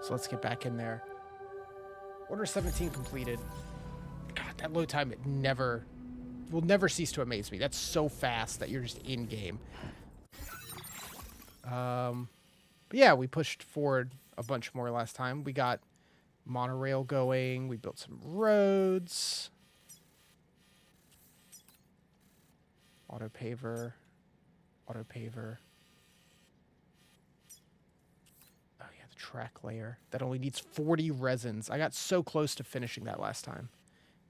So let's get back in there. Order 17 completed. God, that load time, will never cease to amaze me. That's so fast that you're just in game. But yeah, we pushed forward a bunch more last time. We got monorail going. We built some roads. Auto paver. Auto paver. Oh yeah, the track layer. That only needs 40 resins. I got so close to finishing that last time,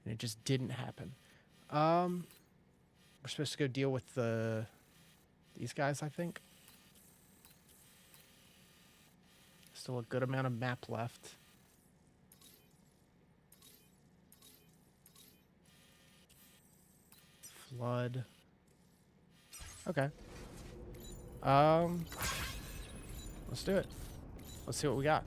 and it just didn't happen. We're supposed to go deal with these guys, I think. Still a good amount of map left. Flood. Okay. Let's do it. Let's see what we got.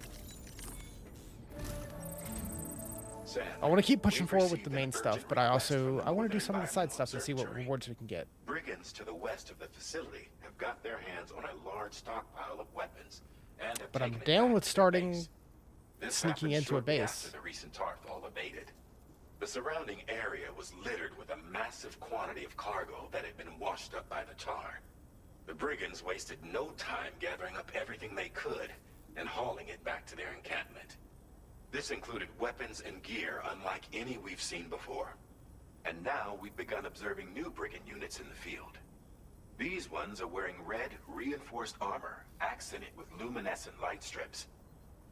Sam, I want to keep pushing forward with the main stuff, but I want to do some of the side stuff and see what rewards we can get. Brigands to the west of the facility have got their hands on a large stockpile of weapons, and have But I'm taken it down back with to their starting base. This sneaking happened into a shortly base. after the recent Tarfall abated. The surrounding area was littered with a massive quantity of cargo that had been washed up by the tar. The brigands wasted no time gathering up everything they could and hauling it back to their encampment. This included weapons and gear unlike any we've seen before. And now we've begun observing new brigand units in the field. These ones are wearing red, reinforced armor, accented with luminescent light strips.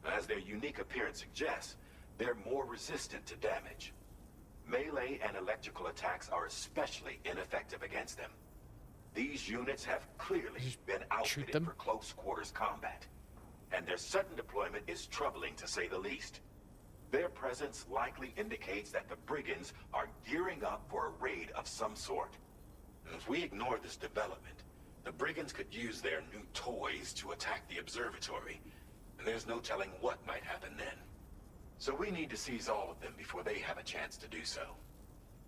As their unique appearance suggests, they're more resistant to damage. Melee and electrical attacks are especially ineffective against them. These units have clearly been outfitted for close quarters combat, and their sudden deployment is troubling to say the least. Their presence likely indicates that the brigands are gearing up for a raid of some sort. If we ignore this development, the brigands could use their new toys to attack the observatory, and there's no telling what might happen then. So we need to seize all of them before they have a chance to do so.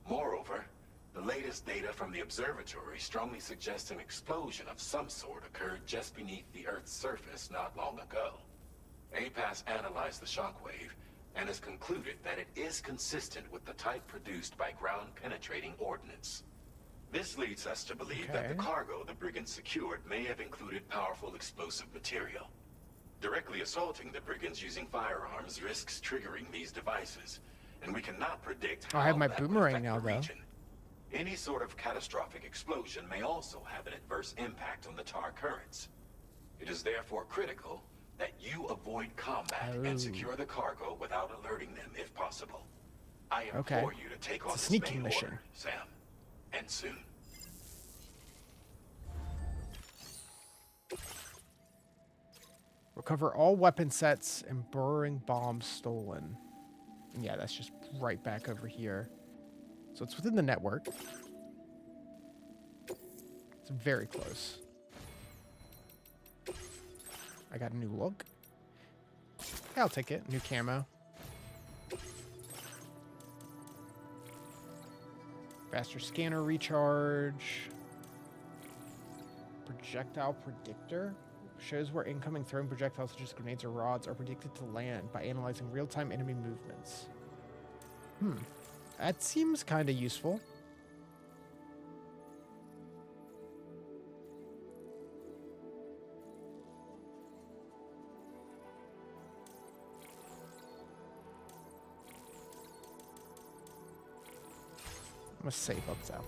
Moreover, the latest data from the observatory strongly suggests an explosion of some sort occurred just beneath the Earth's surface not long ago. APAS analyzed the shockwave and has concluded that it is consistent with the type produced by ground-penetrating ordnance. This leads us to believe that the cargo the brigands secured may have included powerful explosive material. Directly assaulting the brigands using firearms risks triggering these devices, and we cannot predict how I have my that will boomerang affect now, the though. region. Any sort of catastrophic explosion may also have an adverse impact on the tar currents. It is therefore critical that you avoid combat and secure the cargo without alerting them if possible. I implore you to take on a this sneaking main mission. order, Sam, and soon. Recover all weapon sets and burrowing bombs stolen. And yeah, that's just right back over here. So it's within the network. It's very close. I got a new look. Yeah, I'll take it. New camo. Faster scanner recharge. Projectile predictor. Shows where incoming thrown projectiles such as grenades or rods are predicted to land by analyzing real-time enemy movements. That seems kind of useful. I'm gonna save up though.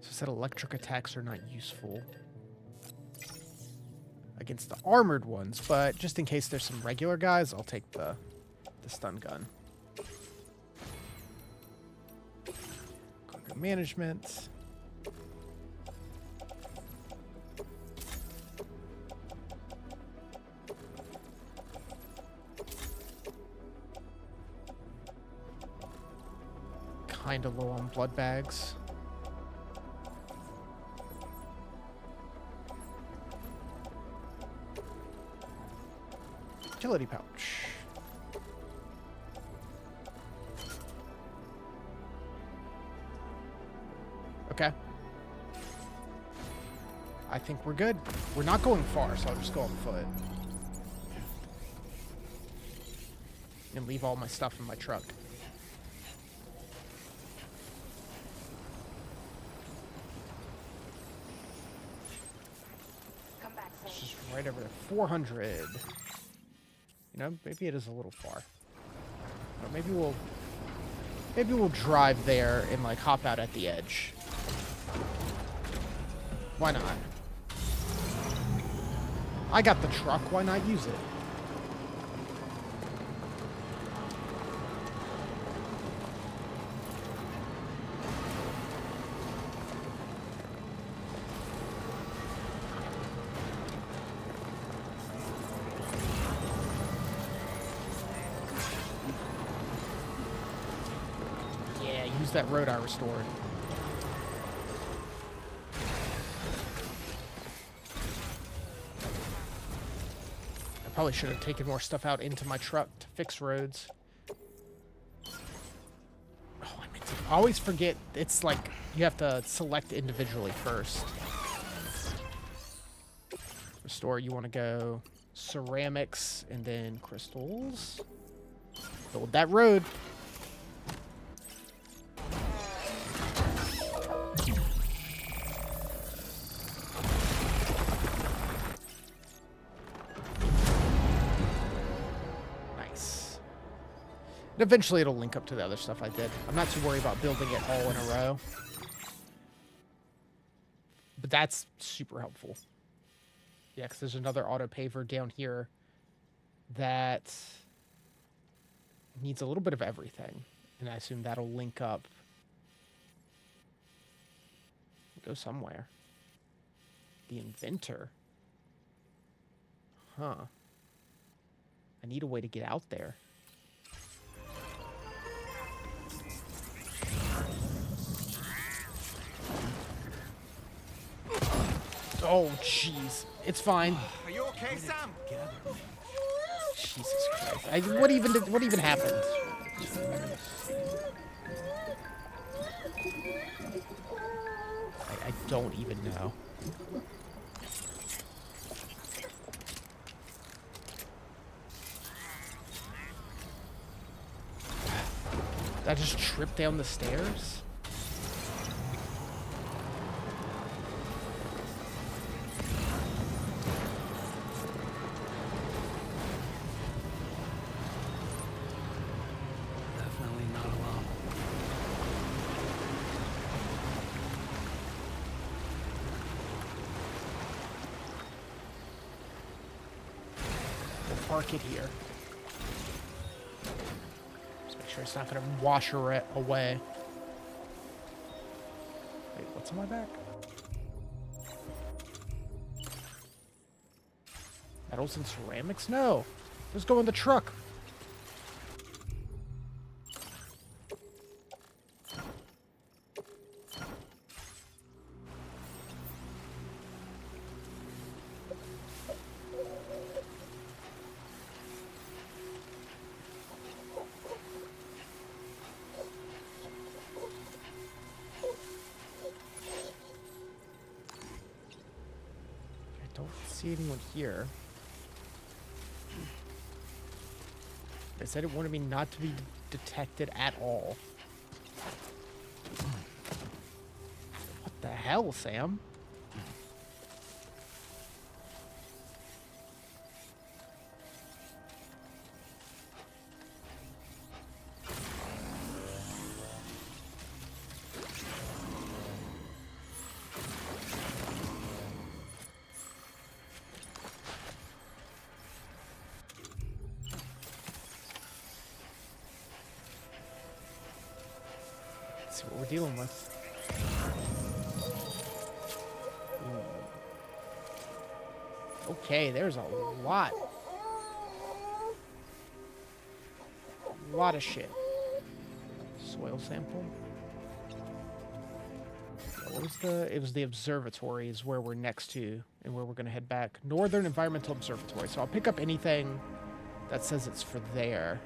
So it said electric attacks are not useful against the armored ones, but just in case there's some regular guys, I'll take the stun gun. Cargo management. Kinda low on blood bags. Utility pouch. Okay. I think we're good. We're not going far, so I'll just go on foot. And leave all my stuff in my truck. Come back, It's Sam. just right over there. 400. You know, maybe it is a little far. Or maybe we'll drive there and like hop out at the edge. Why not? I got the truck, why not use it? Yeah, use that road I restored. Probably should have taken more stuff out into my truck to fix roads. Oh, I meant to. I always forget. It's like you have to select individually first. Restore, you want to go ceramics and then crystals. Build that road. And eventually it'll link up to the other stuff I did. I'm not too worried about building it all in a row. But that's super helpful. Yeah, because there's another auto paver down here that needs a little bit of everything. And I assume that'll link up. Go somewhere. The inventor. Huh. I need a way to get out there. Oh, jeez. It's fine. Are you okay, Sam? Jesus Christ. What even happened? I don't even know. Did I just trip down the stairs? Definitely not alone. We'll park it here. Just make sure it's not going to wash her away. Wait, what's on my back? Metals and ceramics? No. Let's go in the truck. I don't see anyone here. They said it wanted me not to be detected at all. What the hell, Sam? See what we're dealing with. Ooh. Okay, there's a lot. A lot of shit. Soil sample. Yeah, what was the? It was the observatory is where we're next to and where we're gonna head back. Northern Environmental Observatory. So I'll pick up anything that says it's for there.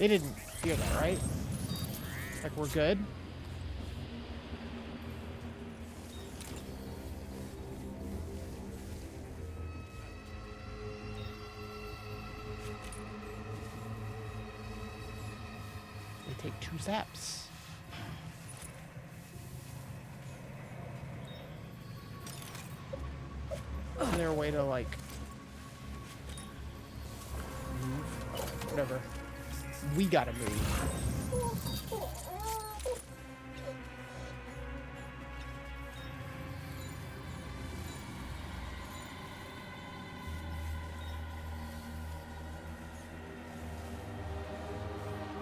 They didn't hear that, right? Like, we're good? They take 2 zaps. Is there a way to, like, move? Whatever. We gotta move.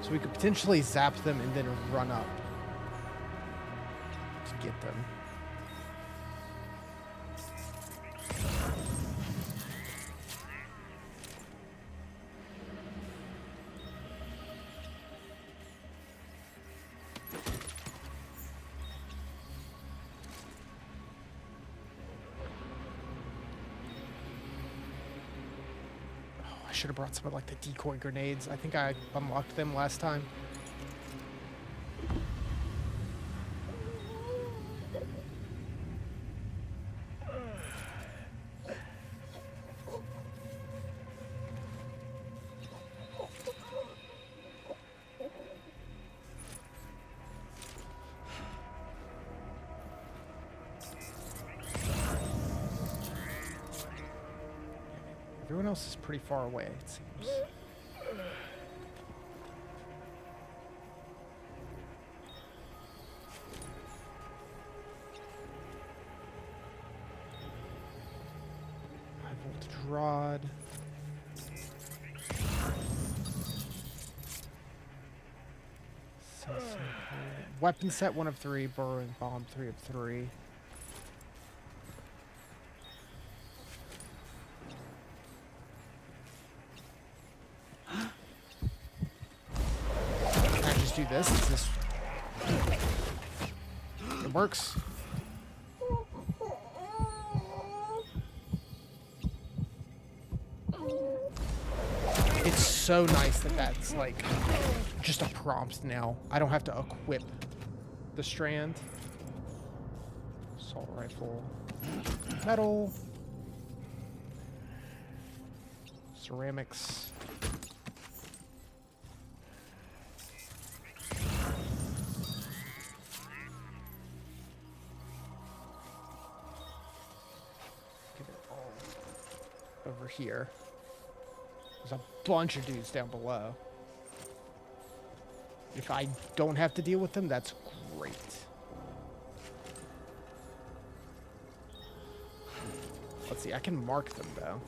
So we could potentially zap them and then run up to get them. I should have brought some of like the decoy grenades. I think I unlocked them last time. Everyone else is pretty far away, it seems. High voltage rod. Weapon set 1 of 3, burrowing bomb 3 of 3. Do this. Is this? It works. It's so nice that that's like just a prompt now. I don't have to equip the strand. Assault rifle. Metal. Ceramics. Over here. There's a bunch of dudes down below. If I don't have to deal with them, that's great. Let's see, I can mark them though.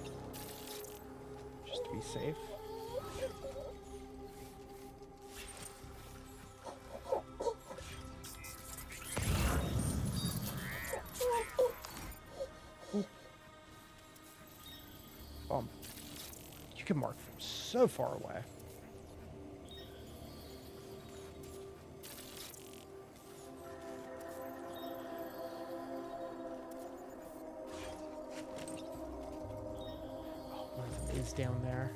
Just to be safe. You can mark from so far away. Oh, one of them is down there.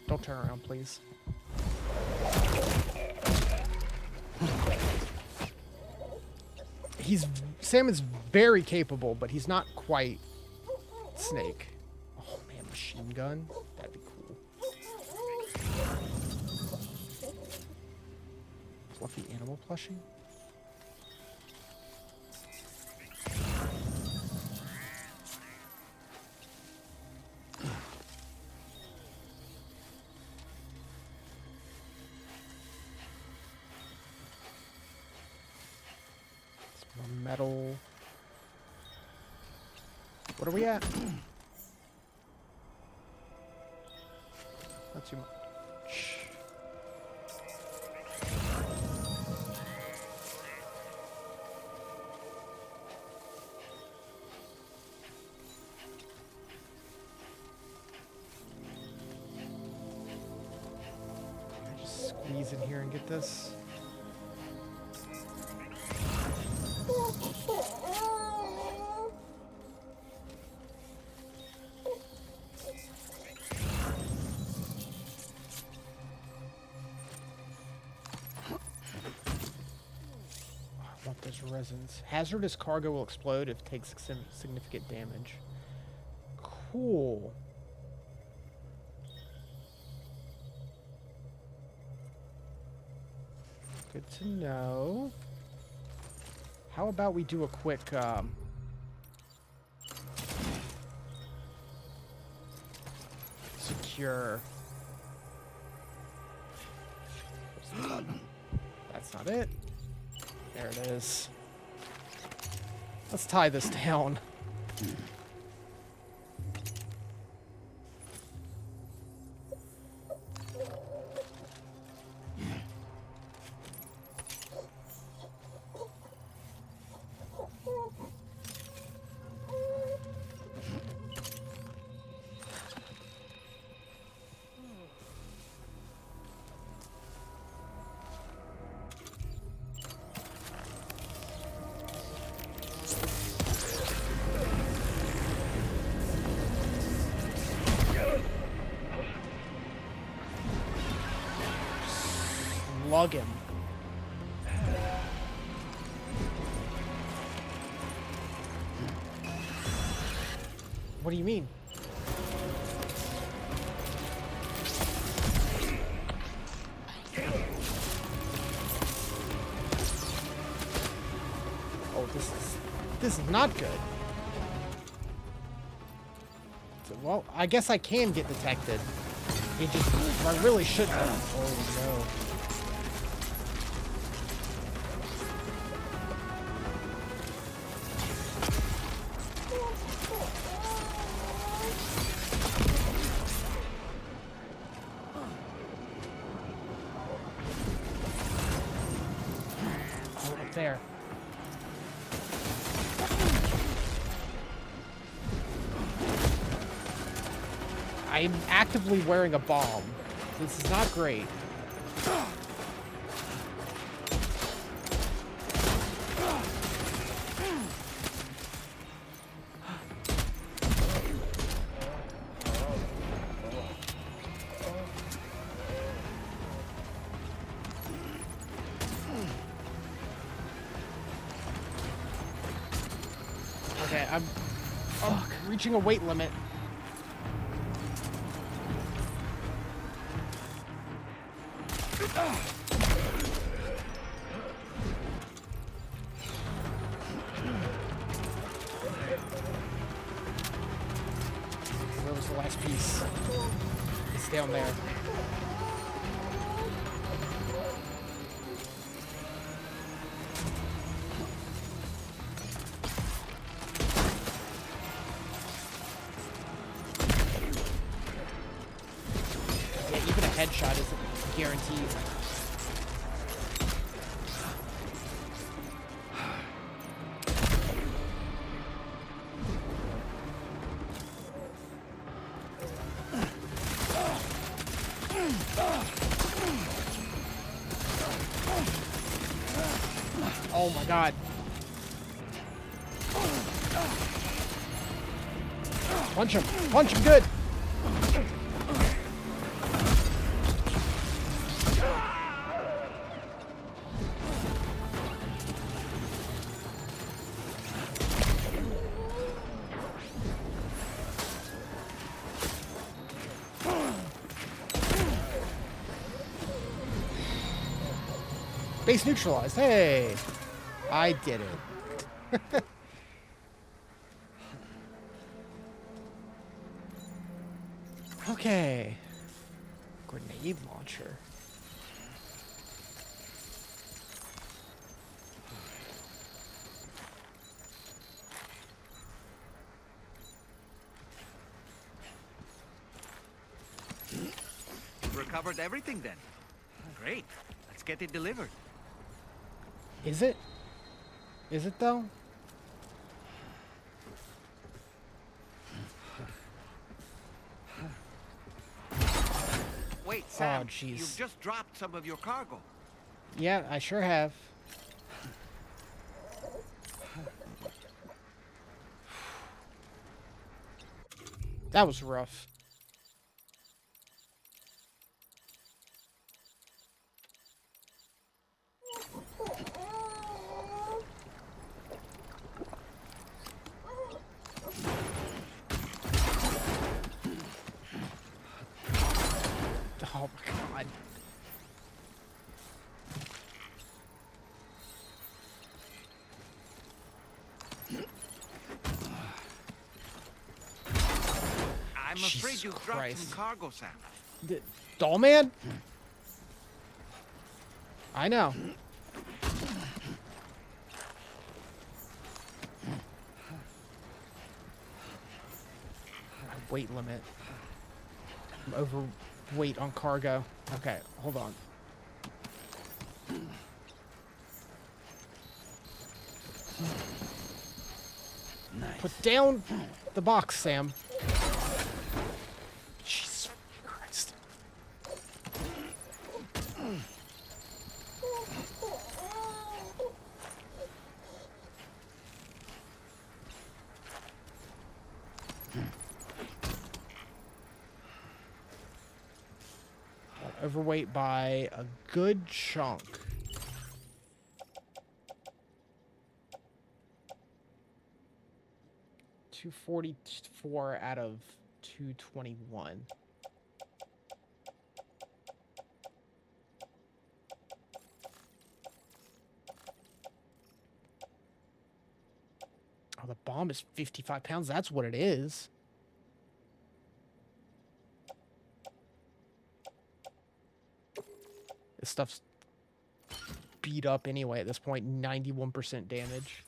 Don't turn around, please. Sam is very capable, but he's not quite Snake. Oh man, machine gun? That'd be cool. Fluffy animal plushie? Metal. What are we at? Not too much. squeeze in here and get this. I want those resins. Hazardous cargo will explode if it takes significant damage. Cool. Good to know. How about we do a quick secure. That's not it. There it is. Let's tie this down. Lug him. What do you mean? Oh, this is not good. So, well, I guess I can get detected. It just, I really shouldn't. Oh no. There. I'm actively wearing a bomb. This is not great. Okay, I'm reaching a weight limit. Where was the last piece? It's down there. Headshot isn't guaranteed. Oh my god. Punch him. Punch him good. Base neutralized. Hey, I did it. Okay. Grenade launcher. Recovered everything then. Great. Let's get it delivered. Is it? Is it though? Wait, Sam. jeez. You've just dropped some of your cargo. Yeah, I sure have. That was rough. Oh my god. I'm Jesus afraid you've dropped Christ. some cargo, Sam. Doll man? I know. Weight limit. I'm overweight on cargo. Okay, hold on. Nice. Put down the box, Sam. Jesus Christ. Overweight by a good chunk. $244 out of 221. Oh, the bomb is 55 pounds. That's what it is. This stuff's beat up anyway at this point. 91% damage.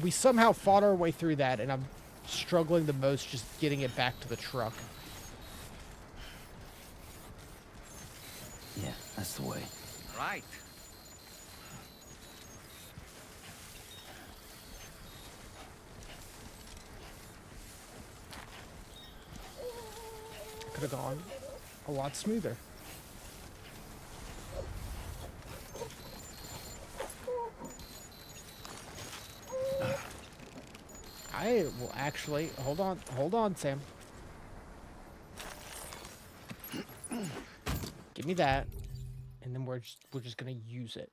We somehow fought our way through that, and I'm struggling the most just getting it back to the truck. Yeah, that's the way. Right. Could have gone a lot smoother. I will actually hold on, Sam. Give me that, and then we're just gonna use it.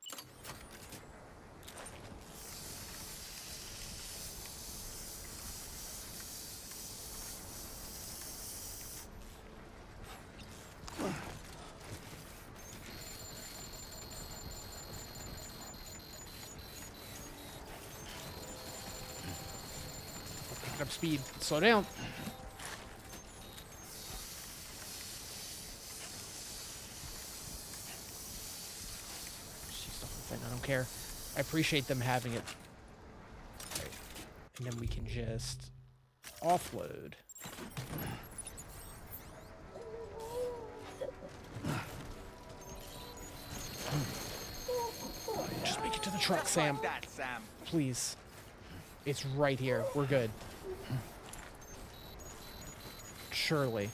Pick up speed. Slow down. She's the whole thing. I don't care. I appreciate them having it. Right. And then we can just offload. Just make it to the truck, Just Sam. like that, Sam. Please. It's right here. We're good. Surely.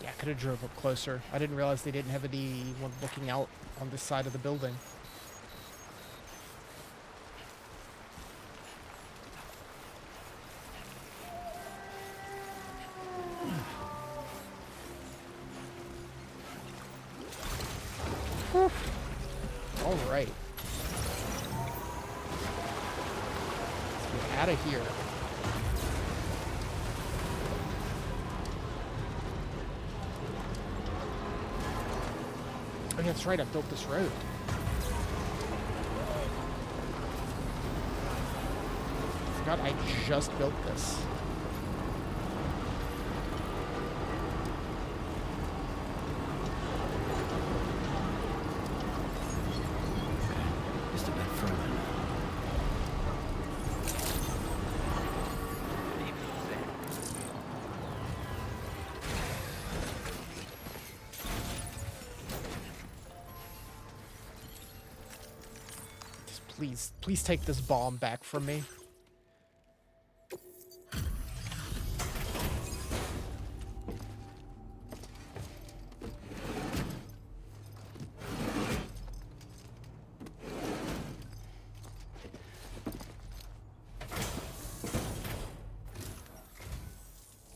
Yeah, I could have drove up closer. I didn't realize they didn't have anyone looking out on this side of the building. All right. Let's get out of here. Oh, yeah, that's right. I built this road. I forgot I just built this. Please, please take this bomb back from me.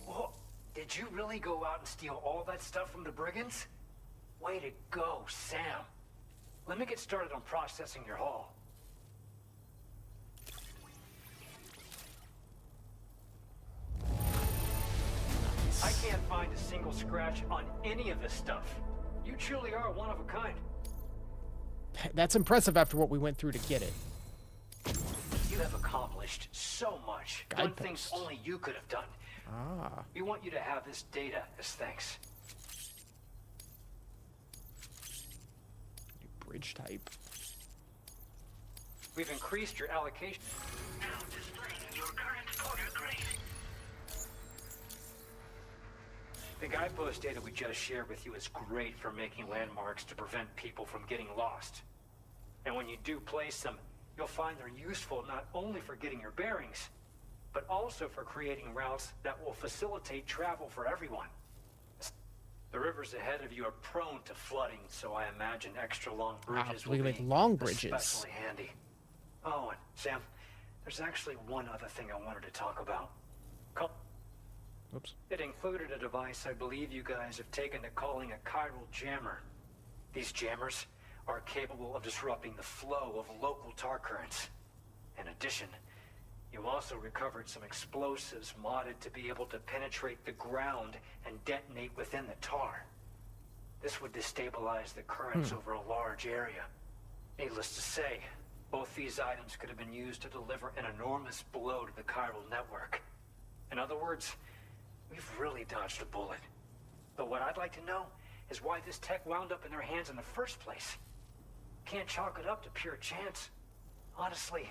Whoa, did you really go out and steal all that stuff from the brigands? Way to go, Sam. Let me get started on processing your haul. I can't find a single scratch on any of this stuff. You truly are one of a kind. That's impressive after what we went through to get it. You have accomplished so much. Done things only you could have done. Ah. We want you to have this data as thanks. New bridge type. We've increased your allocation. Now displaying your current order grade. The guidepost data we just shared with you is great for making landmarks to prevent people from getting lost. And when you do place them, you'll find they're useful not only for getting your bearings, but also for creating routes that will facilitate travel for everyone. The rivers ahead of you are prone to flooding, so I imagine extra long bridges will be long bridges. especially handy. Oh, and Sam, there's actually one other thing I wanted to talk about. Oops. It included a device I believe you guys have taken to calling a chiral jammer. These jammers are capable of disrupting the flow of local tar currents. In addition, you also recovered some explosives modded to be able to penetrate the ground and detonate within the tar. This would destabilize the currents over a large area. Needless to say, both these items could have been used to deliver an enormous blow to the chiral network. In other words, we've really dodged a bullet. But what I'd like to know is why this tech wound up in their hands in the first place. Can't chalk it up to pure chance. Honestly,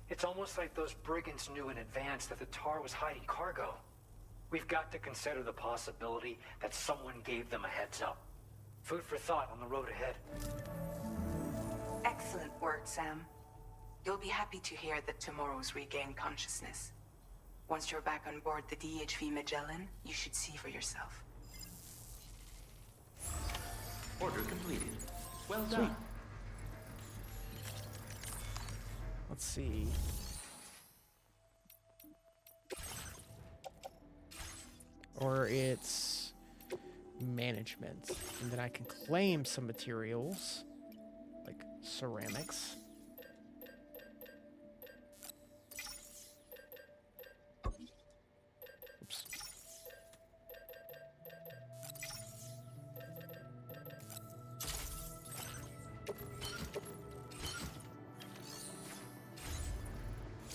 it's almost like those brigands knew in advance that the tar was hiding cargo. We've got to consider the possibility that someone gave them a heads up. Food for thought on the road ahead. Excellent work, Sam. You'll be happy to hear that tomorrow's regained consciousness. Once you're back on board the DHV Magellan, you should see for yourself. Order completed. Well Sweet. done. Let's see. Or it's management. And then I can claim some materials, like ceramics. Oops.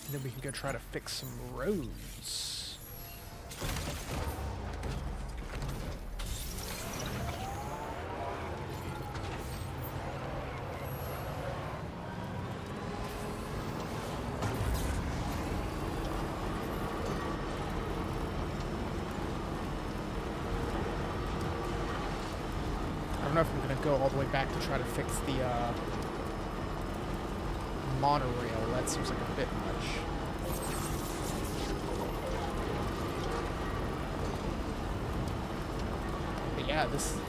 And then we can go try to fix some roads. I don't know if I'm gonna go all the way back to try to fix the monorail. That seems like a bit much. But yeah, this is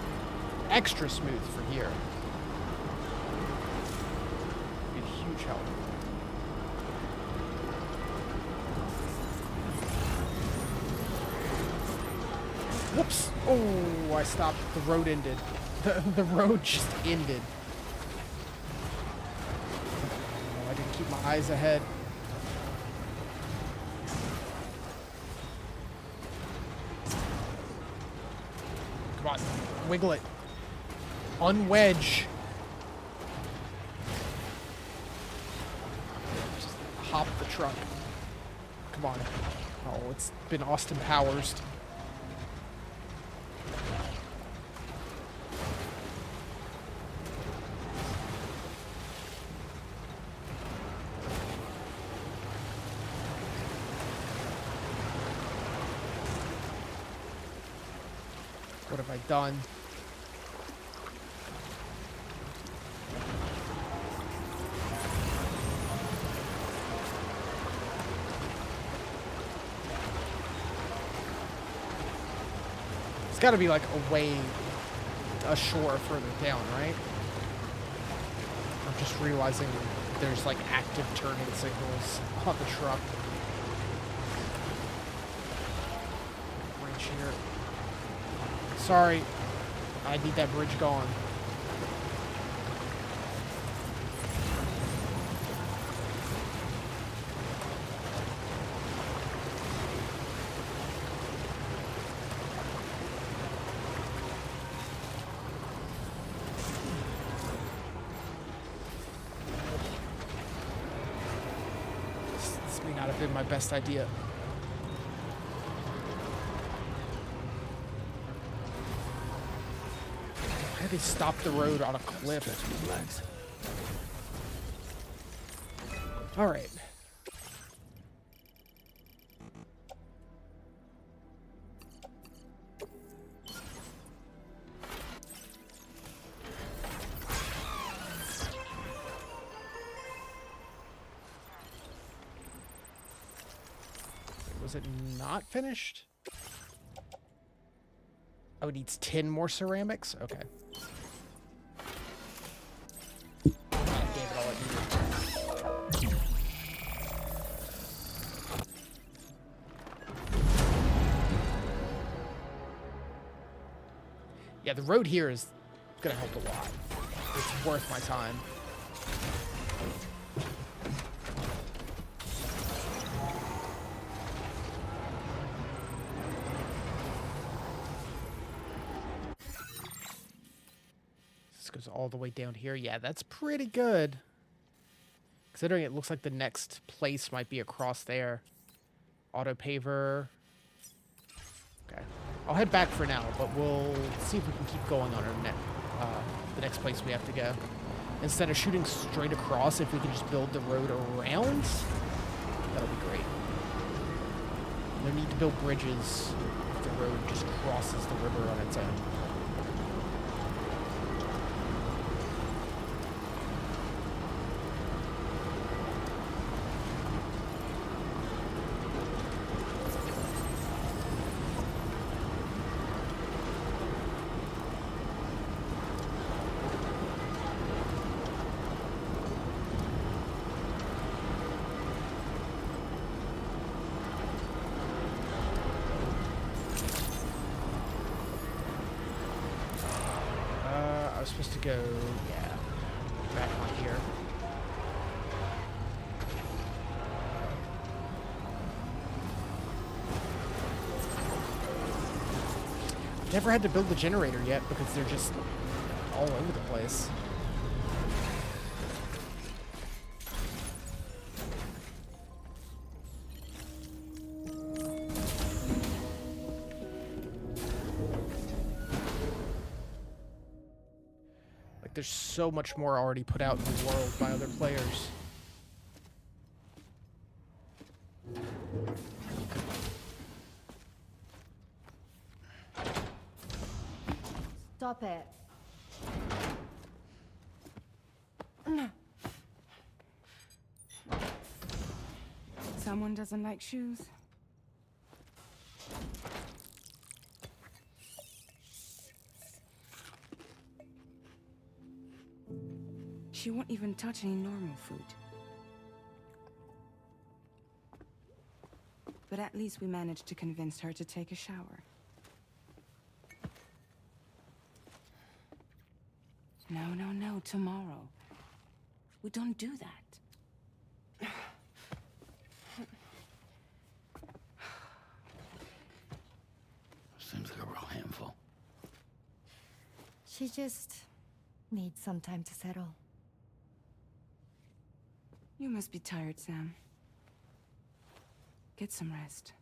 extra smooth for here. Be a huge help. Whoops! Oh, I stopped. The road ended. The road just ended. Oh, I didn't keep my eyes ahead. Come on, wiggle it. Unwedge. Just hop the truck. Come on. Oh, it's been Austin Powers. What have I done? It's got to be like away ashore further down, right? I'm just realizing there's like active turning signals on the truck. Bridge here. Sorry, I need that bridge gone. This may not have been my best idea. Why did they stop the road on a cliff? All right. Was it not finished? Oh, it needs 10 more ceramics? Okay. That gave it all it needed. Yeah, the road here is gonna help a lot. It's worth my time. This goes all the way down here. Yeah, that's pretty good. Considering it looks like the next place might be across there. Auto paver. Okay. I'll head back for now, but we'll see if we can keep going on our the next place we have to go. Instead of shooting straight across, if we can just build the road around, that'll be great. No need to build bridges if the road just crosses the river on its own. I was supposed to go, yeah, back on here. Never had to build the generator yet because they're just all over the place. There's so much more already put out in the world by other players. Stop it. Someone doesn't like shoes? She won't even touch any normal food. But at least we managed to convince her to take a shower. No, no, no, tomorrow. We don't do that. Seems like a real handful. She just needs some time to settle. You must be tired, Sam. Get some rest.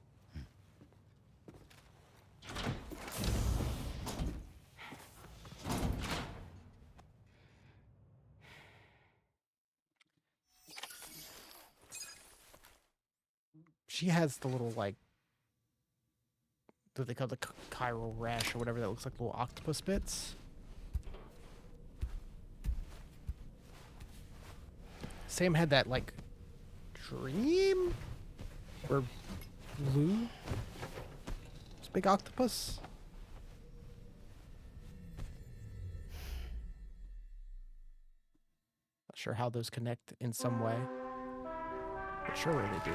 She has the little, like, what they call the chiral rash or whatever that looks like little octopus bits. Sam had that, like, dream? Or blue? It's a big octopus? sure how those connect in some way. But surely they do.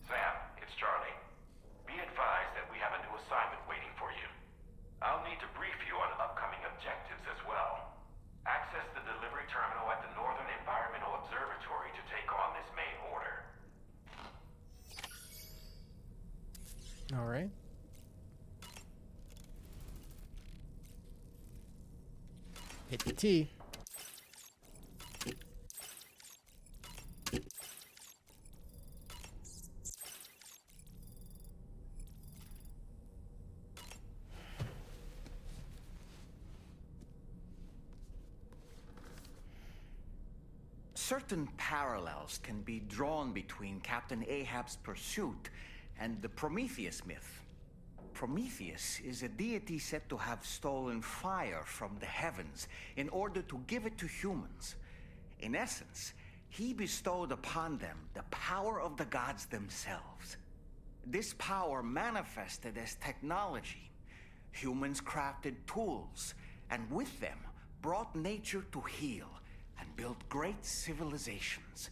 Sam, it's Charlie. Be advised that we have a new assignment waiting for you. I'll need to brief you on upcoming objectives as well. Access the delivery terminal at the Northern Environmental Observatory to take on this main order. All right. Hit the T. Certain parallels can be drawn between Captain Ahab's pursuit and the Prometheus myth. Prometheus is a deity said to have stolen fire from the heavens in order to give it to humans. In essence, he bestowed upon them the power of the gods themselves. This power manifested as technology. Humans crafted tools, and with them brought nature to heal and built great civilizations.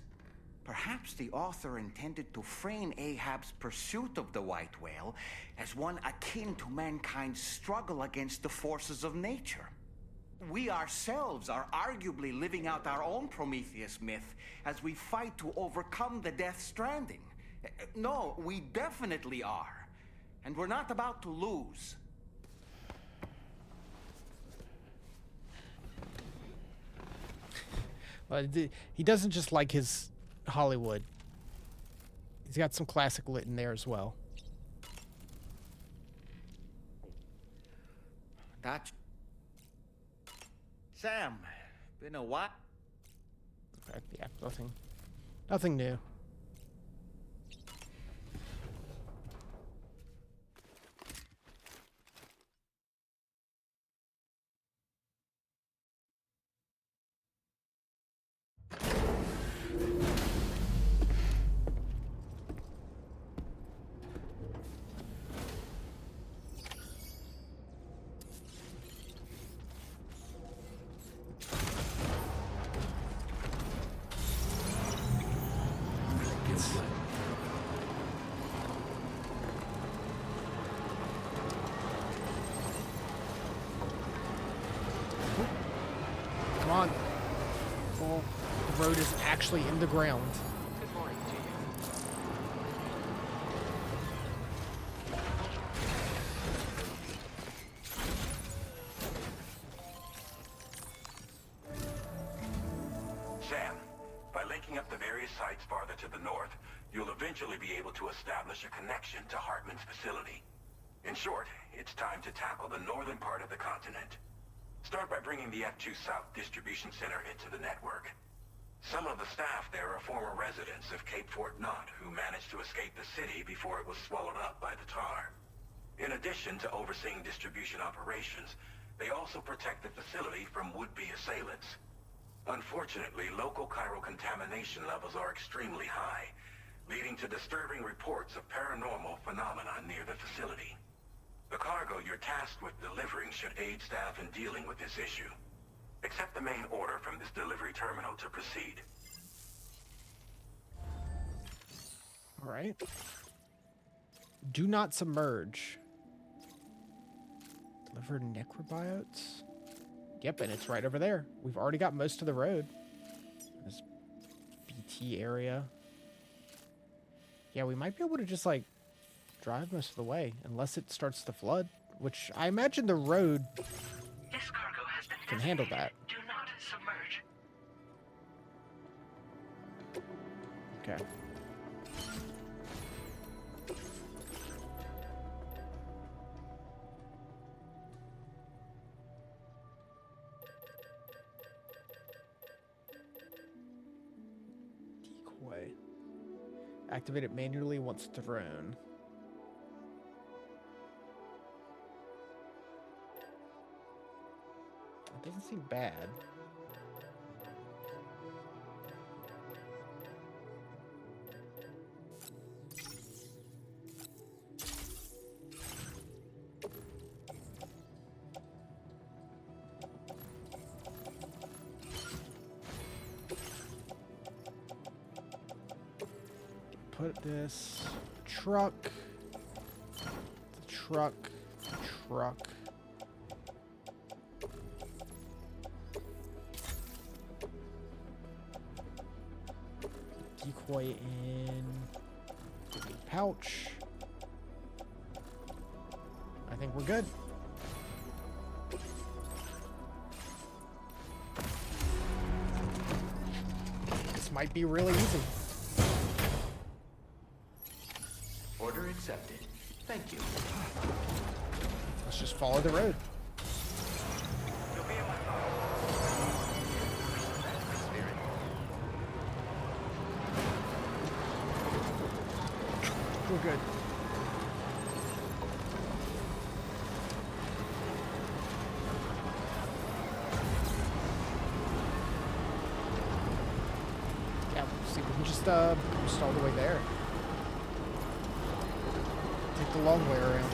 Perhaps the author intended to frame Ahab's pursuit of the white whale as one akin to mankind's struggle against the forces of nature. We ourselves are arguably living out our own Prometheus myth as we fight to overcome the Death Stranding. No, we definitely are. And we're not about to lose. He doesn't just like his Hollywood. He's got some classic lit in there as well. That's... Sam, been a while. Okay, yeah, nothing new. Come on. Well, the road is actually in the ground. Good morning to you. Sam, by linking up the various sites farther to the north, you'll eventually be able to establish a connection to Hartman's facility. In short, it's time to tackle the northern part of the continent. Start by bringing the F2 South distribution center into the network. Some of the staff there are former residents of Cape Fort Knott who managed to escape the city before it was swallowed up by the tar. In addition to overseeing distribution operations, they also protect the facility from would-be assailants. Unfortunately, local chiral contamination levels are extremely high, leading to disturbing reports of paranormal phenomena near the facility. The cargo you're tasked with delivering should aid staff in dealing with this issue. Accept the main order from this delivery terminal to proceed. All right. Do not submerge. Deliver necrobiotes. Yep, and it's right over there. We've already got most of the road. This BT area. Yeah, we might be able to just, like, drive most of the way, unless it starts to flood, which I imagine the road This cargo has been can handle that. Do not submerge. Okay. Decoy. Activate it manually once thrown. It doesn't seem bad. put this truck, the truck, truck. Decoy in pouch. I think we're good. This might be really easy. Order accepted. Thank you. Let's just follow the road. We're good. Yeah, we'll see. We can just all the way there. Take the long way around.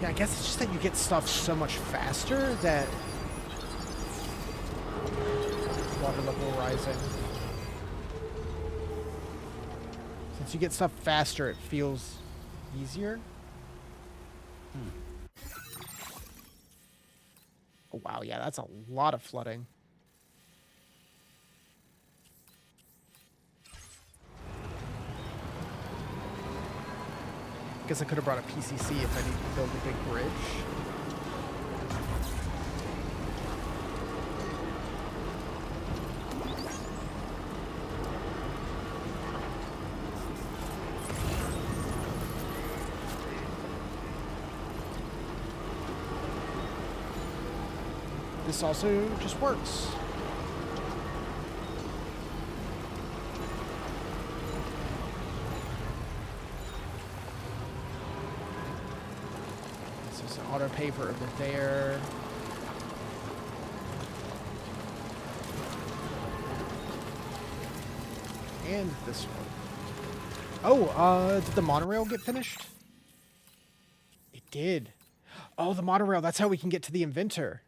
Yeah, I guess it's just that you get stuff so much faster that water level rising. Since you get stuff faster, it feels easier. Oh, wow, yeah, that's a lot of flooding. Guess I could have brought a PCC if I needed to build a big bridge. This also just works. Auto paver over there. And this one. Oh, did the monorail get finished? It did. Oh, the monorail. That's how we can get to the inventor.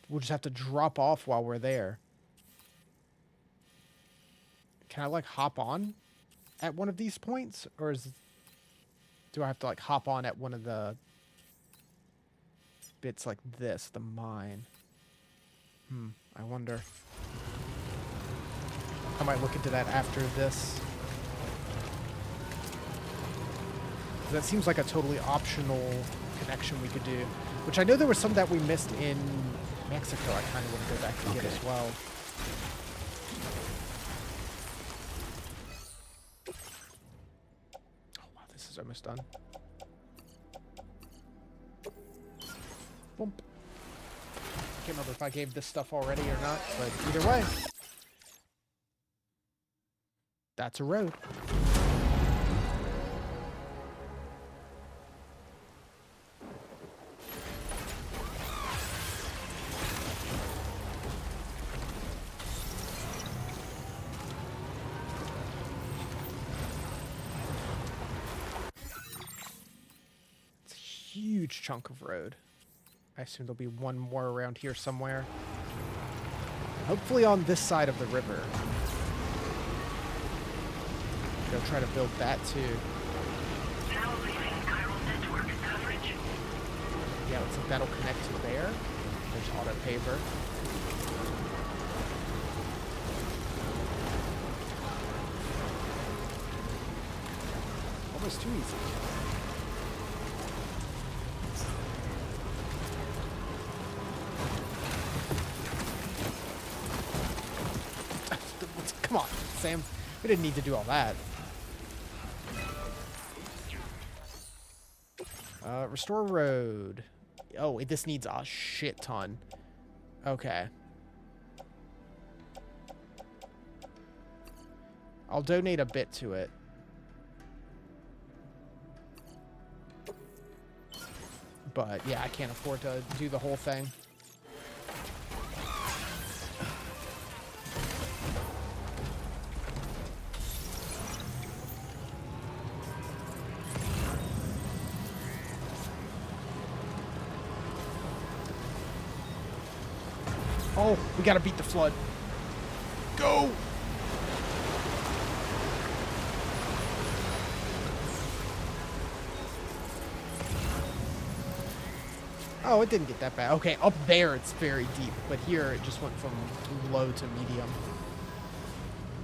We'll just have to drop off while we're there. Can I, like, hop on at one of these points? Or do I have to, like, hop on at one of the bits like this, the mine? I wonder. I might look into that after this. That seems like a totally optional connection we could do. Which I know there was some that we missed in Mexico. I kind of want to go back and get as well. Oh wow, this is almost done. Boom. Can't remember if I gave this stuff already or not, but either way, that's a road. It's a huge chunk of road. I assume there'll be one more around here somewhere. Hopefully on this side of the river. Go try to build that too. Now leaving chiral network coverage. Yeah, looks like that'll connect to there. There's auto paver. Almost too easy. Come on, Sam. We didn't need to do all that. Restore road. Oh, this needs a shit ton. Okay. I'll donate a bit to it. But yeah, I can't afford to do the whole thing. Oh, we gotta beat the flood. Go! Oh, it didn't get that bad. Okay, up there it's very deep, but here it just went from low to medium.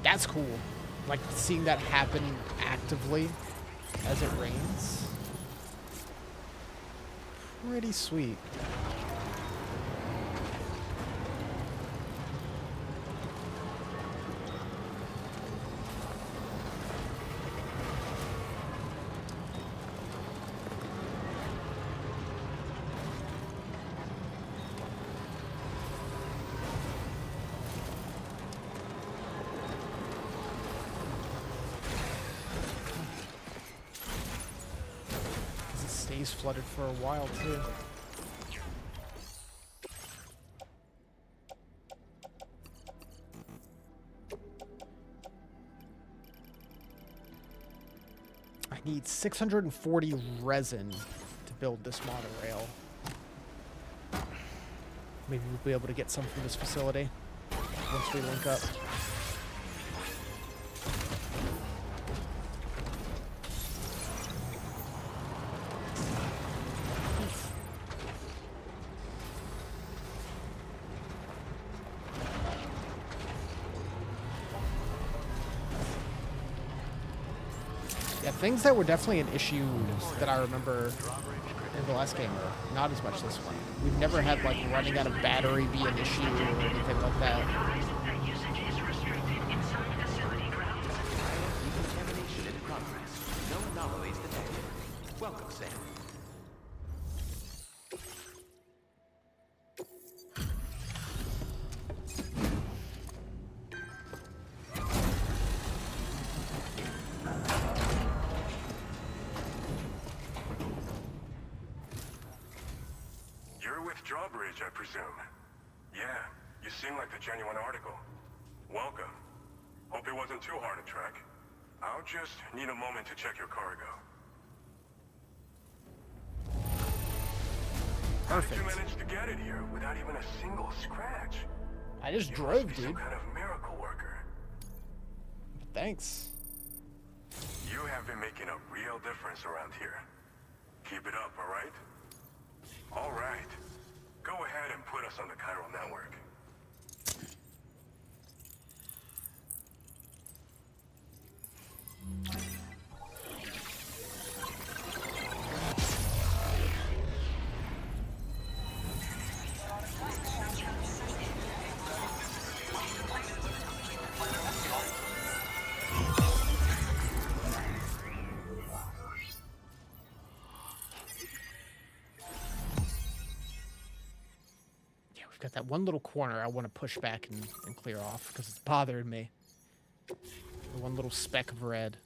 That's cool. Like, seeing that happen actively as it rains. Pretty sweet. Stays flooded for a while too. I need 640 resin to build this monorail. Maybe we'll be able to get some from this facility once we link up. Yeah, things that were definitely an issue that I remember in the last game are not as much this one. We've never had like running out of battery be an issue or anything like that. Decontamination in progress. No anomalies detected. Welcome, Sam. Drawbridge, I presume. Yeah, you seem like the genuine article. Welcome. Hope it wasn't too hard to track. I'll just need a moment to check your cargo. Perfect. How did you manage to get it here without even a single scratch? I just You drove, must be dude. some kind of miracle worker. Thanks. You have been making a real difference around here. Keep it up, all right? All right. Go ahead and put us on the chiral network. Got that one little corner I want to push back and clear off because it's bothering me. The one little speck of red.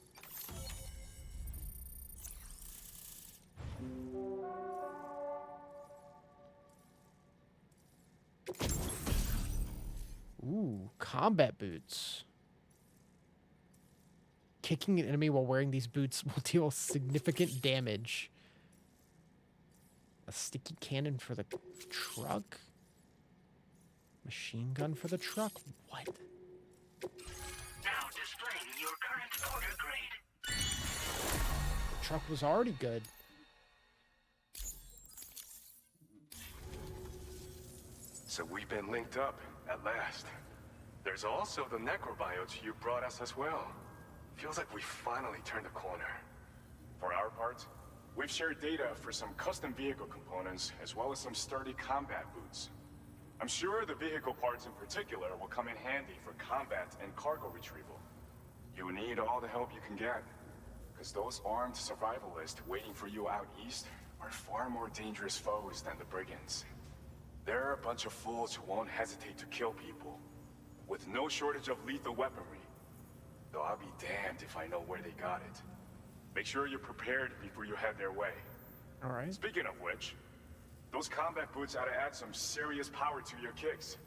Ooh, combat boots. Kicking an enemy while wearing these boots will deal significant damage. A sticky cannon for the truck? Machine gun for the truck? What? Now displaying your current order grade. The truck was already good. So we've been linked up, at last. There's also the necrobiotes you brought us as well. Feels like we finally turned a corner. For our part, we've shared data for some custom vehicle components, as well as some sturdy combat boots. I'm sure the vehicle parts in particular will come in handy for combat and cargo retrieval. You need all the help you can get, because those armed survivalists waiting for you out east are far more dangerous foes than the brigands. They're a bunch of fools who won't hesitate to kill people, with no shortage of lethal weaponry. Though I'll be damned if I know where they got it. Make sure you're prepared before you head their way. All right. Speaking of which, those combat boots ought to add some serious power to your kicks.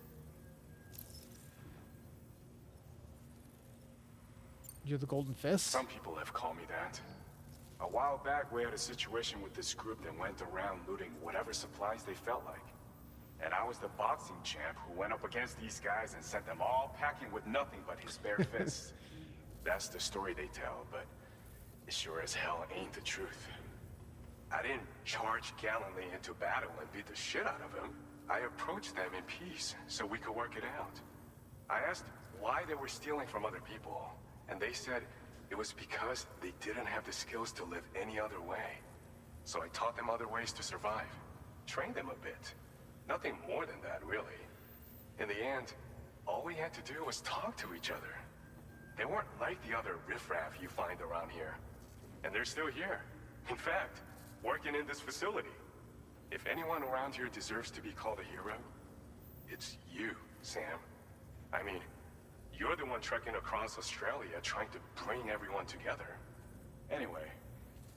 You're the Golden Fist? Some people have called me that. A while back, we had a situation with this group that went around looting whatever supplies they felt like. And I was the boxing champ who went up against these guys and sent them all packing with nothing but his bare fists. That's the story they tell, but it sure as hell ain't the truth. I didn't charge gallantly into battle and beat the shit out of him. I approached them in peace so we could work it out. I asked why they were stealing from other people, and they said it was because they didn't have the skills to live any other way. So I taught them other ways to survive, trained them a bit. Nothing more than that, really. In the end, all we had to do was talk to each other. They weren't like the other riffraff you find around here. And they're still here. In fact, working in this facility. If anyone around here deserves to be called a hero, it's you, Sam. I mean, you're the one trekking across Australia trying to bring everyone together. Anyway,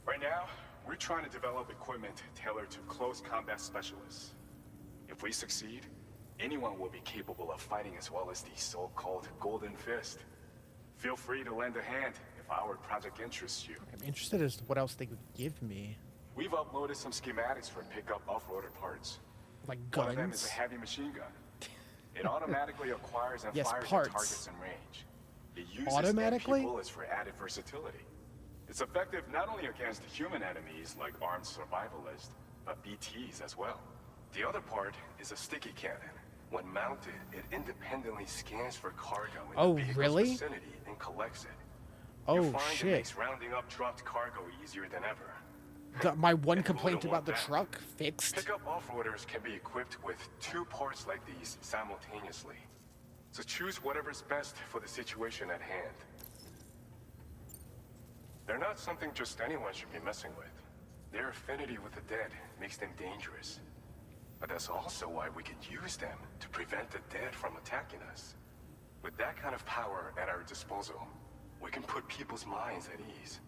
right now, we're trying to develop equipment tailored to close combat specialists. If we succeed, anyone will be capable of fighting as well as the so-called Golden Fist. Feel free to lend a hand if our project interests you. I'm interested as to what else they would give me. We've uploaded some schematics for pickup off-roader parts. Like One of them is guns? a heavy machine gun. It automatically acquires and Yes, fires parts. at targets in range. It uses Automatically? dead bullets for added versatility. It's effective not only against human enemies like armed survivalists, but BTs as well. The other part is a sticky cannon. When mounted, it independently scans for cargo in Oh, the vehicle's really? vicinity and collects it. Oh, You'll find shit. It makes rounding up dropped cargo easier than ever. My one And who complaint wouldn't about want the that? truck fixed. Pickup off-roaders can be equipped with 2 parts like these simultaneously. So choose whatever's best for the situation at hand. They're not something just anyone should be messing with. Their affinity with the dead makes them dangerous. But that's also why we can use them to prevent the dead from attacking us. With that kind of power at our disposal, we can put people's minds at ease.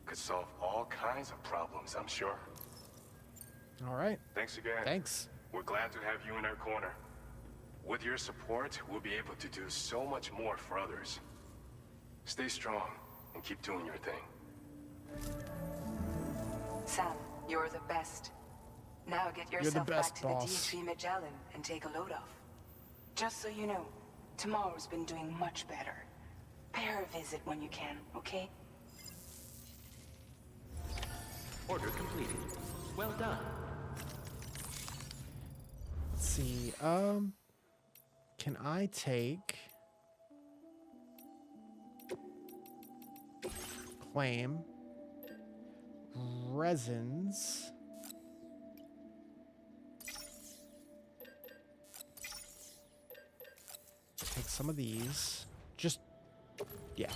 Could solve all kinds of problems, I'm sure. All right. Thanks again. Thanks. We're glad to have you in our corner. With your support, we'll be able to do so much more for others. Stay strong and keep doing your thing. Sam, you're the best. Now get You're the yourself best, back to boss. the DHV Magellan and take a load off. Just so you know, tomorrow's been doing much better. Pay her a visit when you can, okay? Order completed. Well done. Let's see. Can I take claim resins? Take some of these. Just, yeah.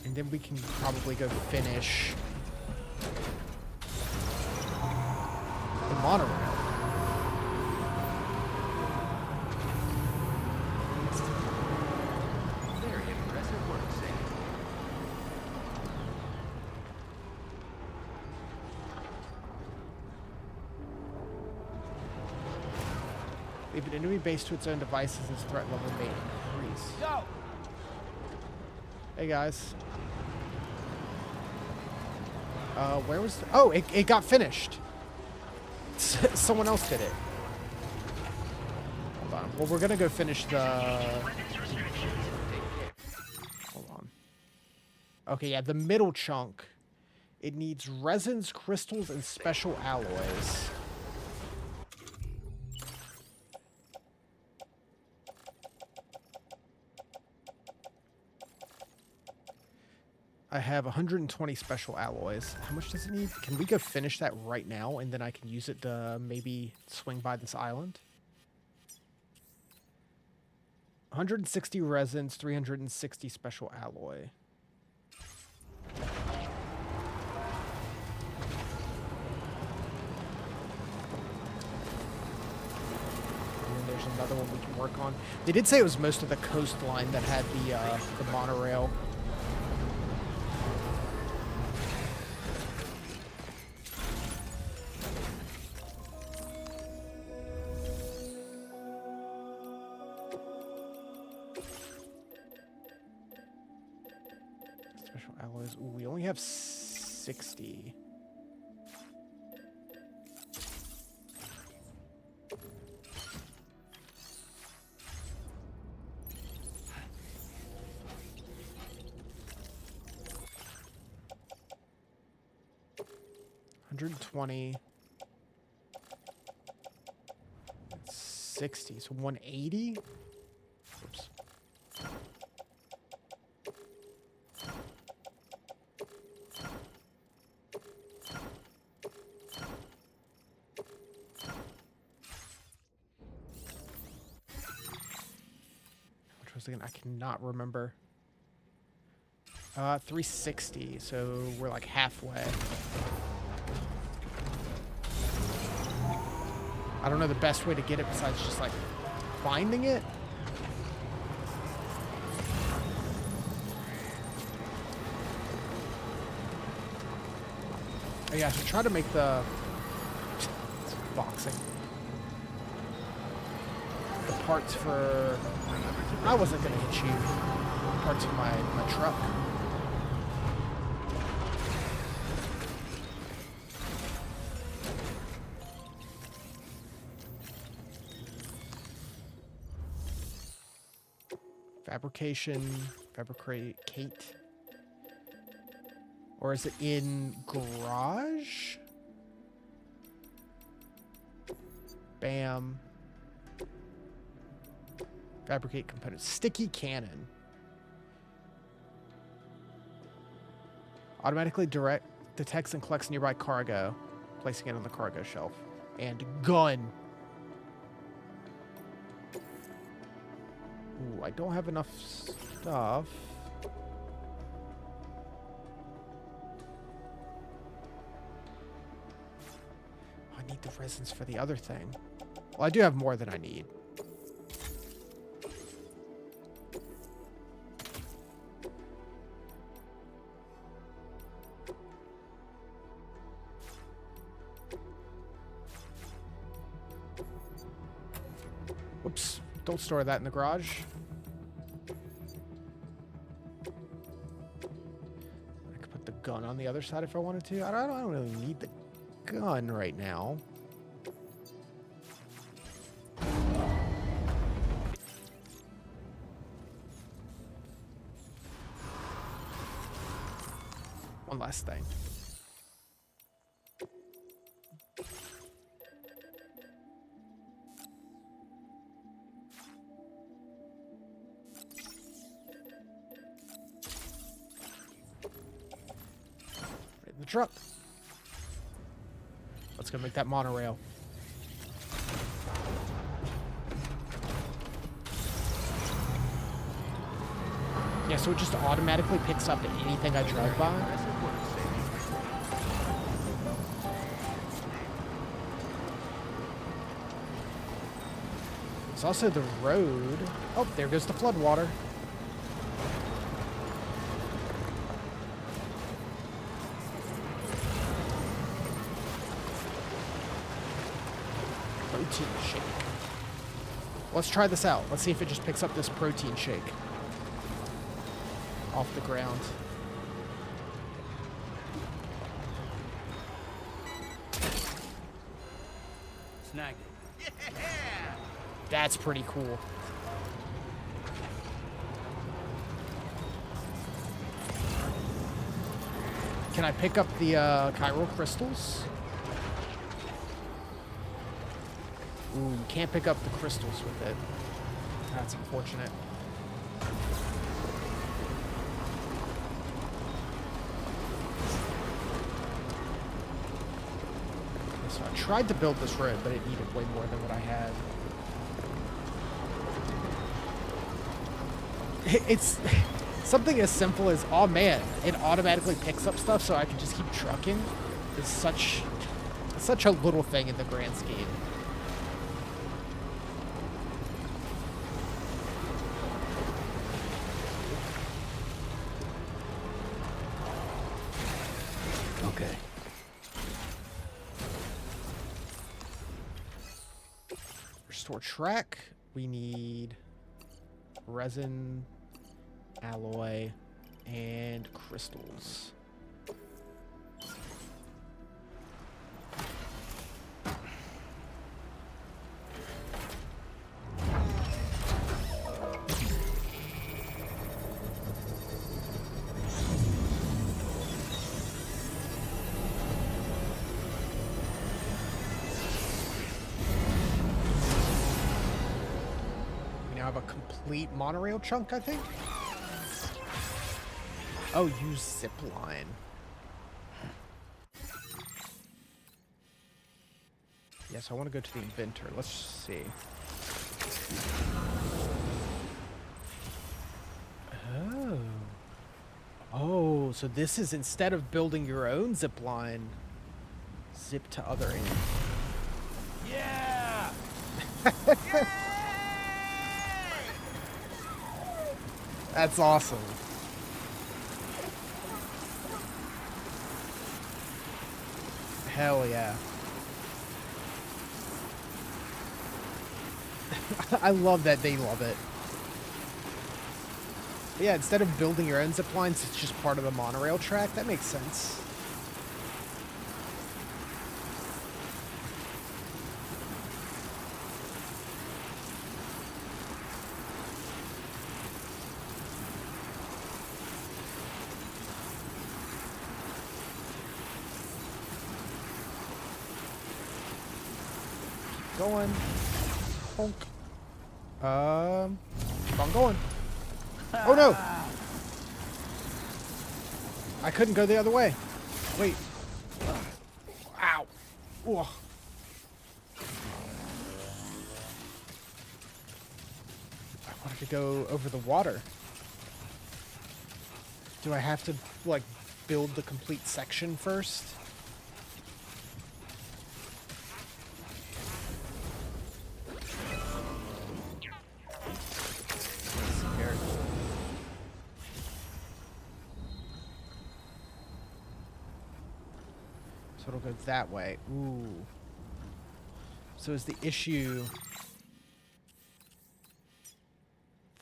And then we can probably go finish the monorail. Very impressive work, Sam. Leave an enemy base to its own devices, its threat level may increase. Yo! Hey guys. Where was oh, it got finished. Someone else did it. Hold on. Well, we're gonna go finish the... Hold on. Okay, yeah, the middle chunk. It needs resins, crystals, and special alloys. I have 120 special alloys. How much does it need? Can we go finish that right now, and then I can use it to maybe swing by this island? 160 resins, 360 special alloy. And then there's another one we can work on. They did say it was most of the coastline that had the monorail. Special alloys. Ooh, we only have 60. $120. 60, so 180. Oops. Which was again? I cannot remember. 360. So we're like halfway. I don't know the best way to get it besides just like finding it. Oh yeah, I should try to make the boxing. The parts for... I wasn't going to hit you. Parts of my truck. Fabricate. Or is it in garage? Bam. Fabricate components. Sticky cannon. Automatically detects and collects nearby cargo, placing it on the cargo shelf. And gun. Ooh, I don't have enough stuff. I need the resins for the other thing. Well, I do have more than I need. Whoops. Don't store that in the garage. I could put the gun on the other side if I wanted to. I don't really need the gun right now. One last thing. The truck. Let's go make that monorail. Yeah, so it just automatically picks up anything I drive by. There's also the road. Oh, there goes the flood water. Protein shake. Let's try this out. Let's see if it just picks up this protein shake off the ground. Snagged it. Yeah! That's pretty cool. Can I pick up the chiral crystals? Ooh, you can't pick up the crystals with it. That's unfortunate. So I tried to build this road, but it needed way more than what I had. It's something as simple as, oh man, it automatically picks up stuff so I can just keep trucking. It's such a little thing in the grand scheme. Okay. Restore track. We need resin, alloy, And crystals. We now have a complete monorail chunk, I think. Oh, use zip line. Yes, I want to go to the inventor. Let's see. Oh. Oh, so this is instead of building your own zip line, zip to other end. Yeah! That's awesome. Hell yeah. I love that they love it. But yeah, instead of building your own zip lines, it's just part of the monorail track. That makes sense. Going. Honk. Keep on going. Oh no! I couldn't go the other way. Wait. Ow. Ugh. I wanted to go over the water. Do I have to, like, build the complete section first? So it'll go that way. Ooh. So is the issue...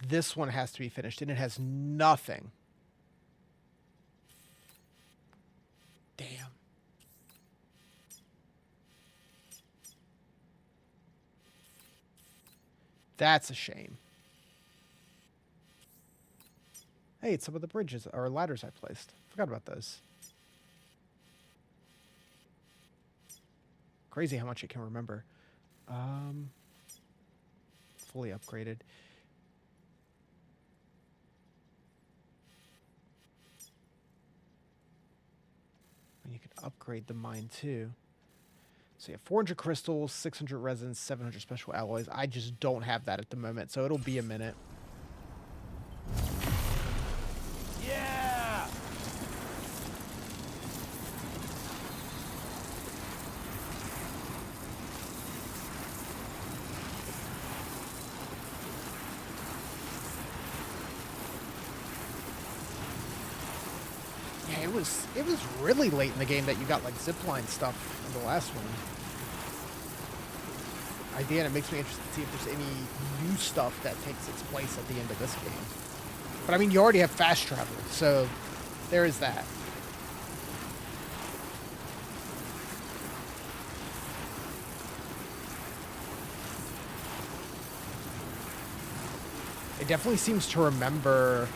This one has to be finished, and it has nothing. Damn. That's a shame. Hey, it's some of the bridges or ladders I placed. Forgot about those. Crazy how much it can remember. Fully upgraded. And you can upgrade the mine too. So you have 400 crystals, 600 resins, 700 special alloys. I just don't have that at the moment, so it'll be a minute. Yeah! Yeah, it was really late in the game that you got like zipline stuff in the last one. Idea, and it makes me interested to see if there's any new stuff that takes its place at the end of this game. But I mean, you already have fast travel, so there is that. It definitely seems to remember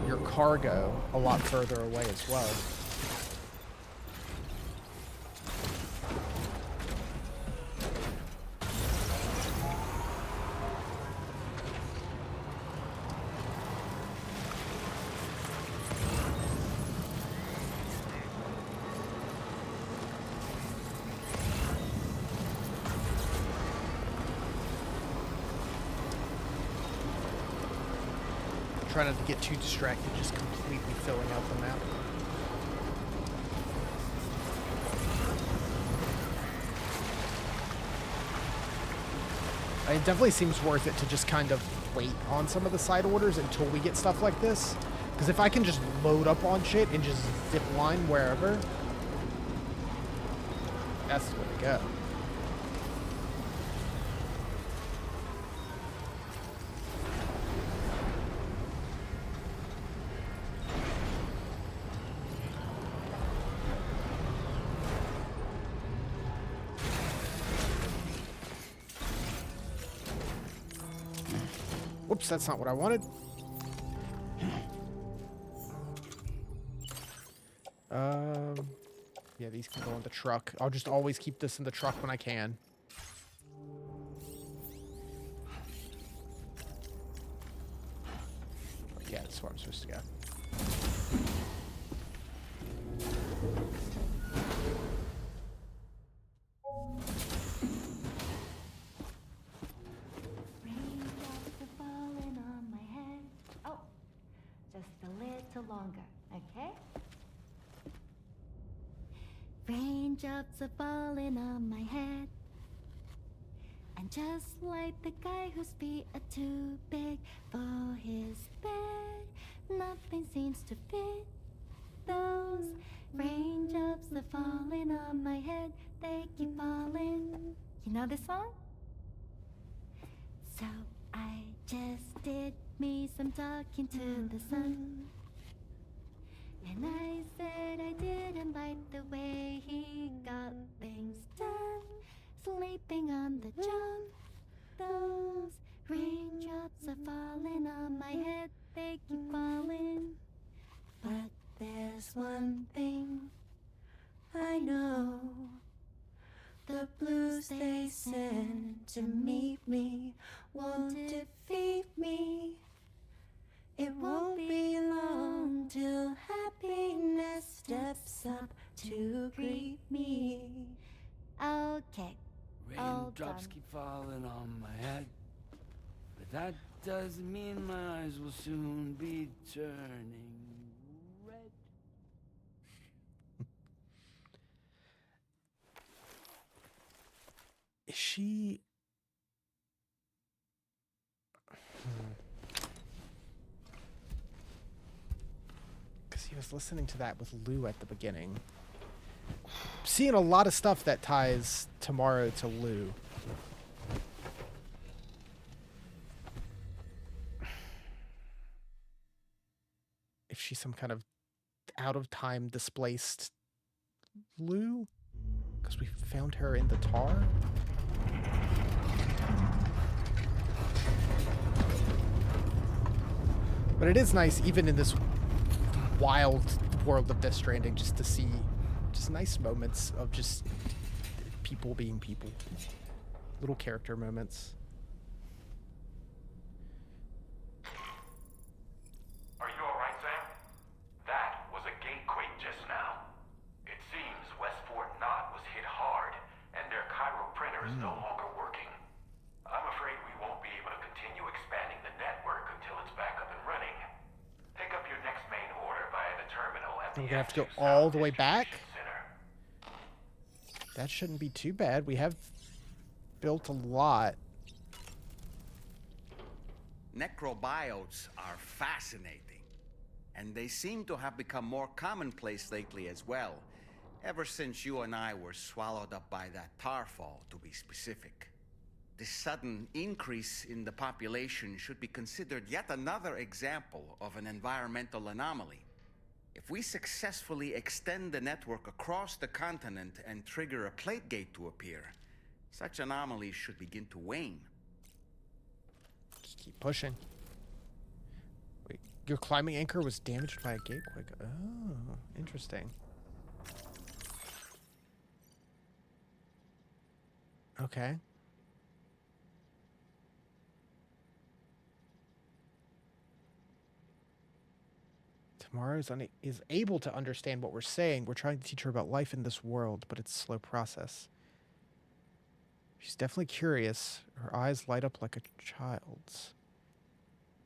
your cargo a lot further away as well. Try not to get too distracted, just completely filling out the map. It definitely seems worth it to just kind of wait on some of the side orders until we get stuff like this. Because if I can just load up on shit and just zip line wherever, that's the way to go. Oops, that's not what I wanted. Yeah, these can go in the truck. I'll just always keep this in the truck when I can. But yeah, that's where I'm supposed to go. Raindrops are falling on my head. Oh, just a little longer, okay? Raindrops are falling on my head. And just like the guy whose feet are too big for his bed, nothing seems to fit. Those raindrops are falling on my head, they keep falling. You know this song? So I just did me some talking to the sun. And I said I didn't like the way he got things done. Sleeping on the job. Those raindrops are falling on my head, they keep falling. But there's one thing I know. The blues they send to meet me won't defeat me. It won't be long till happiness steps up to greet me. Okay. Raindrops keep falling on my head, but that doesn't mean my eyes will soon be turning red. Is she... Because he was listening to that with Lou at the beginning. Seeing a lot of stuff that ties Tomorrow to Lou. If she's some kind of out-of-time displaced Lou? Because we found her in the tar? But it is nice, even in this wild world of Death Stranding, just to see just nice moments of just people being people. Little character moments. Are you alright, Sam? That was a gatequake just now. It seems West Fort Knott was hit hard, and their Cairo printer is no longer working. I'm afraid we won't be able to continue expanding the network until it's back up and running. Pick up your next main order via the terminal at the We're gonna have to go all the way back? center. That shouldn't be too bad. We have built a lot. Necrobiotes are fascinating, and they seem to have become more commonplace lately as well, ever since you and I were swallowed up by that tar fall, to be specific. This sudden increase in the population should be considered yet another example of an environmental anomaly. If we successfully extend the network across the continent and trigger a plate gate to appear, such anomalies should begin to wane. Just keep pushing. Wait, your climbing anchor was damaged by a gatequake. Oh, interesting. Okay. Tamara is able to understand what we're saying. We're trying to teach her about life in this world, but it's a slow process. She's definitely curious. Her eyes light up like a child's.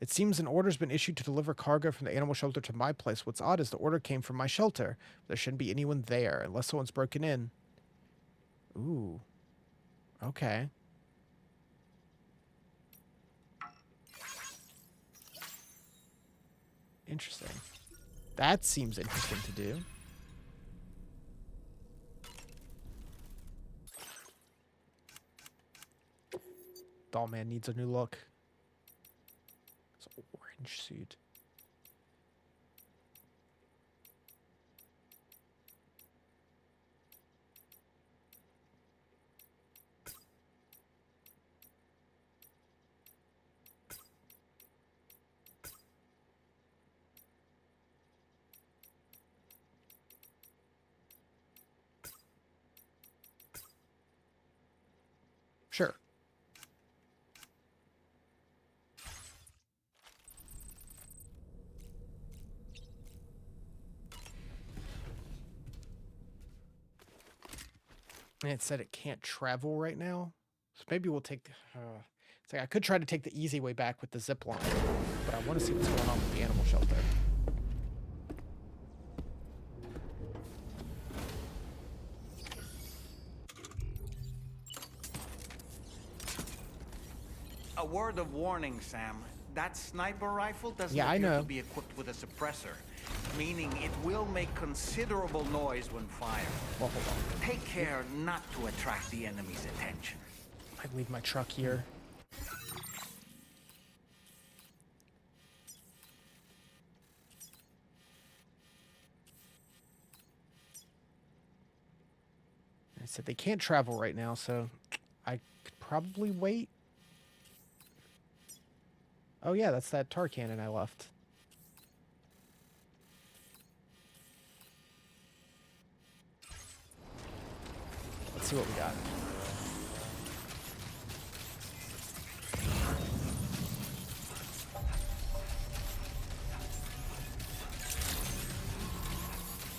It seems an order's been issued to deliver cargo from the animal shelter to my place. What's odd is the order came from my shelter. There shouldn't be anyone there, unless someone's broken in. Ooh. Okay. Interesting. That seems interesting to do. Doll man needs a new look. It's an orange suit. And it said it can't travel right now. So maybe we'll take... it's like I could try to take the easy way back with the zip line. But I want to see what's going on with the animal shelter. A word of warning, Sam. That sniper rifle doesn't Yeah, I appear know. to be equipped with a suppressor, meaning it will make considerable noise when fired. Well, hold on. Take care not to attract the enemy's attention. I'd leave my truck here. I said they can't travel right now, so I could probably wait. Oh yeah, that's that tar cannon I left. Let's see what we got.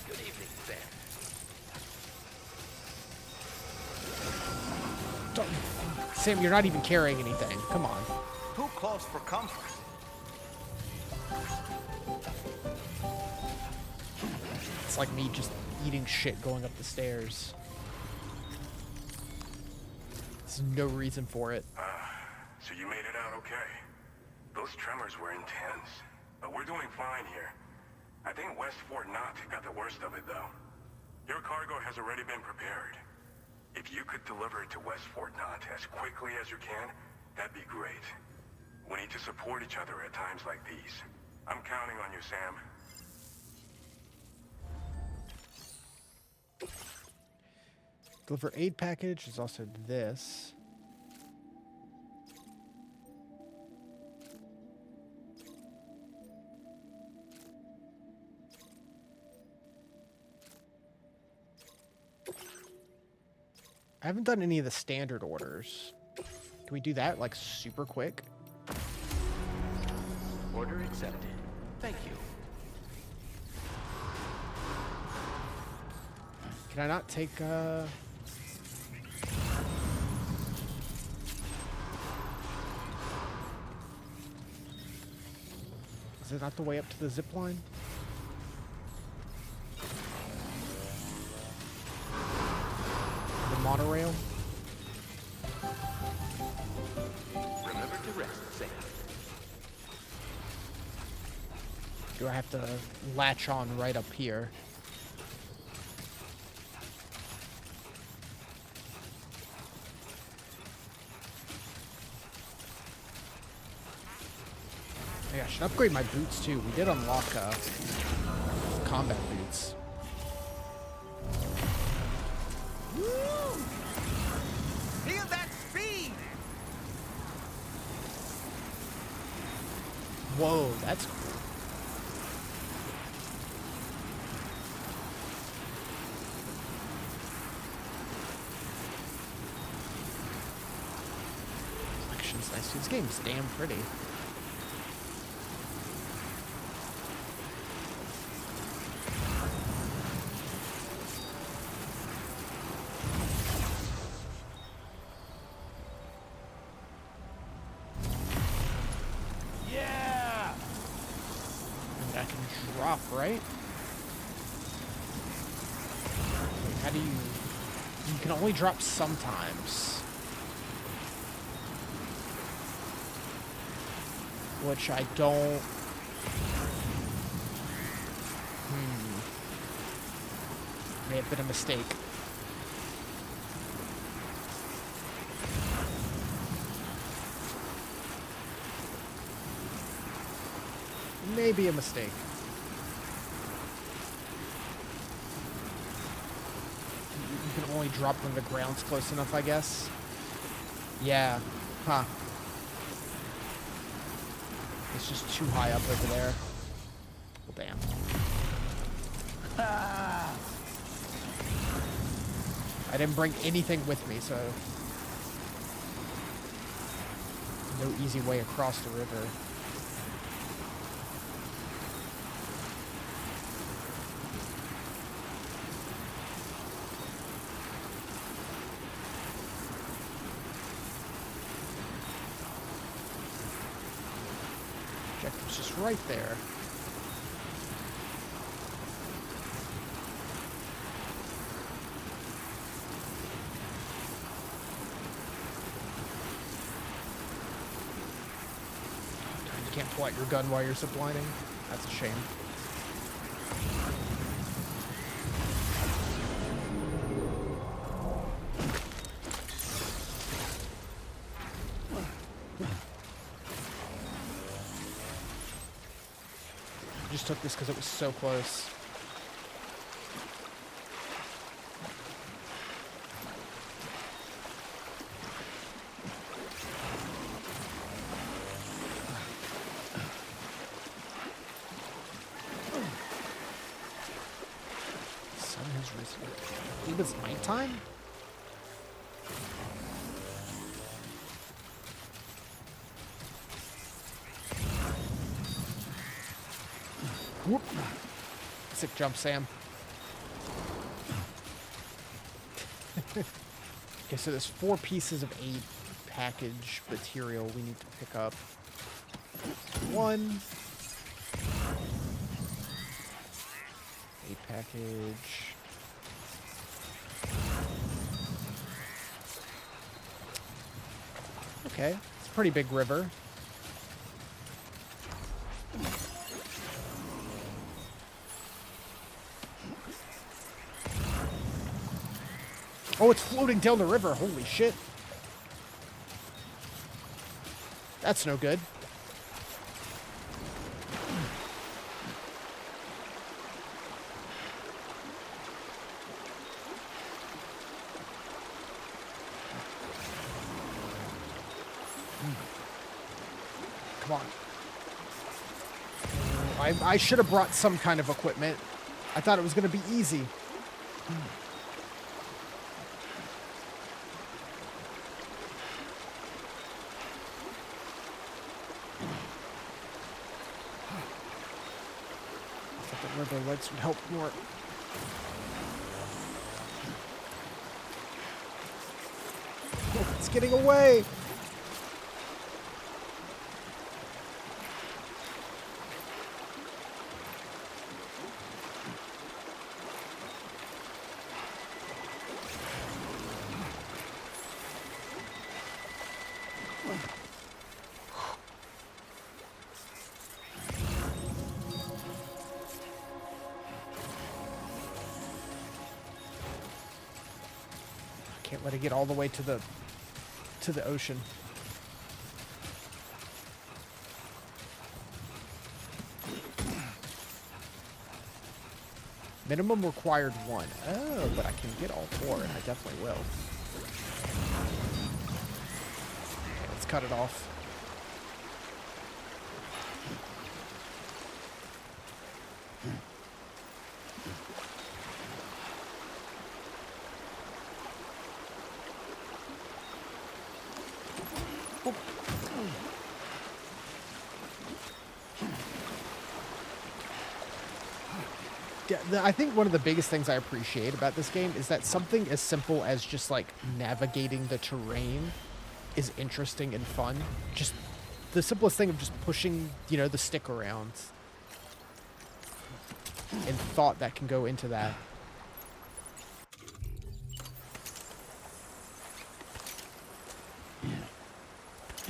Good evening, Sam. Sam, you're not even carrying anything. Come on. Too close for comfort. It's like me just eating shit going up the stairs. There's no reason for it. So you made it out okay. Those tremors were intense, but we're doing fine here. I think West Fort Knott got the worst of it, though. Your cargo has already been prepared. If you could deliver it to West Fort Knott as quickly as you can, that'd be great. We need to support each other at times like these. I'm counting on you, Sam. Deliver aid package is also this. I haven't done any of the standard orders. Can we do that like super quick? Order accepted. Thank you. Can I not take Is it not the way up to the zip line? The monorail? Remember to rest, Sam. Do I have to latch on right up here? Yeah, I should upgrade my boots too. We did unlock combat boots. Woo! Feel that speed! Whoa, that's cool. Action's nice. This game's damn pretty. Right? How do you... You can only drop sometimes. Which I don't... May have been a mistake. Maybe a mistake. You can only drop when the ground's close enough, I guess. Yeah. Huh. It's just too high up over there. Well, damn. I didn't bring anything with me, so... No easy way across the river. It's right there. You can't pull out your gun while you're ziplining. That's a shame. Just took this because it was so close. Sun has risen. I believe it's nighttime? Whoop. Sick jump, Sam. Okay, so there's 4 pieces of 8 package material we need to pick up. 1. 8 package. Okay, it's a pretty big river. Oh, it's floating down the river. Holy shit. That's no good. Come on. I should have brought some kind of equipment. I thought it was going to be easy. The lights would help more. Oh, it's getting away. Can't let it get all the way to the ocean. Minimum required 1. Oh, but I can get all 4, and I definitely will. Okay, let's cut it off. I think one of the biggest things I appreciate about this game is that something as simple as just like navigating the terrain is interesting and fun. Just the simplest thing of just pushing, you know, the stick around and thought that can go into that.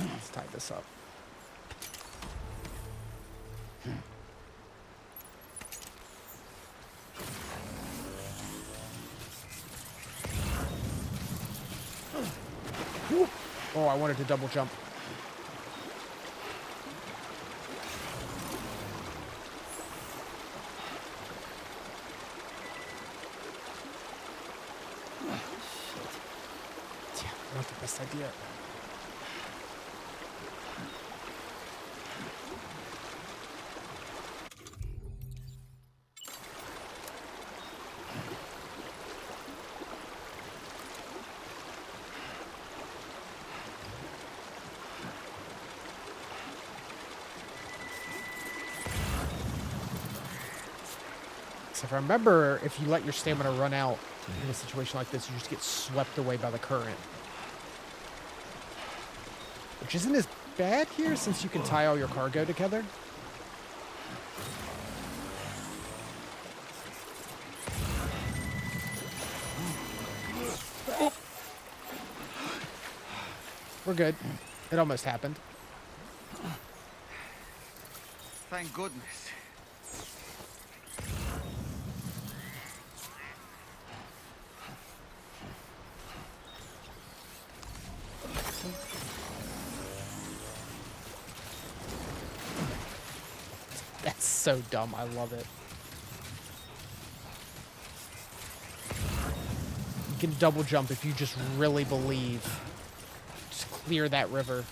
Let's tie this up. Oh, I wanted to double jump. Yeah, not the best idea. If I remember, if you let your stamina run out in a situation like this, you just get swept away by the current. Which isn't as bad here since you can tie all your cargo together. We're good. It almost happened. Thank goodness. That's so dumb. I love it. You can double jump if you just really believe. Just clear that river.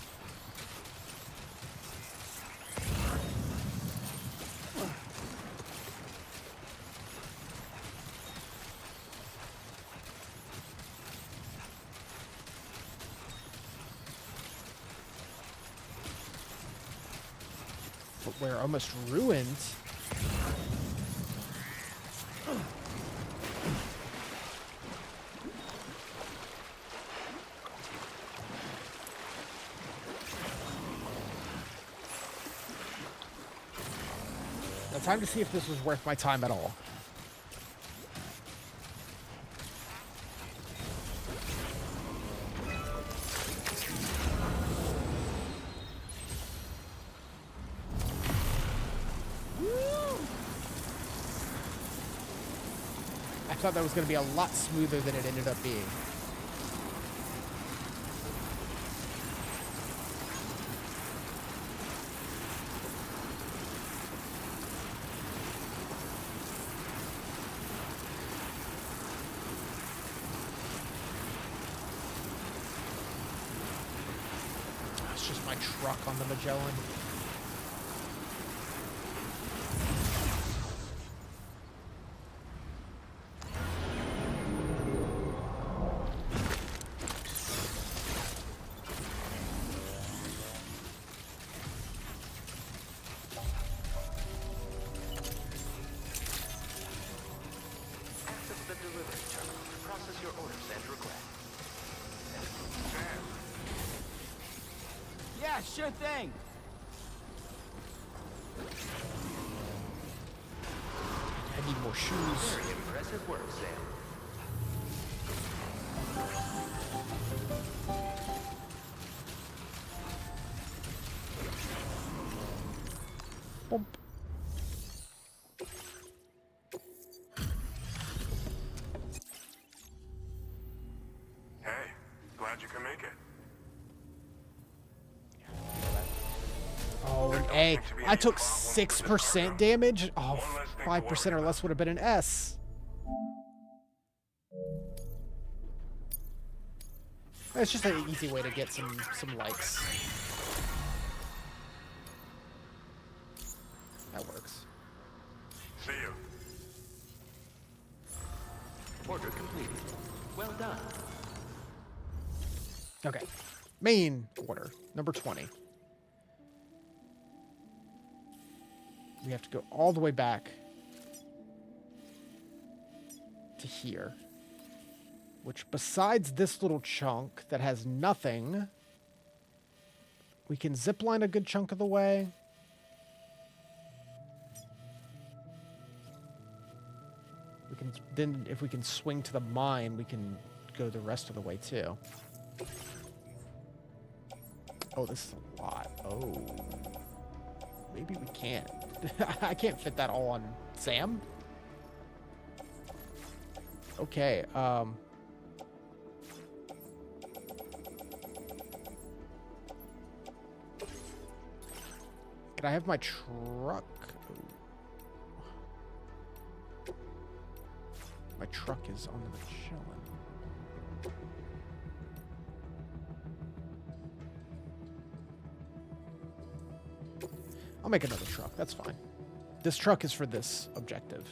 But we're almost ruined. Now, time to see if this was worth my time at all. I thought that was going to be a lot smoother than it ended up being. It's just my truck on the Magellan. Access the delivery terminal to process your orders and requests. Yeah, sure thing. I need more shoes. Very impressive work, Sam. Bump. Hey, glad you can make it. Oh, an A. I took 6% damage? Oh, 5% or less would have been an S. It's just an easy way to get some likes. That works. See you. Order completed. Well done. Okay. Main order, number 20. We have to go all the way back to here. Which, besides this little chunk that has nothing, we can zipline a good chunk of the way. We can then, if we can swing to the mine, we can go the rest of the way too. Oh, this is a lot. Oh. Maybe we can't. I can't fit that all on Sam. Okay, can I have my truck? Oh. My truck is on the Magellan. I'll make another truck. That's fine. This truck is for this objective.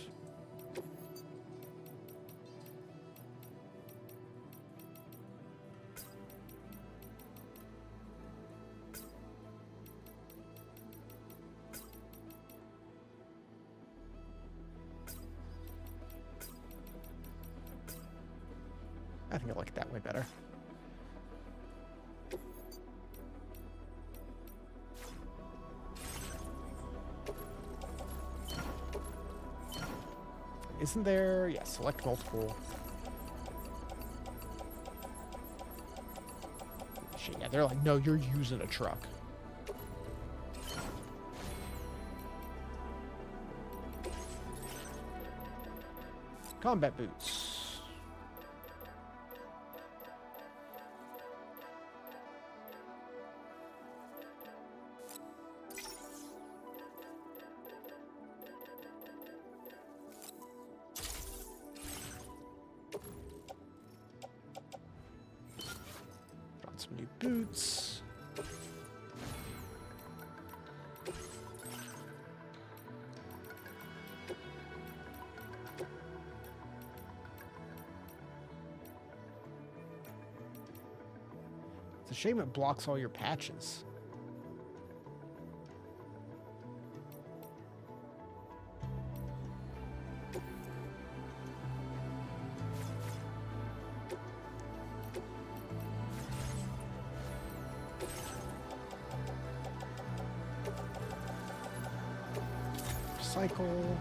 I think I like it that way better. Isn't there? Yeah, select multiple. Shit, yeah, they're like, no, you're using a truck. Combat boots. Got some new boots. It's a shame it blocks all your patches. Cycle.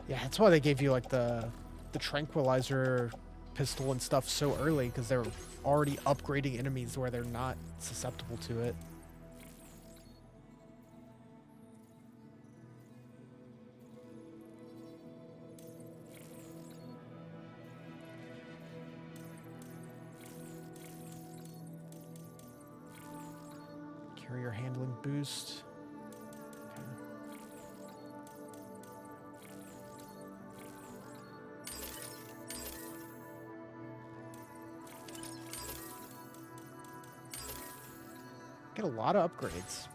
Yeah, that's why they gave you like the tranquilizer pistol and stuff so early, because they're already upgrading enemies where they're not susceptible to it. Carrier handling boost. Get a lot of upgrades.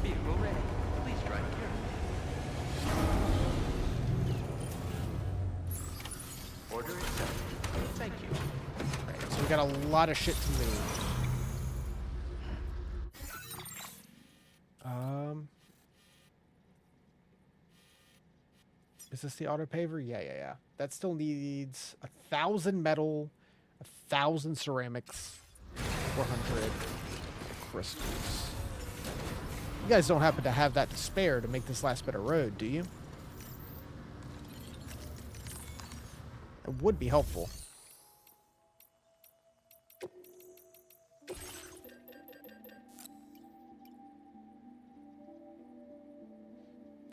Vehicle ready. Please drive carefully. Order accepted. Thank you. Right, so we got a lot of shit to move. Is this the auto paver? Yeah. That still needs 1,000 metal, 1,000 ceramics, 400 crystals. You guys don't happen to have that to spare to make this last bit of road, do you? It would be helpful.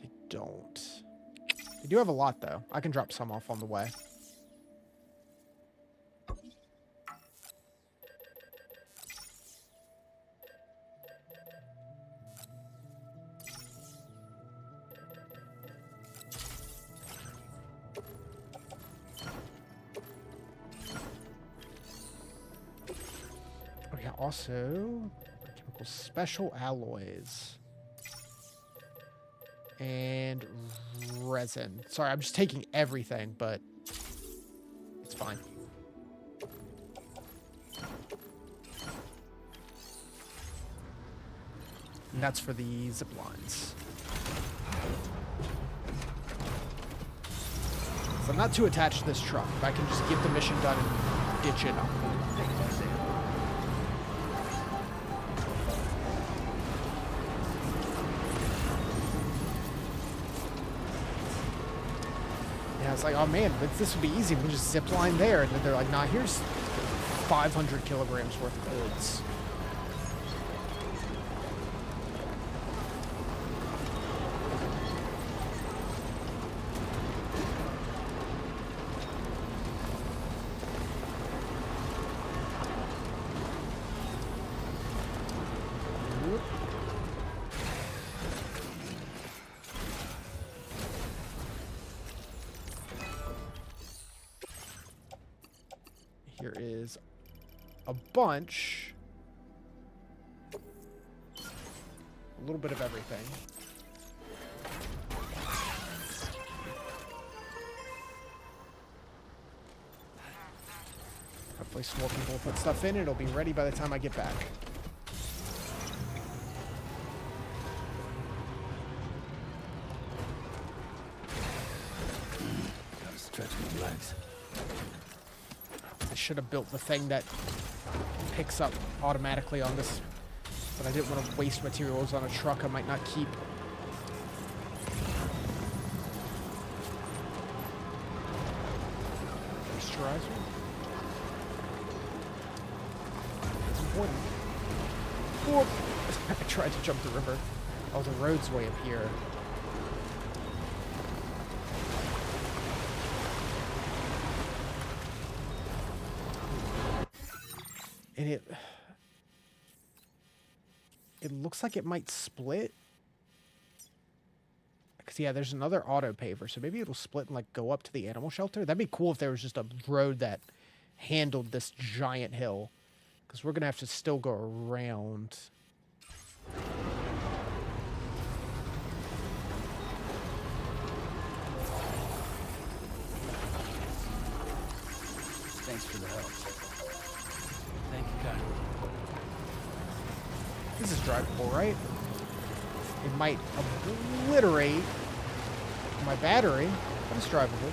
They don't. They do have a lot, though. I can drop some off on the way. Oh, yeah, also, chemical special alloys. And resin. Sorry, I'm just taking everything, but it's fine. And that's for the zip lines. So I'm not too attached to this truck. If I can just get the mission done and ditch it, I'm cool. Yeah, it's like, oh man, this would be easy. We just zip line there. And then they're like, nah, here's 500 kilograms worth of goods. Here is a bunch. A little bit of everything. Hopefully some more people will put stuff in. It'll be ready by the time I get back. Gotta stretch my legs. should have built the thing that picks up automatically on this, but I didn't want to waste materials on a truck I might not keep. Moisturizer? It's important. Whoop. I tried to jump the river. Oh, the road's way up here. And it looks like it might split. Because, yeah, there's another auto paver, so maybe it'll split and, like, go up to the animal shelter. That'd be cool if there was just a road that handled this giant hill. Because we're going to have to still go around. Thanks for the help. Thank you, God. This is drivable, right? It might obliterate my battery, but it's drivable.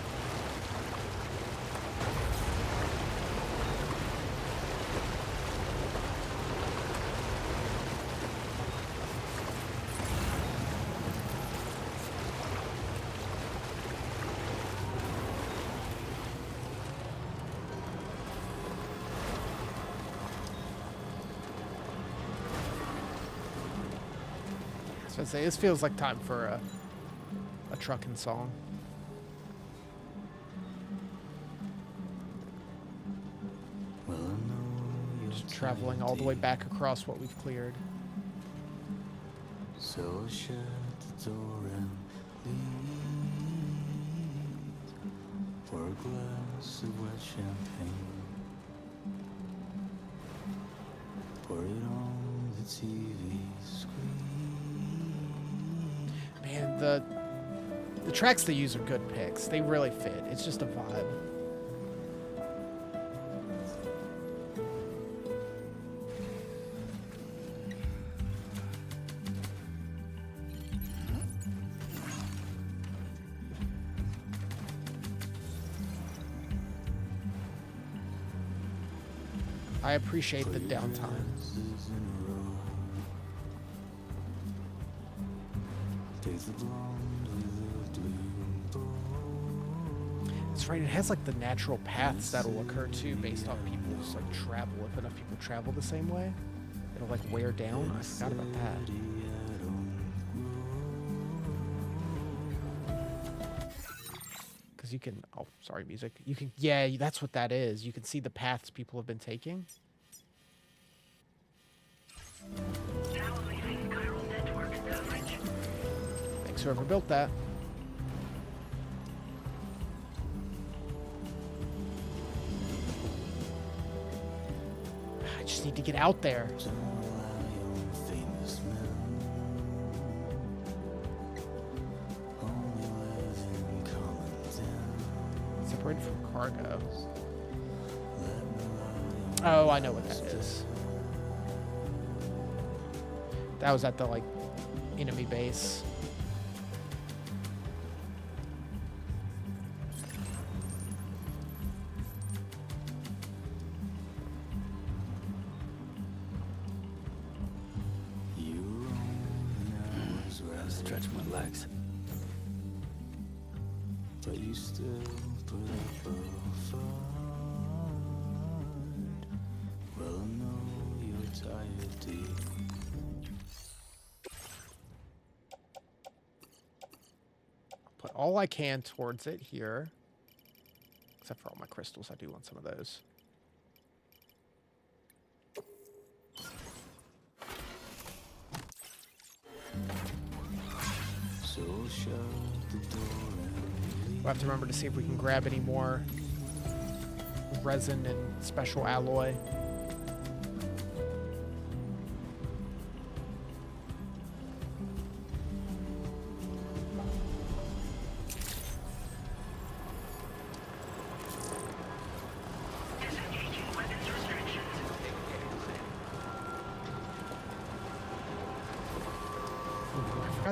I'd say this feels like time for a trucking song. Just traveling all the way back across what we've cleared. So shut the door and leave for a glass of wet champagne. Pour it on the TV screen. Man, the tracks they use are good picks. They really fit. It's just a vibe. I appreciate the downtime. That's right, it has like the natural paths that'll occur too based on people's like travel. If enough people travel the same way, it'll like wear down. I forgot about that. Because you can, oh, sorry, music. You can, yeah, that's what that is. You can see the paths people have been taking. Thanks whoever built that. I just need to get out there. Separated from cargo. Oh, I know what that is. That was at the, like, enemy base. Stretch my legs. But you still put up a fight. Well, I know you're tired, deep. Put all I can towards it here. Except for all my crystals. I do want some of those. So shut the door and We'll have to remember to see if we can grab any more resin and special alloy.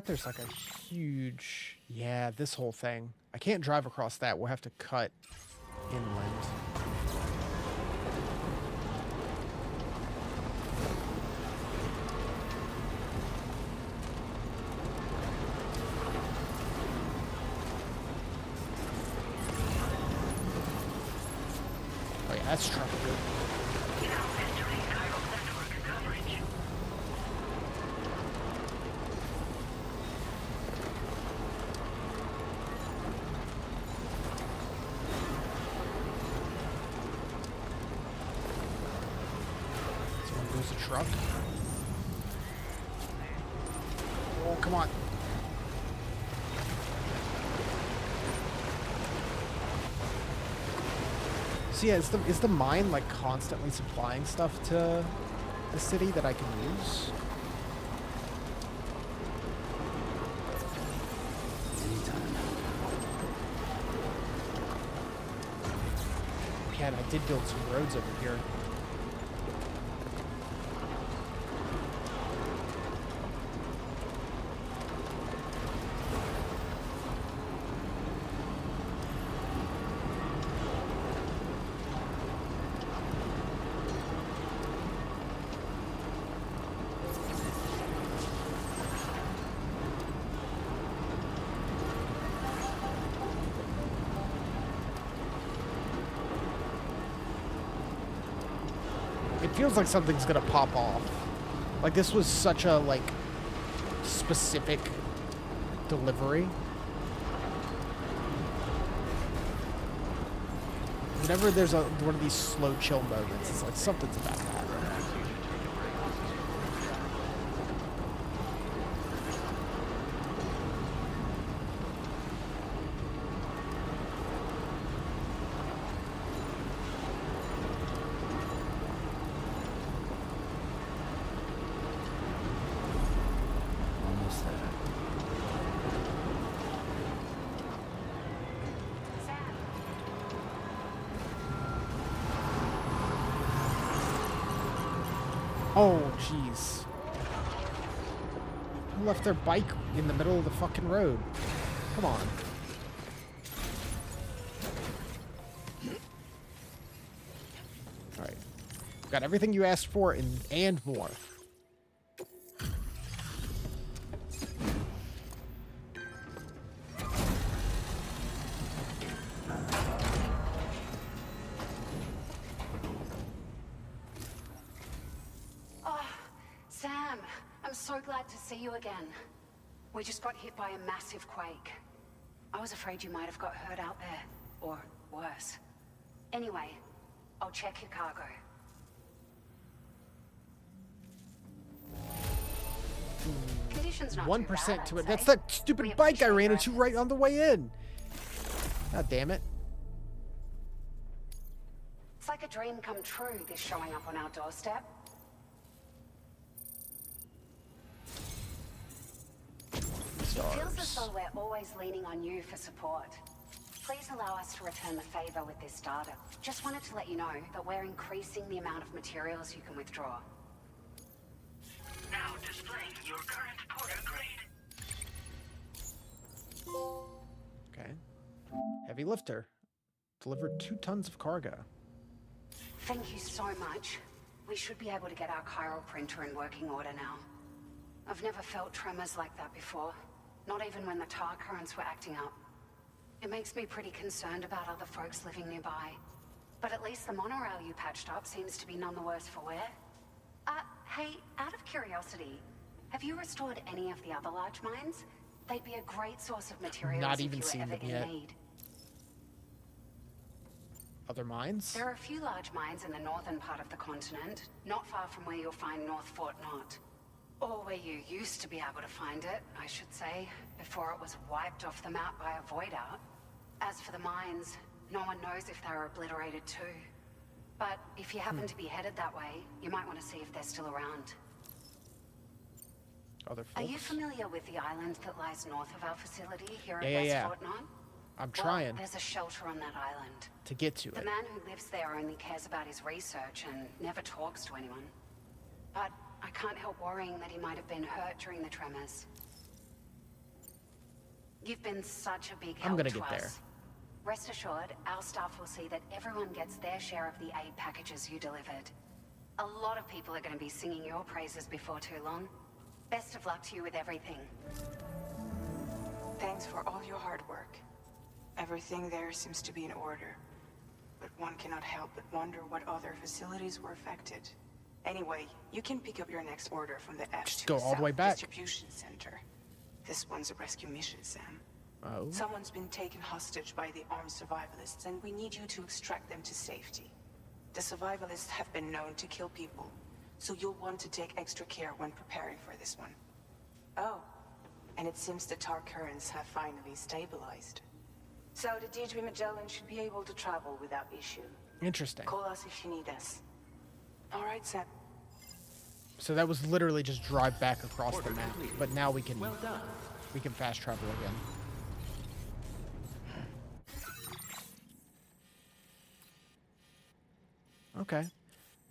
There's like a huge, yeah, this whole thing. I can't drive across that. We'll have to cut inland. That's truck good. Now entering chiral network coverage. Someone goes the truck. Oh, come on. So yeah, is the mine like constantly supplying stuff to the city that I can use? Man, I did build some roads over here. It feels like something's gonna pop off. Like this was such a like specific delivery. Whenever there's one of these slow chill moments, it's like something's about to happen. Oh, jeez. Who left their bike in the middle of the fucking road? Come on. Alright. Got everything you asked for and more. Sam, I'm so glad to see you again. We just got hit by a massive quake. I was afraid you might have got hurt out there, or worse. Anyway, I'll check your cargo. 1% to it. That's that stupid bike I ran into right on the way in. God damn it. It's like a dream come true, this showing up on our doorstep. It feels as though we're always leaning on you for support. Please allow us to return the favor with this data. Just wanted to let you know that we're increasing the amount of materials you can withdraw. Now displaying your current porter grade. Okay. Heavy lifter. Delivered 2 tons of cargo. Thank you so much. We should be able to get our chiral printer in working order now. I've never felt tremors like that before. Not even when the tar currents were acting up. It makes me pretty concerned about other folks living nearby. But at least the monorail you patched up seems to be none the worse for wear. Hey, out of curiosity, have you restored any of the other large mines? They'd be a great source of materials Not if even you were seen ever them in yet. need. Other mines? There are a few large mines in the northern part of the continent, not far from where you'll find North Fort Knot. Or where you used to be able to find it, I should say, before it was wiped off the map by a void out. As for the mines, no one knows if they were obliterated too. But if you happen to be headed that way, you might want to see if they're still around. Other folks? Are you familiar with the island that lies north of our facility here Yeah, at yeah, West yeah. Fort Knot? I'm Well, trying there's a shelter on that island. to get to The it. man who lives there only cares about his research and never talks to anyone. But I can't help worrying that he might have been hurt during the tremors. You've been such a big help I'm gonna to get us. there. Rest assured, our staff will see that everyone gets their share of the aid packages you delivered. A lot of people are going to be singing your praises before too long. Best of luck to you with everything. Thanks for all your hard work. Everything there seems to be in order. but one cannot help but wonder what other facilities were affected. Anyway, you can pick up your next order from the Just go all the way South back. Distribution Center. This one's a rescue mission, Sam. Oh. Someone's been taken hostage by the armed survivalists, and we need you to extract them to safety. The survivalists have been known to kill people, so you'll want to take extra care when preparing for this one. Oh, and it seems the tar currents have finally stabilized. So the DHB Magellan should be able to travel without issue. Interesting. Call us if you need us. All right, Sam. So that was literally just drive back across the map, but now we can fast travel again. Okay.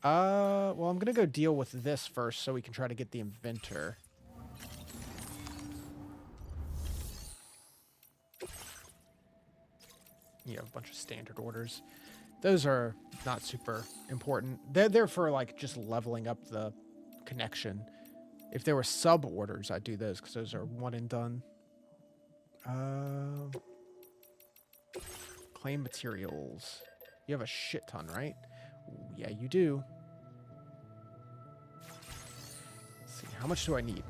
Well, I'm gonna go deal with this first so we can try to get the inventor. You know, a bunch of standard orders. Those are not super important. They're there for, like, just leveling up the connection. If there were sub orders, I'd do those, because those are one and done. Claim materials. You have a shit ton, right? Yeah, you do. Let's see, how much do I need?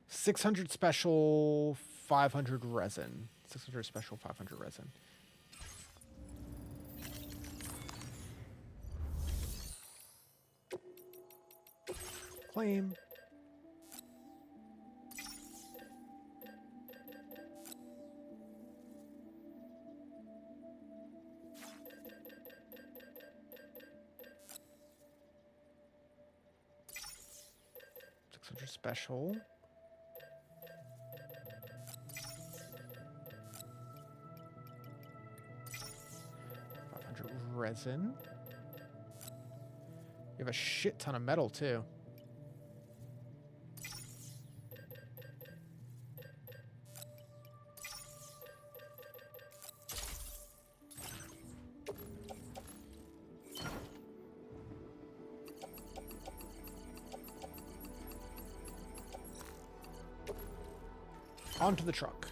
$600 special, 500 resin. 600 special, 500 resin. Claim. Special. Resin. You have a shit ton of metal too. Onto the truck.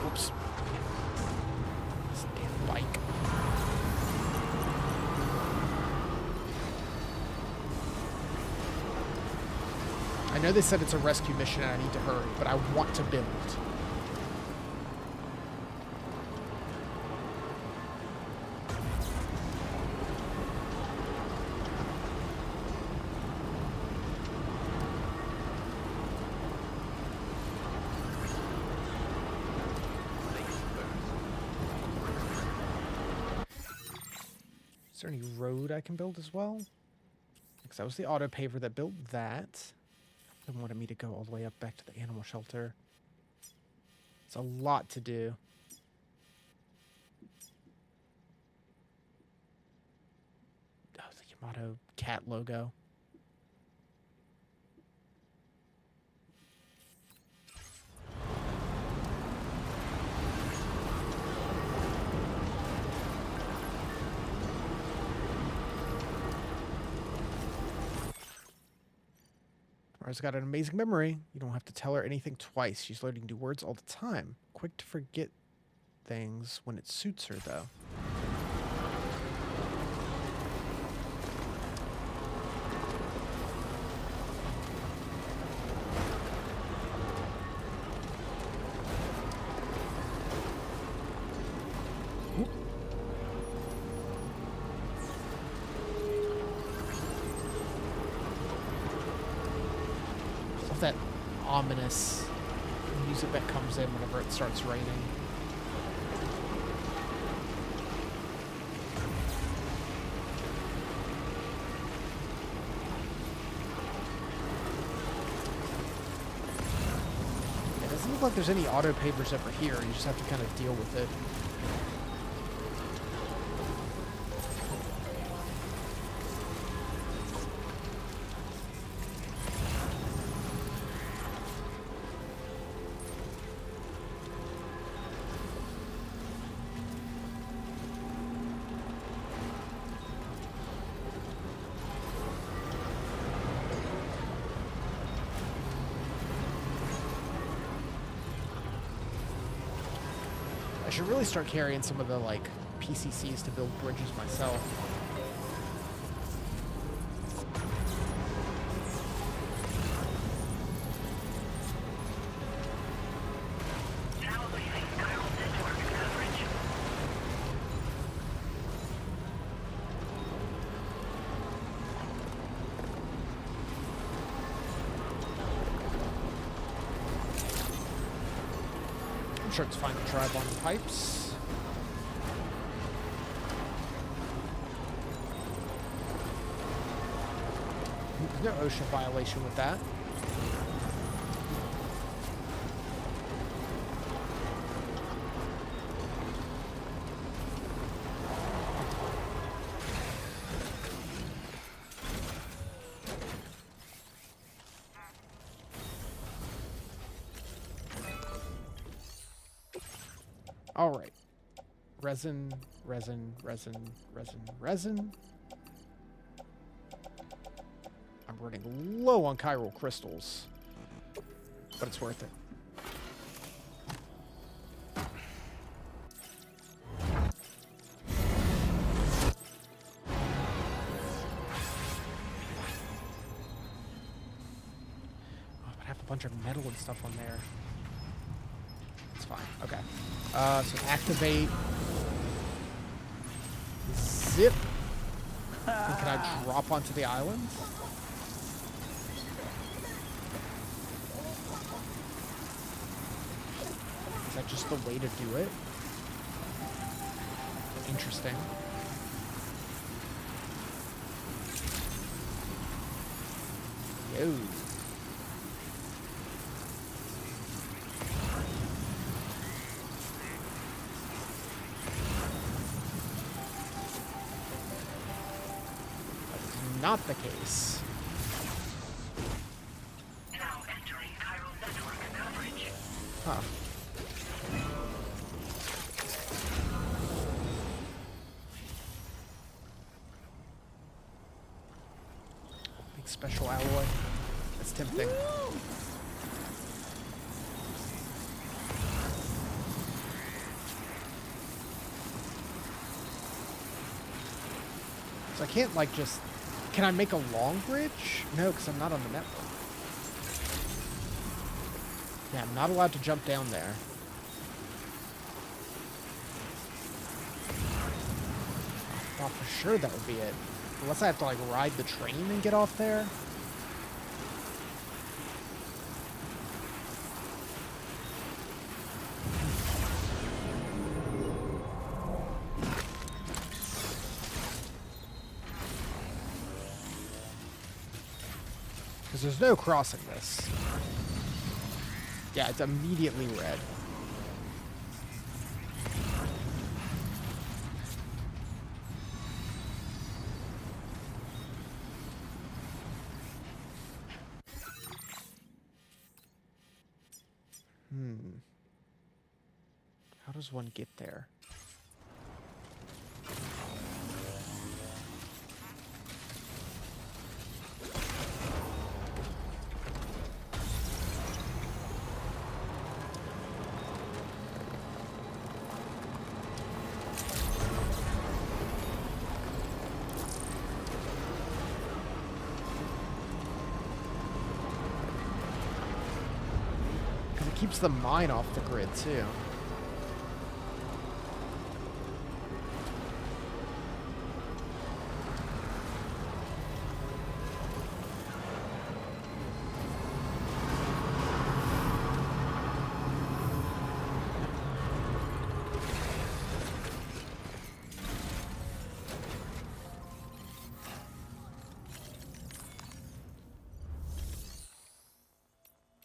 Whoops. This damn bike. I know they said it's a rescue mission and I need to hurry, but I want to build. Is there any road I can build as well? Because that was the auto paver that built that. They wanted me to go all the way up back to the animal shelter. It's a lot to do. Oh, the Yamato cat logo. Mara's got an amazing memory. You don't have to tell her anything twice. She's learning new words all the time. Quick to forget things when it suits her, though. That ominous music that comes in whenever it starts raining. It doesn't look like there's any auto pavers over here. You just have to kind of deal with it. I should really start carrying some of the, like, PCCs to build bridges myself. I'm sure it's fine to drive on the pipes. There's no ocean violation with that. All right. Resin, resin, resin, resin, resin. I'm running low on chiral crystals, but it's worth it. Oh, but I have a bunch of metal and stuff on there. It's fine. Okay. So activate. Zip. And can I drop onto the island? Is that just the way to do it? Interesting. Yo. Not the case. Now entering chiral network coverage. Huh. Big special alloy. That's tempting. So I can't like just... Can I make a long bridge? No, because I'm not on the network. Yeah, I'm not allowed to jump down there. I thought for sure that would be it. Unless I have to, like, ride the train and get off there. Because there's no crossing this. Yeah, it's immediately red. How does one get there? Keeps the mine off the grid too.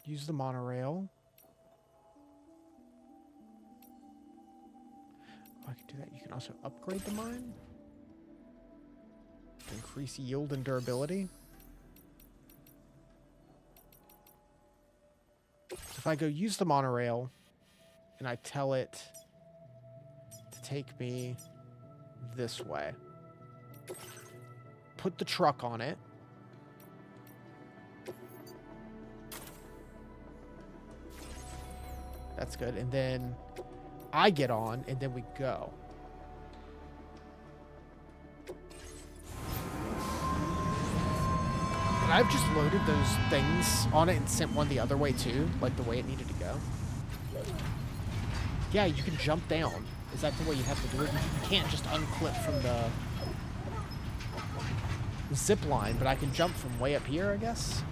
Use the monorail. I can do that. You can also upgrade the mine to increase yield and durability. So if I go use the monorail and I tell it to take me this way, put the truck on it, that's good, and then I get on, and then we go. And I've just loaded those things on it and sent one the other way too, like the way it needed to go. Yeah, you can jump down. Is that the way you have to do it? You can't just unclip from the zip line, but I can jump from way up here, I guess.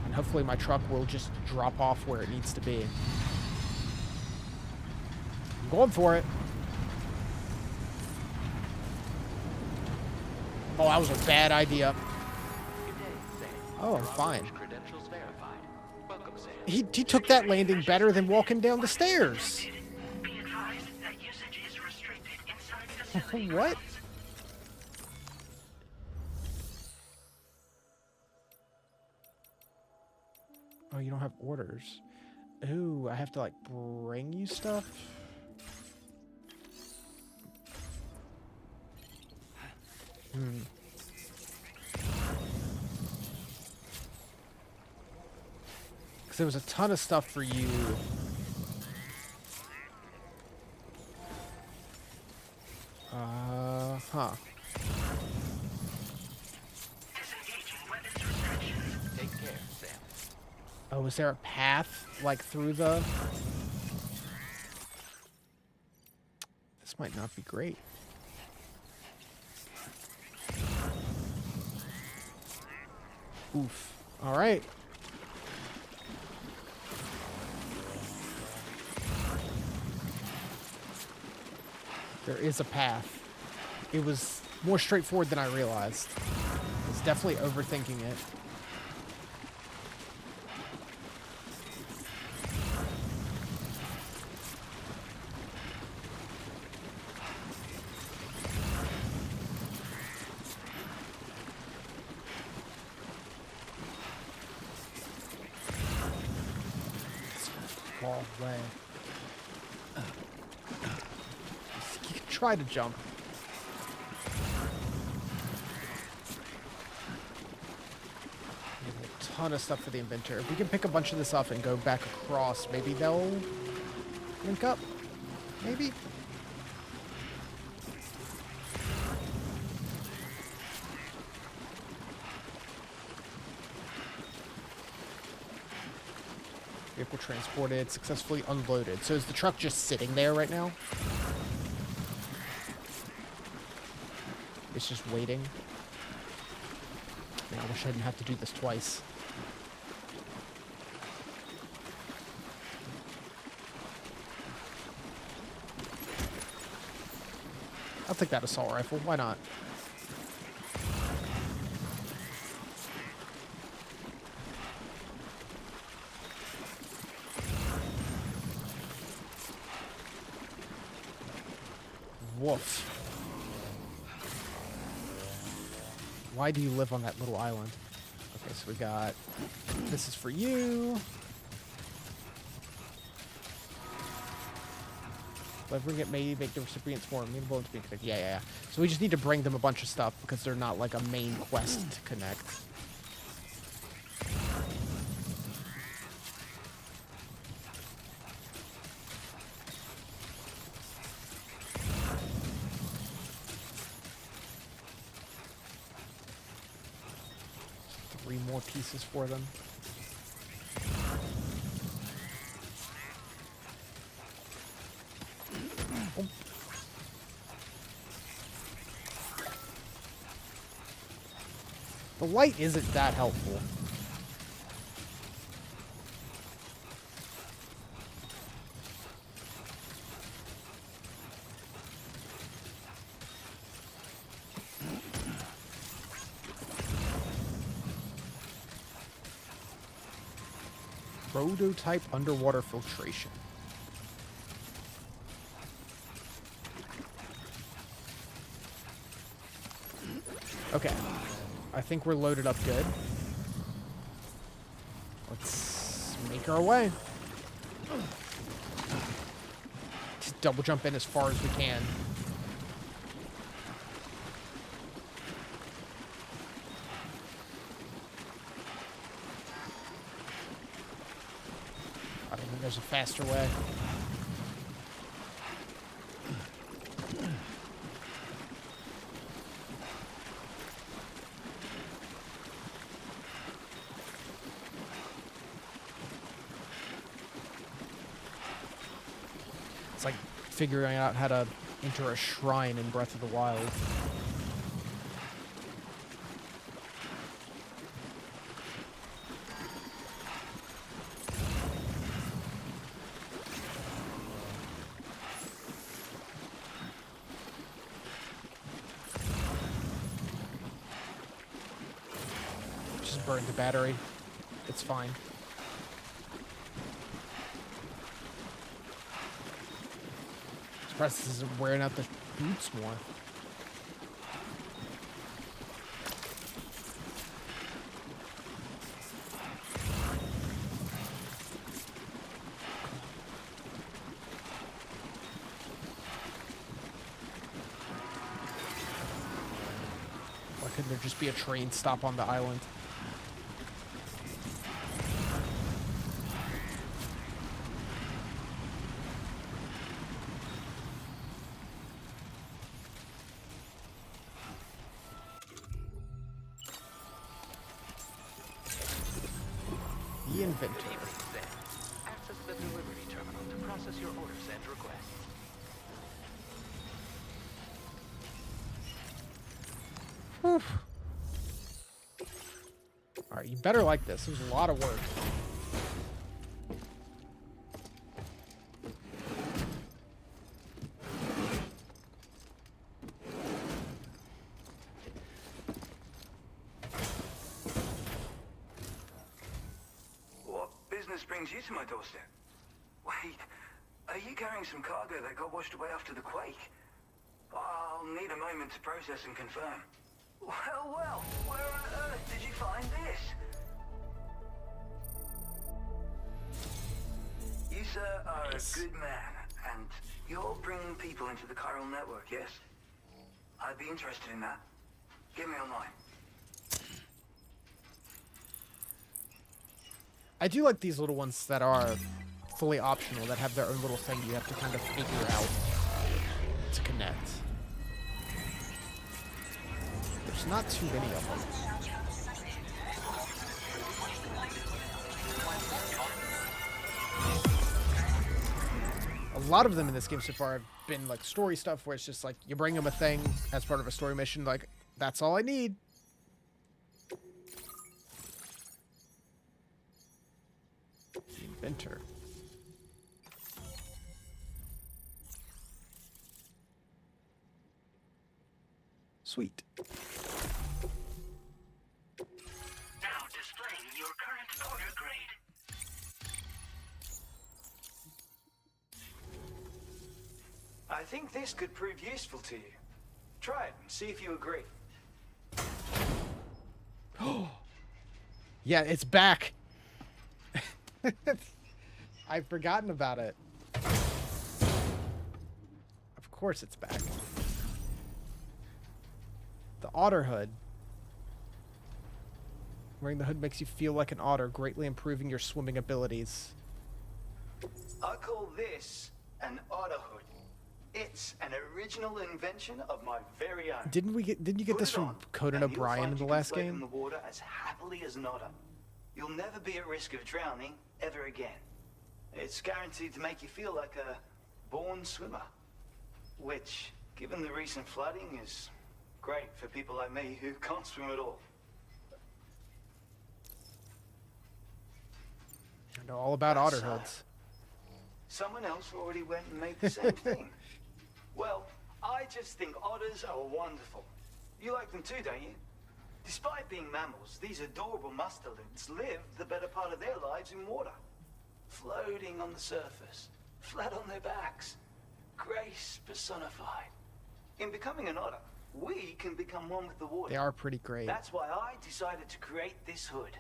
And hopefully my truck will just drop off where it needs to be. I'm going for it. Oh, that was a bad idea. Oh, I'm fine. He took that landing better than walking down the stairs. What? Oh, you don't have orders. Ooh, I have to, like, bring you stuff? Because there was a ton of stuff for you. Huh. Take care, Sam. Oh, is there a path, like, through the... This might not be great. Oof. All right. There is a path. It was more straightforward than I realized. I was definitely overthinking it. Fall away. You can try to jump. A ton of stuff for the inventor. If we can pick a bunch of this up and go back across, maybe they'll link up. Maybe. Vehicle transported, successfully unloaded. So is the truck just sitting there right now? It's just waiting. Man, I wish I didn't have to do this twice. I'll take that assault rifle. Why not? Woof. Why do you live on that little island? Okay, so we got... This is for you. Delivering it may make the recipients more amenable to being connected. Yeah. So we just need to bring them a bunch of stuff because they're not like a main quest to connect. More pieces for them. Oh. The light isn't that helpful. Prototype underwater filtration. Okay. I think we're loaded up good. Let's make our way. Just double jump in as far as we can. There's a faster way. It's like figuring out how to enter a shrine in Breath of the Wild. Just burned the battery. It's fine. Surprised this isn't wearing out the boots more. Why couldn't there just be a train stop on the island? The inventor. Access the delivery terminal to process your orders and requests. Alright, you better like this. It was a lot of work. What business brings you to my doorstep? Wait, are you carrying some cargo that got washed away after the quake? I'll need a moment to process and confirm. Well, where on earth did you find this? You, sir, are a good man, and you're bringing people into the chiral network, yes? I'd be interested in that. Get me online. I do like these little ones that are fully optional, that have their own little thing you have to kind of figure out to connect. There's not too many of them. A lot of them in this game so far have been like story stuff where it's just like you bring them a thing as part of a story mission, like that's all I need. The inventor. Sweet. Now displaying your current order grade. I think this could prove useful to you. Try it and see if you agree. Yeah, it's back. I've forgotten about it. Of course it's back. The otter hood. Wearing the hood makes you feel like an otter, greatly improving your swimming abilities. I call this an otter hood. It's an original invention of my very own. Didn't you get this from Conan O'Brien in the last game? In the water as happily as an otter. You'll never be at risk of drowning ever again. It's guaranteed to make you feel like a born swimmer, which, given the recent flooding, is great for people like me who can't swim at all. I know all about otter hoods. Someone else already went and made the same thing. Well, I just think otters are wonderful. You like them too, don't you? Despite being mammals, these adorable mustelids live the better part of their lives in water. Floating on the surface, flat on their backs. Grace personified. In becoming an otter, we can become one with the water. They are pretty great. That's why I decided to create this hood.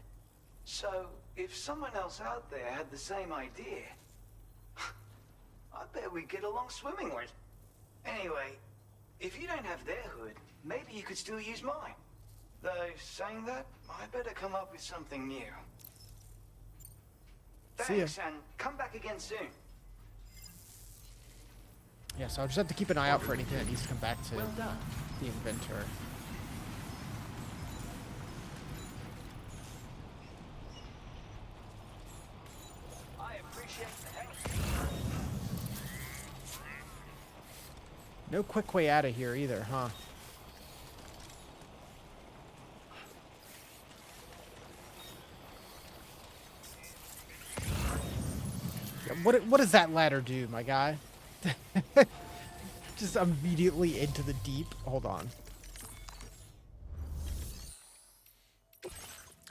So, if someone else out there had the same idea, I bet we'd get along swimmingly. Anyway, if you don't have their hood, maybe you could still use mine. Though, saying that, I better come up with something new. See ya. Thanks, and come back again soon. Yeah, so I'll just have to keep an eye out for anything that needs to come back to Well done. the inventor. I appreciate the help. No quick way out of here either, huh? What does that ladder do, my guy? Just immediately into the deep. Hold on.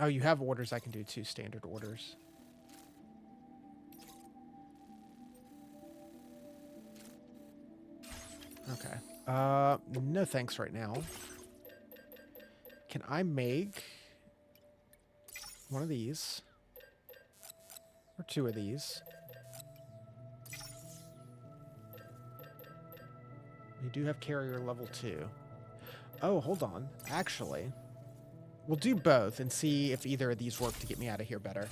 Oh, you have orders I can do too. Standard orders. Okay. No thanks right now. Can I make one of these? Or two of these? We do have carrier level 2. Oh, hold on. Actually, we'll do both and see if either of these work to get me out of here better.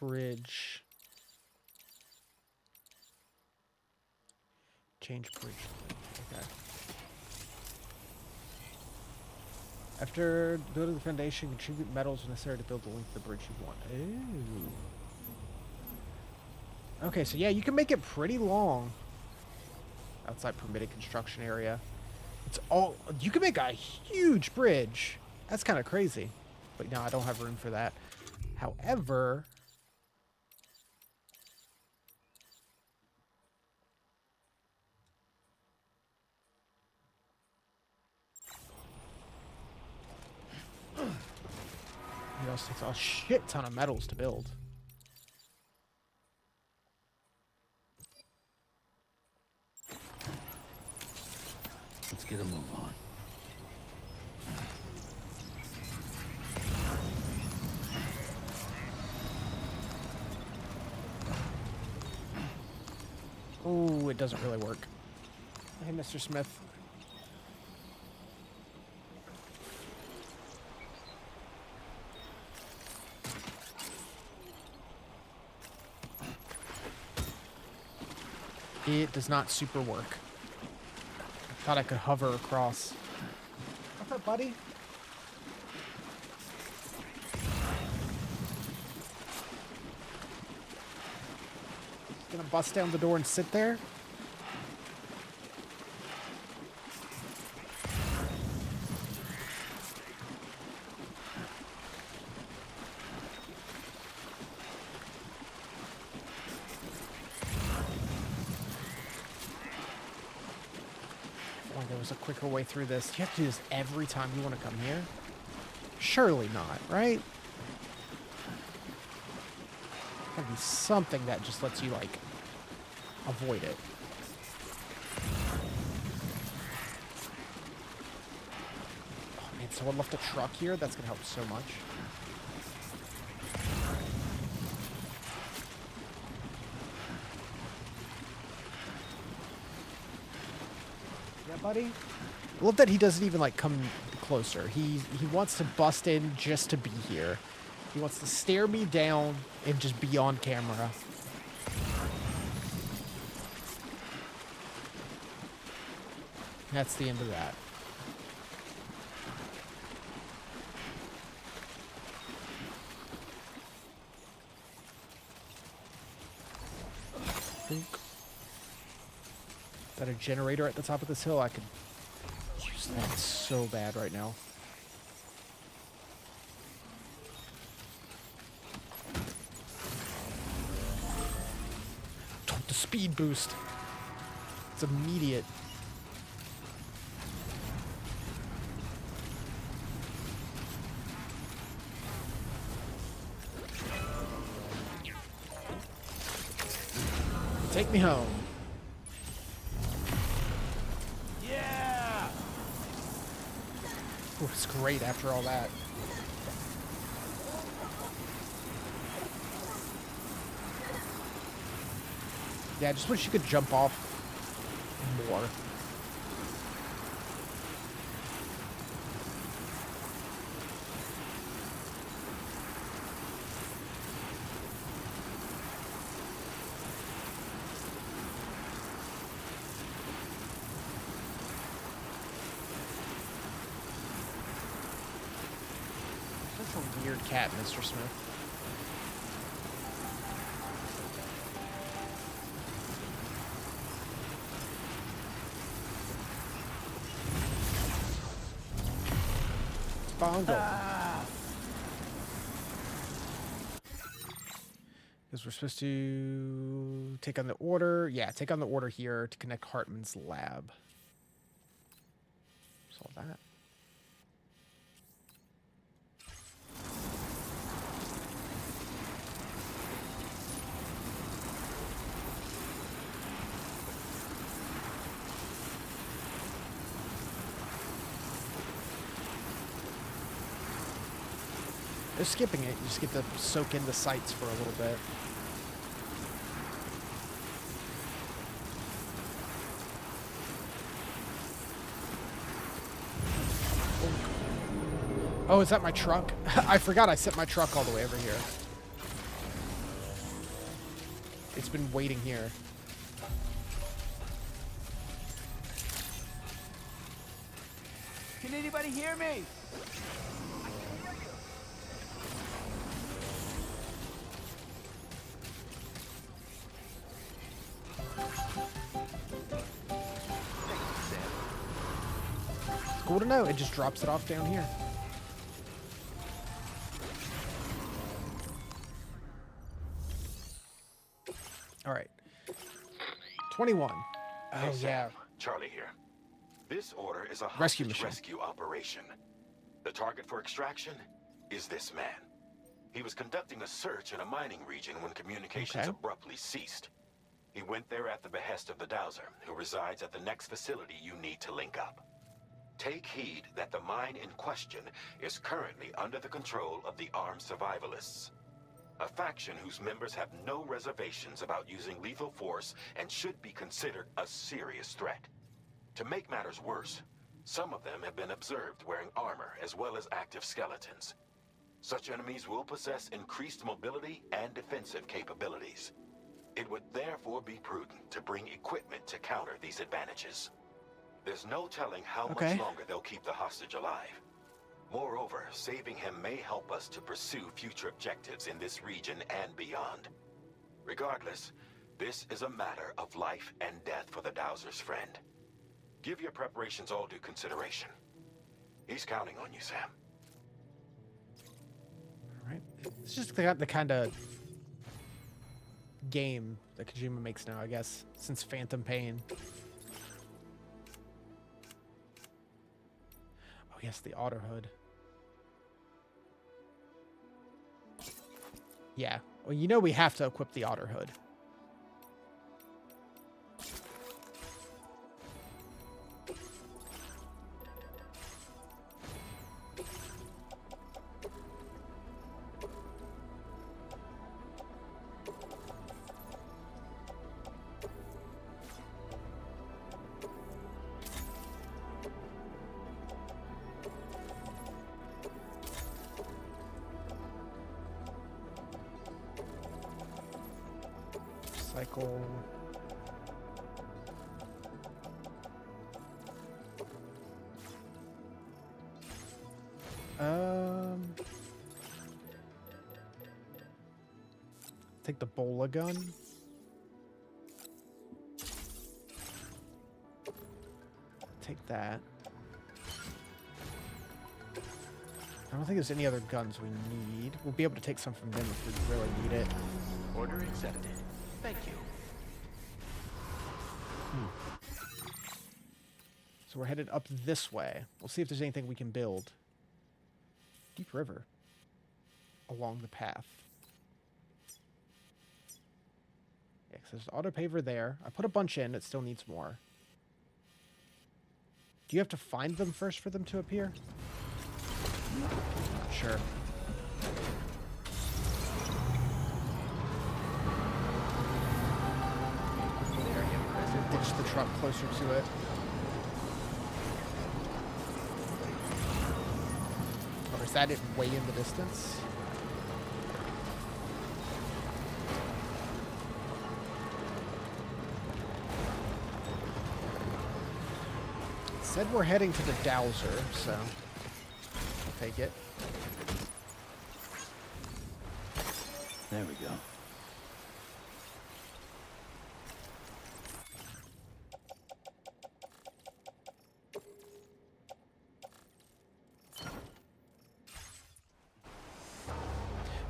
Bridge. Change bridge. Okay. After building the foundation, contribute metals necessary to build the length of the bridge you want. Ooh. Okay, so yeah, you can make it pretty long. Outside permitted construction area. It's all... You can make a huge bridge. That's kind of crazy. But no, I don't have room for that. However... It also takes a shit ton of metals to build. Let's get a move on. Oh, it doesn't really work. Hey, Mr. Smith. It does not super work. I thought I could hover across. What's up, buddy? Gonna bust down the door and sit there? Oh, there was a quicker way through this. You have to do this every time you want to come here? Surely not, right? Gotta be something that just lets you, like, avoid it. Oh, man, someone left a truck here? That's gonna help so much. Yeah, buddy? I love that he doesn't even, like, come closer. He wants to bust in just to be here. He wants to stare me down and just be on camera. That's the end of that. Is that a generator at the top of this hill? I could use that so bad right now. The speed boost. It's immediate. Take me home. Yeah! Ooh, it's great after all that. Yeah, I just wish you could jump off more. That's a weird cat, Mr. Smith. Bongo. Because we're supposed to take on the order. Yeah, take on the order here to connect Hartman's lab. Solve that. Just skipping it, you just get to soak in the sights for a little bit. Oh, is that my truck? I forgot I set my truck all the way over here. It's been waiting here. Can anybody hear me? Cool to know. It just drops it off down here. All right. 21. Oh, Hey, Sam. yeah. Charlie here. This order is a Rescue hostage mission. rescue operation. The target for extraction is this man. He was conducting a search in a mining region when communications Okay. abruptly ceased. He went there at the behest of the Dowser, who resides at the next facility you need to link up. Take heed that the mine in question is currently under the control of the armed survivalists, a faction whose members have no reservations about using lethal force and should be considered a serious threat. To make matters worse, some of them have been observed wearing armor as well as active skeletons. Such enemies will possess increased mobility and defensive capabilities. It would therefore be prudent to bring equipment to counter these advantages. There's no telling how Okay. much longer they'll keep the hostage alive. Moreover, saving him may help us to pursue future objectives in this region and beyond. Regardless, this is a matter of life and death for the Dowser's friend. Give your preparations all due consideration. He's counting on you, Sam. All right. It's just the kind of game that Kojima makes now, I guess, since Phantom Pain. Oh, yes, the auto hood. Yeah. Well, you know we have to equip the auto hood. Cycle. Take the bola gun. Take that. I don't think there's any other guns we need. We'll be able to take some from them if we really need it. Order accepted. Thank you. So we're headed up this way. We'll see if there's anything we can build. Deep river. Along the path. Yeah, 'cause there's an auto paver there. I put a bunch in. It still needs more. Do you have to find them first for them to appear? Sure. push the truck closer to it. Or is that it way in the distance? It said we're heading to the Dowser, so I'll take it. There we go.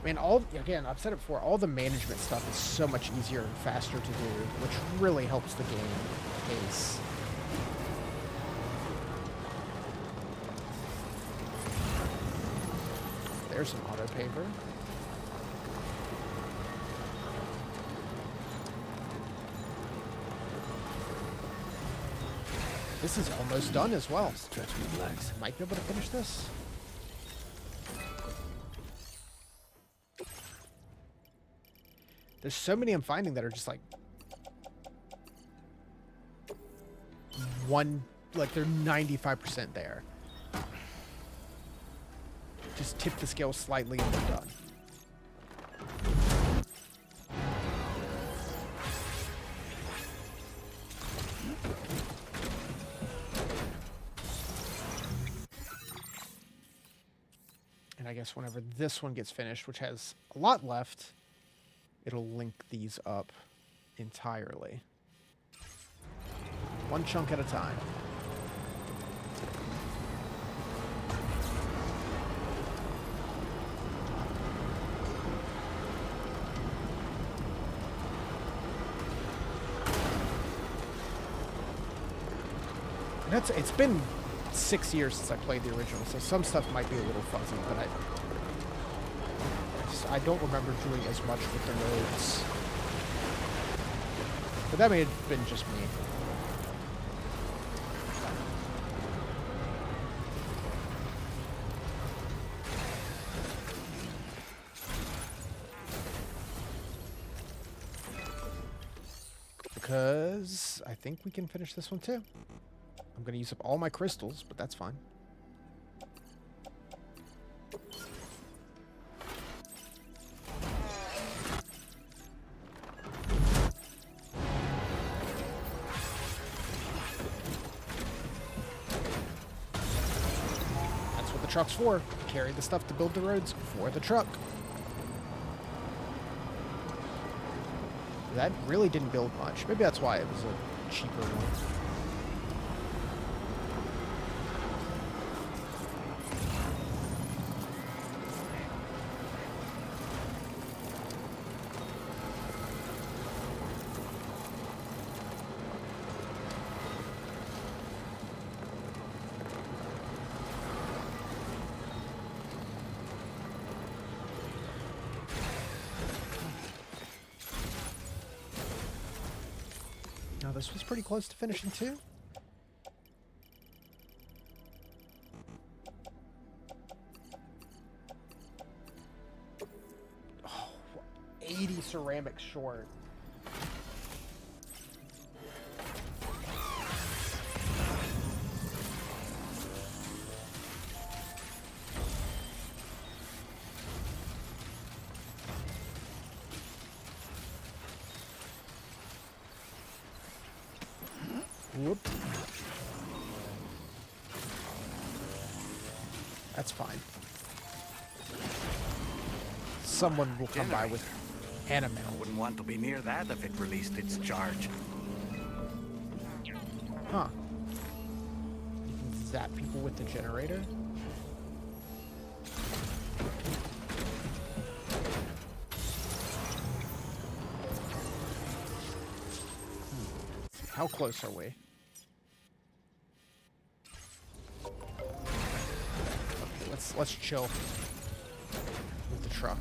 Man, again, I've said it before, all the management stuff is so much easier and faster to do, which really helps the game pace. There's an auto paver. This is almost done as well. Stretch my legs. Might be able to finish this. There's so many I'm finding that are just like they're 95% there. Just tip the scale slightly and we're done. And I guess whenever this one gets finished, which has a lot left, it'll link these up entirely. One chunk at a time. And it's been 6 years since I played the original, so some stuff might be a little fuzzy, but I don't remember doing as much with the roads. But that may have been just me. Because I think we can finish this one too. I'm going to use up all my crystals, but that's fine. That's what the truck's for. Carry the stuff to build the roads for the truck. That really didn't build much. Maybe that's why it was a cheaper one. Now this was pretty close to finishing too. Oh, 80 ceramics short. Whoop. That's fine. Someone will come by with animal. I wouldn't want to be near that if it released its charge. Huh. You can zap people with the generator? How close are we? Okay, let's chill with the truck.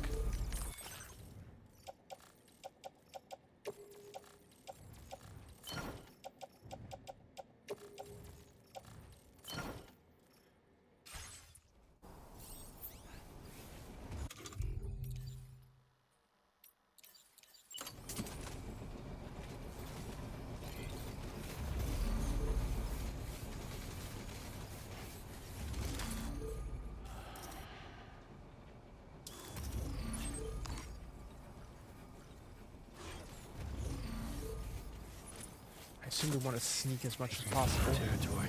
assume we want to sneak as much as possible. Territory.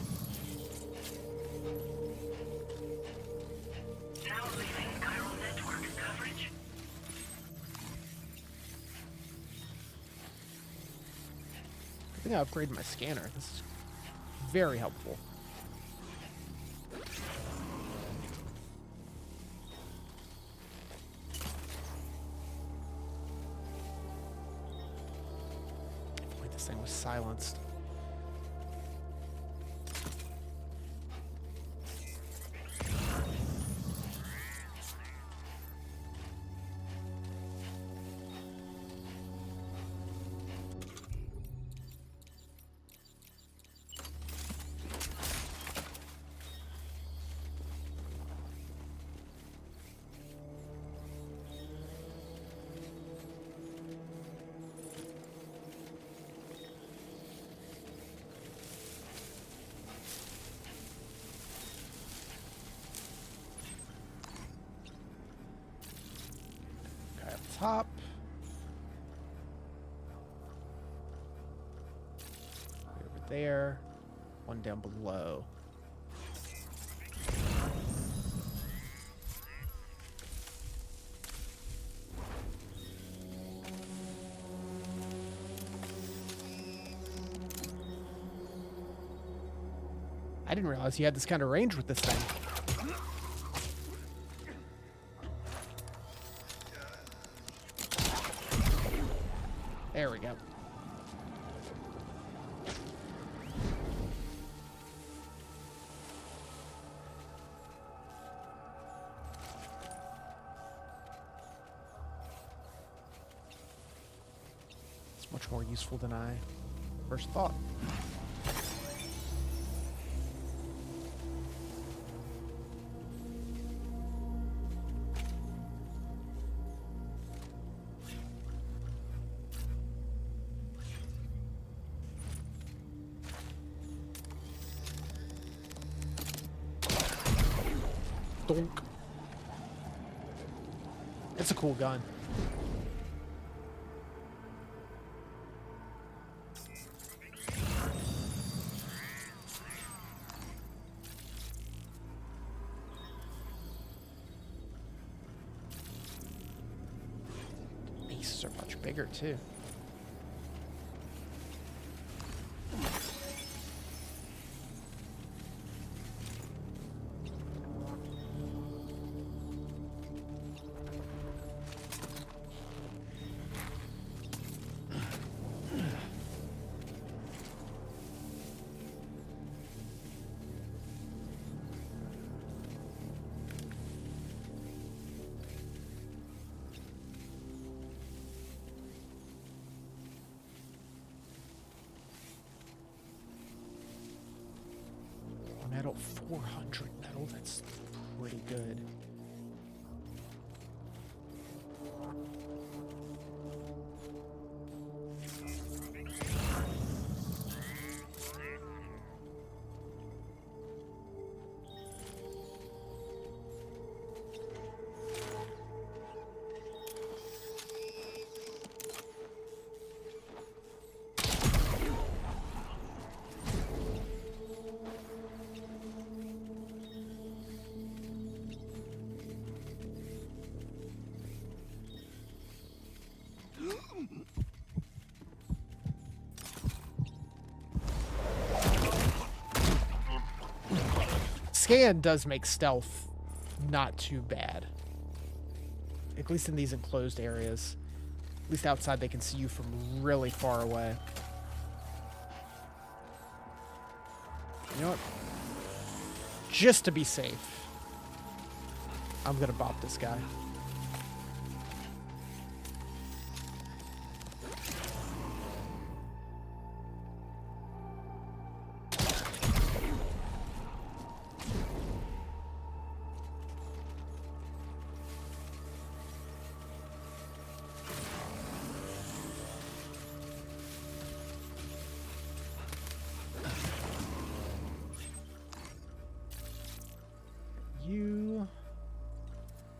Now leaving chiral network coverage. I think I upgraded my scanner. This is very helpful. Wait, this thing was silenced. Top. Over there. One down below. I didn't realize you had this kind of range with this thing. There we go. It's much more useful than I first thought. Donk. It's a cool gun. Aces are much bigger too. Metal, 400 metal, that's pretty good. Scan does make stealth not too bad. At least in these enclosed areas. At least outside they can see you from really far away. You know what? Just to be safe, I'm gonna bop this guy. You.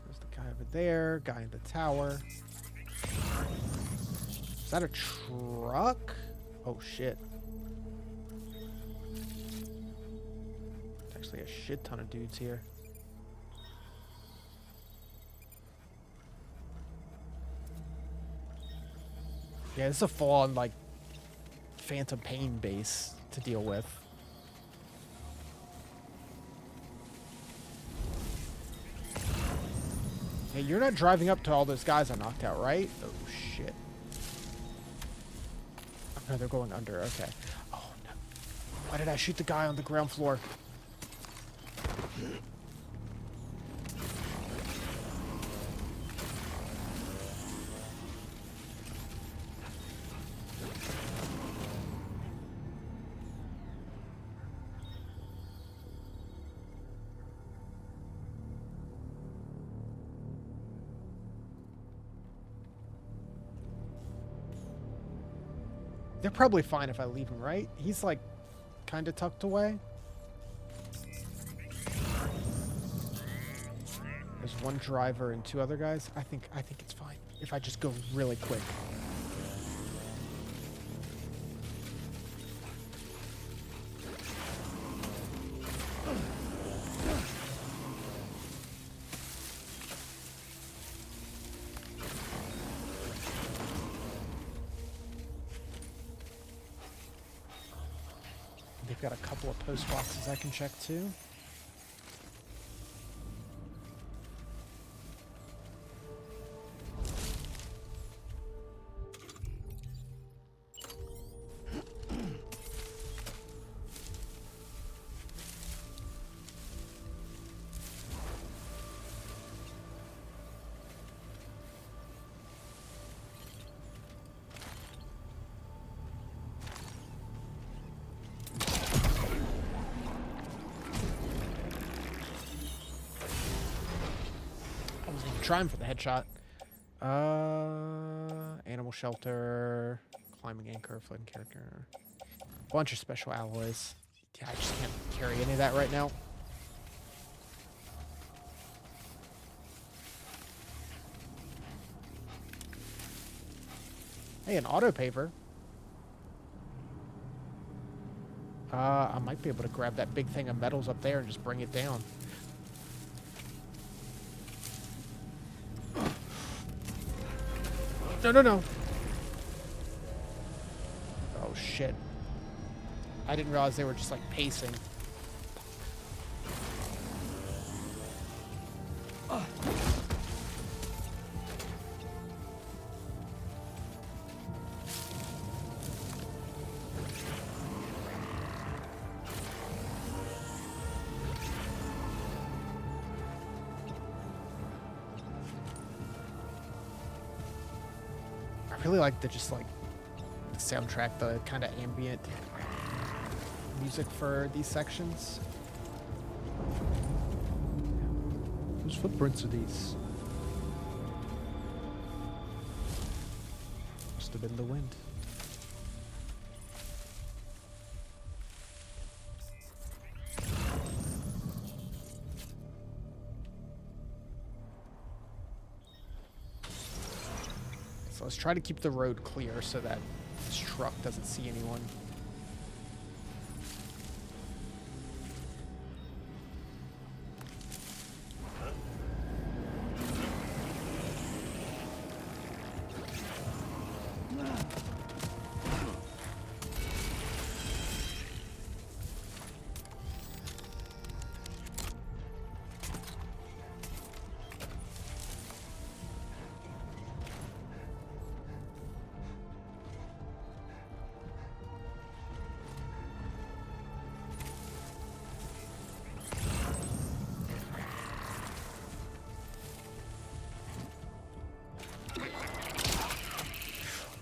There's the guy over there, guy in the tower. Is that a truck? Oh shit. actually a shit ton of dudes here. Yeah, this is a full-on, like, Phantom Pain base to deal with. Hey, you're not driving up to all those guys I knocked out, right? Oh, shit. Oh, no, they're going under. Okay. Oh, no. Why did I shoot the guy on the ground floor? They're probably fine if I leave him, right? He's like kind of tucked away. There's one driver and 2 other guys. I think it's fine if I just go really quick. They've got a couple of post boxes I can check too. Trying for the headshot. Animal shelter, climbing anchor, floating character, bunch of special alloys. Yeah, I just can't carry any of that right now. Hey, an auto paver. I might be able to grab that big thing of metals up there and just bring it down. No, no, no. Oh, shit. I didn't realize they were just, like, pacing. I really like the soundtrack, the kind of ambient music for these sections. Whose footprints are these? Must have been the wind. So let's try to keep the road clear so that this truck doesn't see anyone.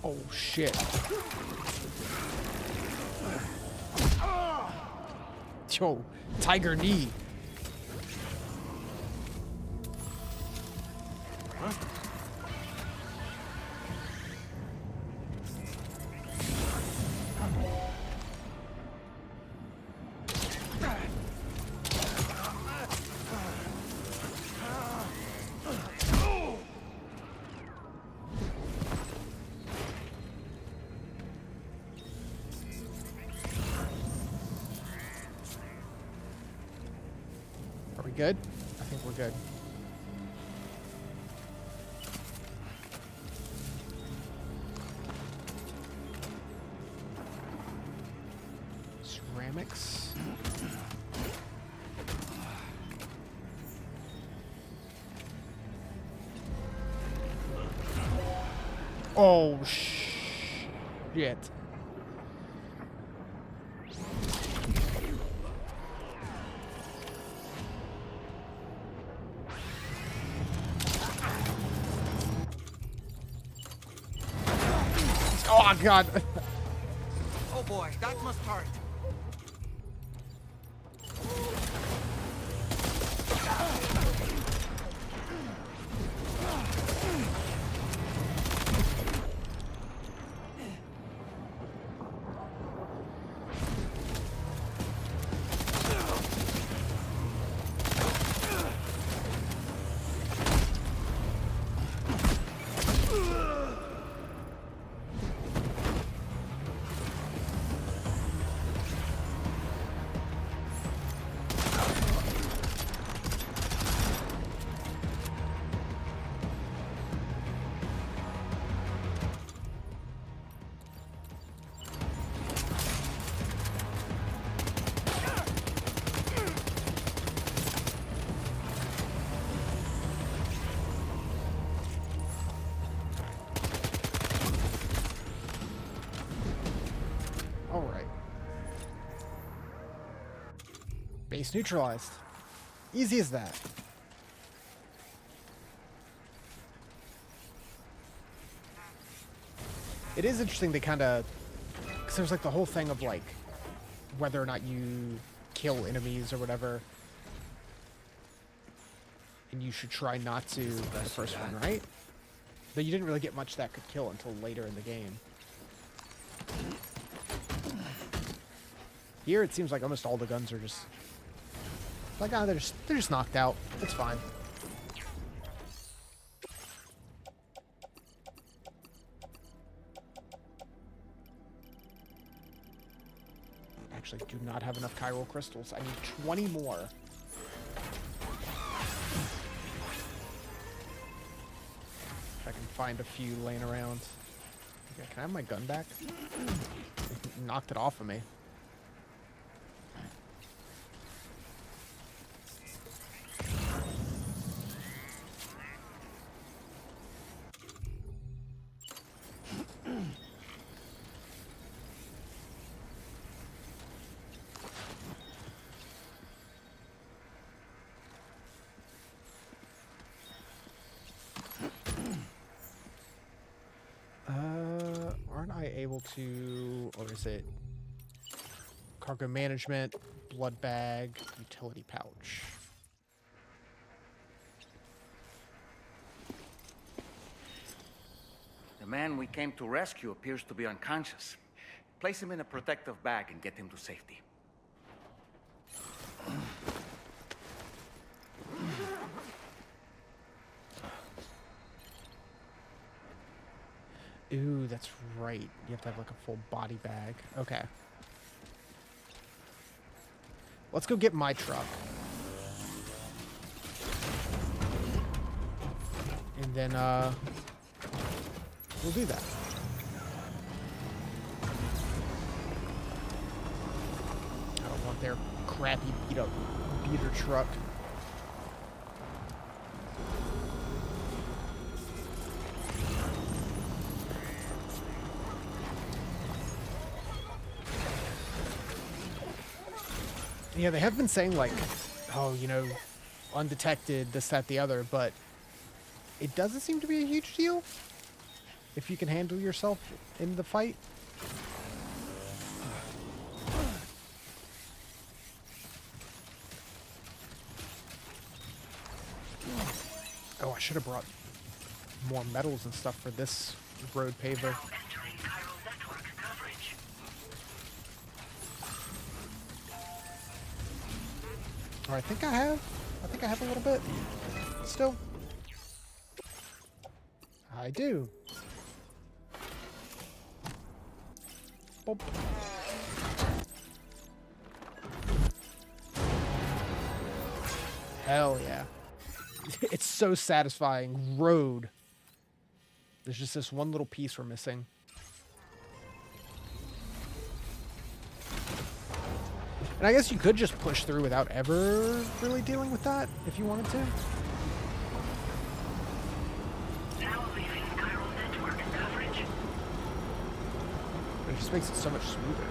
Oh, shit. Yo, tiger knee. Huh? good? I think we're good. Ceramics. Oh, shit. Oh, God. Oh boy, that must hurt. Base neutralized. Easy as that. It is interesting they kind of... Because there's like the whole thing of like whether or not you kill enemies or whatever. And you should try not to in the first one, right? But you didn't really get much that could kill until later in the game. Here it seems like almost all the guns are just... Like, they're just knocked out. It's fine. Actually, do not have enough chiral crystals. I need 20 more. If I can find a few laying around. Okay, can I have my gun back? It knocked it off of me. Aren't I able to, or is it cargo management, blood bag, utility pouch? The man we came to rescue appears to be unconscious. Place him in a protective bag and get him to safety. Ooh, that's right. You have to have like a full body bag. Okay. Let's go get my truck. And then, we'll do that. I don't want their crappy beat-up beater truck. Yeah, they have been saying, like, oh, you know, undetected, this, that, the other, but it doesn't seem to be a huge deal if you can handle yourself in the fight. Oh, I should have brought more metals and stuff for this road paver. Oh, I think I have a little bit still. I do. Boop. Hell yeah. It's so satisfying. Road. There's just this one little piece we're missing. And I guess you could just push through without ever really dealing with that if you wanted to. Now leaving chiral network coverage. But it just makes it so much smoother.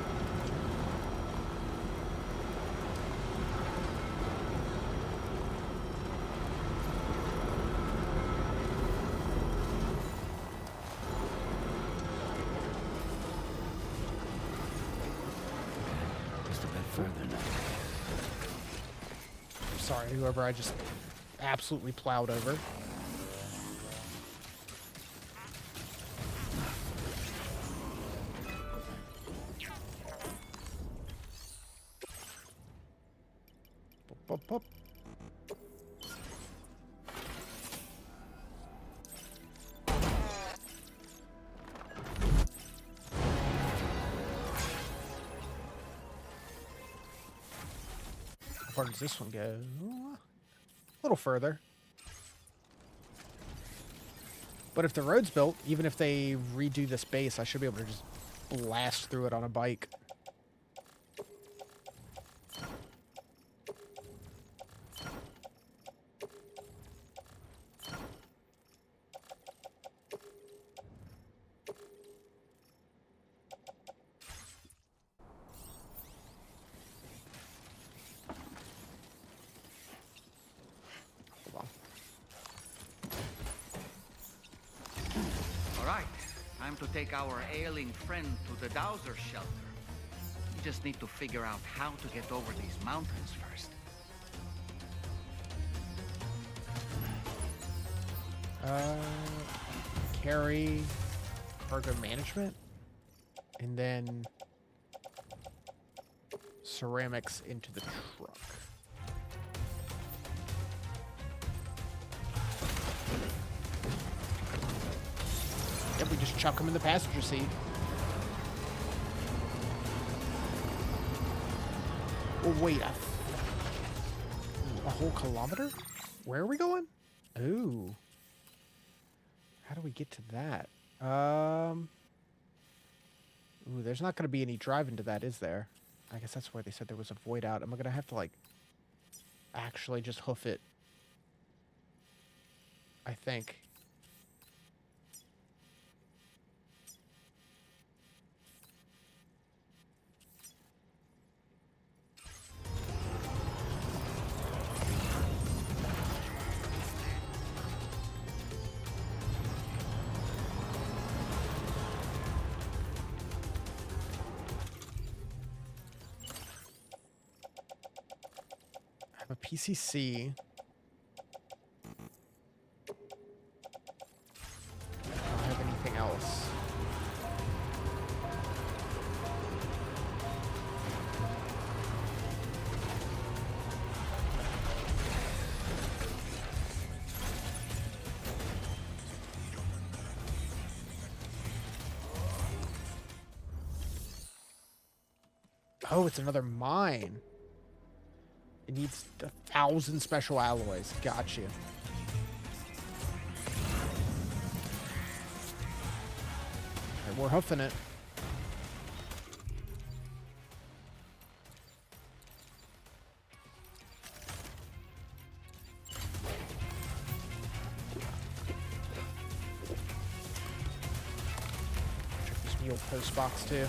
Just a bit further now. Sorry, whoever I just absolutely plowed over. Pop, pop, pop. How far does this one go? A little further. But if the road's built, even if they redo this base, I should be able to just blast through it on a bike. Hold on. All right, time to take our ailing friend to the Dowser shelter. We just need to figure out how to get over these mountains first. Carry cargo management, and then ceramics into the truck. Yep, we just chuck them in the passenger seat. Oh wait, a whole kilometer? Where are we going? Ooh. How do we get to that? Ooh, there's not going to be any drive into that, is there? I guess that's where they said there was a void out. Am I going to have to, like, actually just hoof it? I think. A PCC. I don't have anything else. Oh, it's another mine. It needs 1,000 special alloys. Got you. Right, we're hoofing it. Check this mule post box too.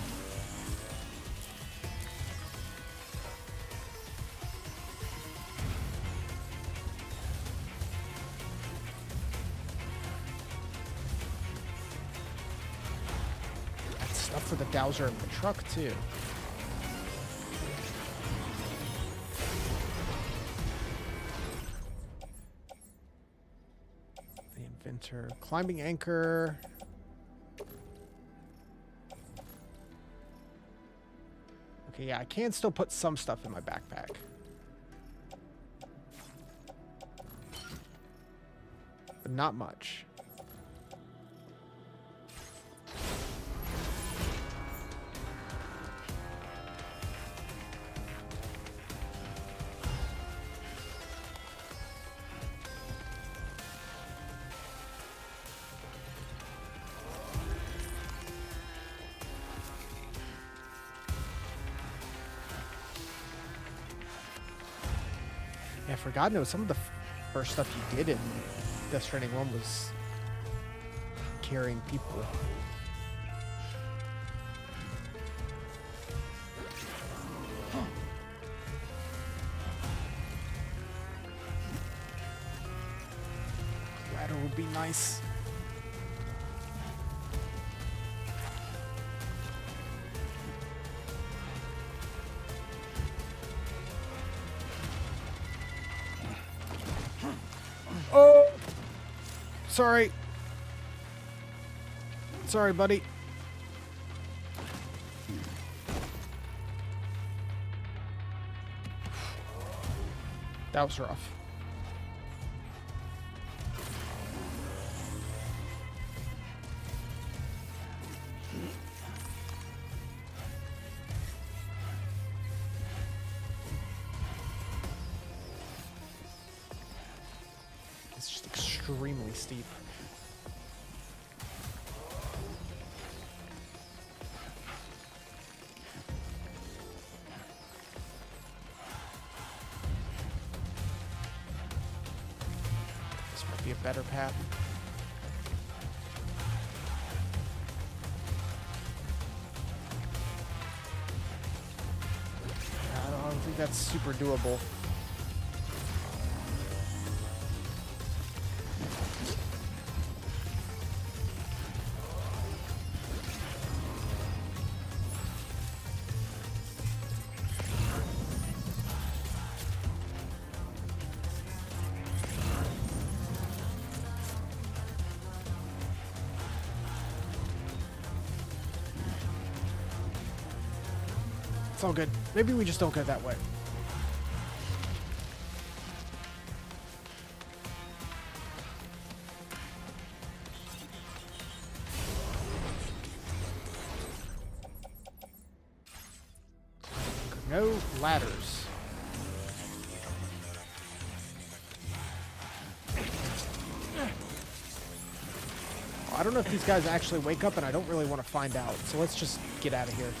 Stuff for the dowser in the truck too. The inventor, climbing anchor. Okay, yeah, I can still put some stuff in my backpack. But not much. Yeah, for God knows, some of the first stuff you did in Death Stranding 1 was carrying people. Ladder would be nice. Oh! Sorry. Sorry, buddy. That was rough. It's just extremely steep. This might be a better path. I don't think that's super doable. It's all good. Maybe we just don't go that way. No ladders. I don't know if these guys actually wake up, and I don't really want to find out. So let's just get out of here.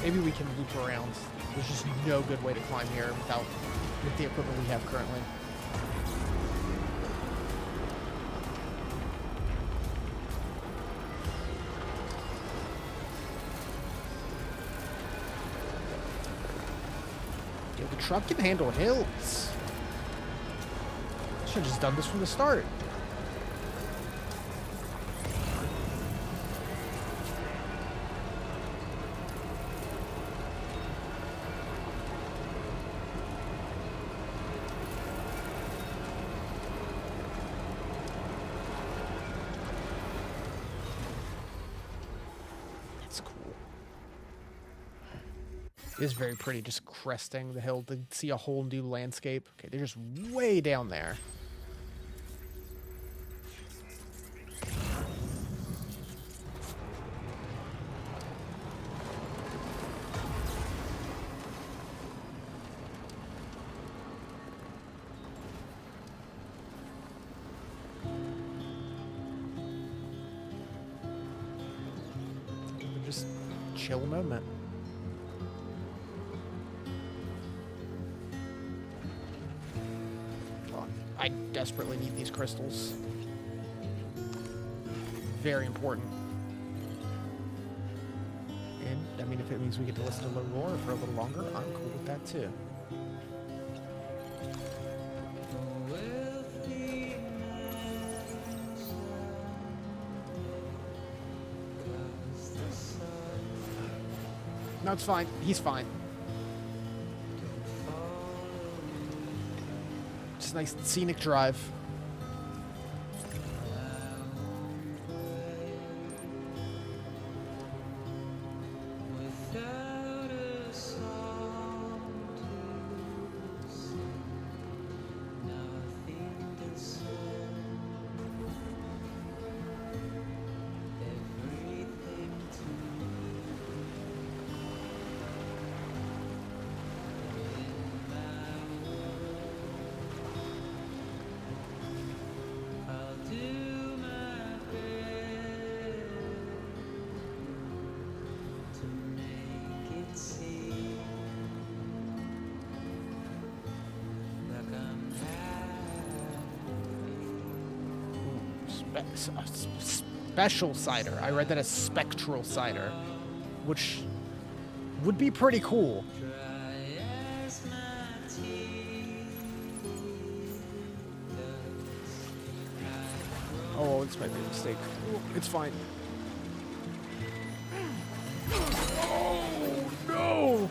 Maybe we can loop around. There's just no good way to climb here with the equipment we have currently. Yo, the truck can handle hills. Should have just done this from the start. It is very pretty, just cresting the hill to see a whole new landscape. Okay, they're just way down there. Just chill moment. I desperately need these crystals. Very important. And, I mean, if it means we get to listen to the roar for a little longer, I'm cool with that too. No, it's fine. He's fine. Nice scenic drive. special cider. I read that as spectral cider, which would be pretty cool. Oh, it's my mistake. It's fine. Oh, no!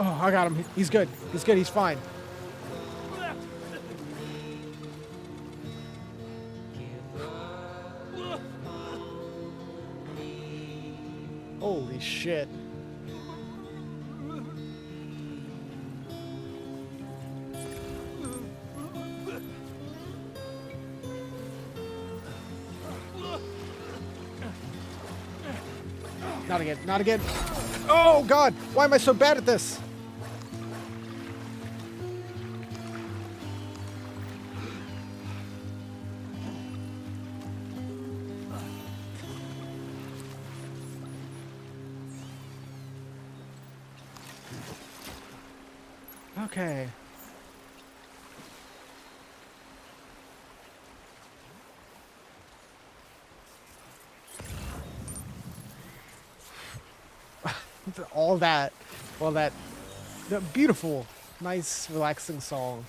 Oh, I got him. He's good. He's good. He's fine. Holy shit. Not again. Not again. Oh, God. Why am I so bad at this? Okay. all that the beautiful, nice, relaxing song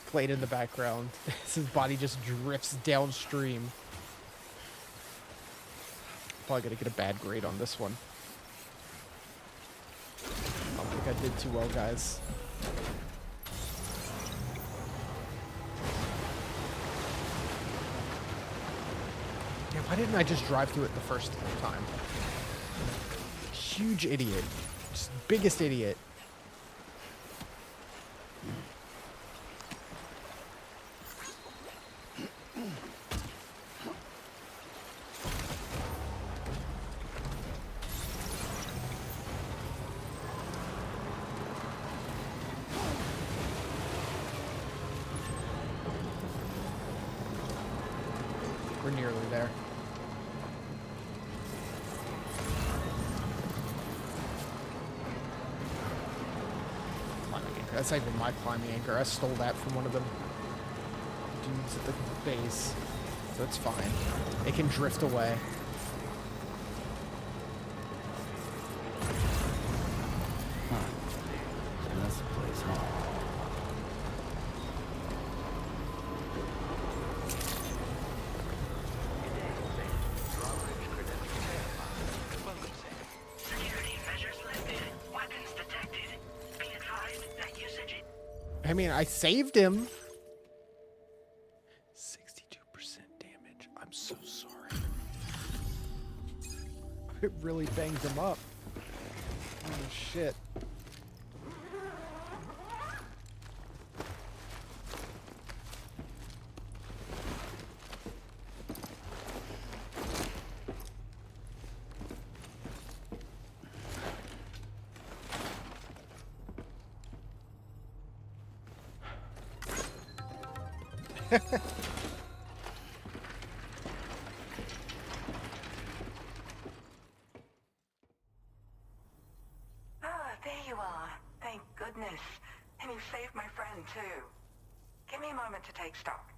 played in the background as his body just drifts downstream. Probably gonna get a bad grade on this one. I don't think I did too well, guys. Yeah, why didn't I just drive through it the first time? Huge idiot. Just biggest idiot. We're nearly there. Climbing anchor. That's not even my climbing anchor. I stole that from one of the dudes at the base. So it's fine. It can drift away. So that's the place, huh? I mean, I saved him. 62% damage. I'm so sorry. It really banged him up. Oh, shit. There you are. Thank goodness. And you saved my friend, too. Give me a moment to take stock.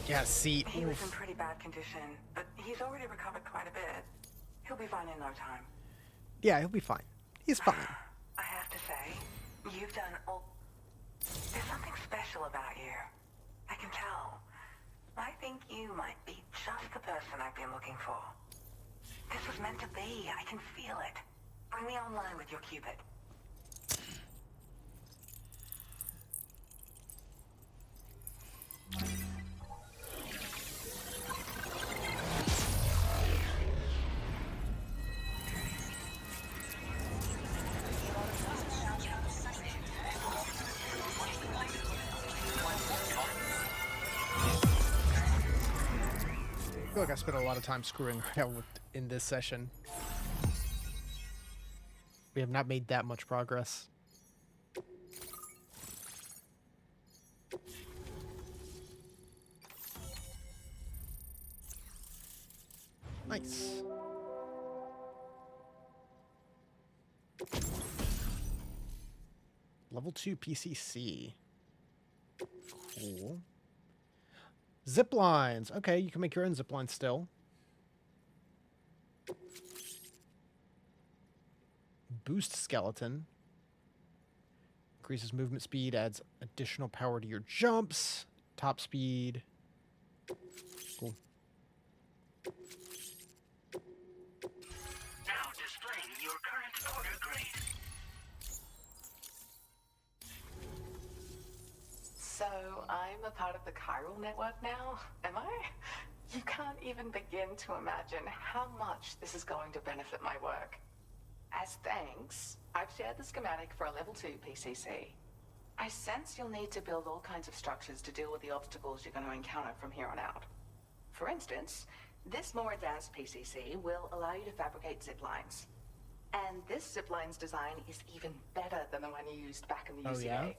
Yeah, see. He was in pretty bad condition, but he's already recovered quite a bit. He'll be fine in no time. Yeah, he'll be fine. He's fine. I have to say, you've done all... There's something special about you. I can tell. I think you might be just the person I've been looking for. This was meant to be. I can feel it. Bring me online with your Cupid. I feel like I spent a lot of time screwing around with in this session. We have not made that much progress. Nice. Level 2 PCC. Cool. Zip lines. Okay, you can make your own zip lines still. Boost skeleton. Increases movement speed, adds additional power to your jumps. Top speed. Cool. Now displaying your current order grade. So, I'm a part of the chiral network now, am I? You can't even begin to imagine how much this is going to benefit my work. As thanks, I've shared the schematic for a level 2 PCC. I sense you'll need to build all kinds of structures to deal with the obstacles you're going to encounter from here on out. For instance, this more advanced PCC will allow you to fabricate zip lines. And this zip line's design is even better than the one you used back in the UCA. Oh, yeah?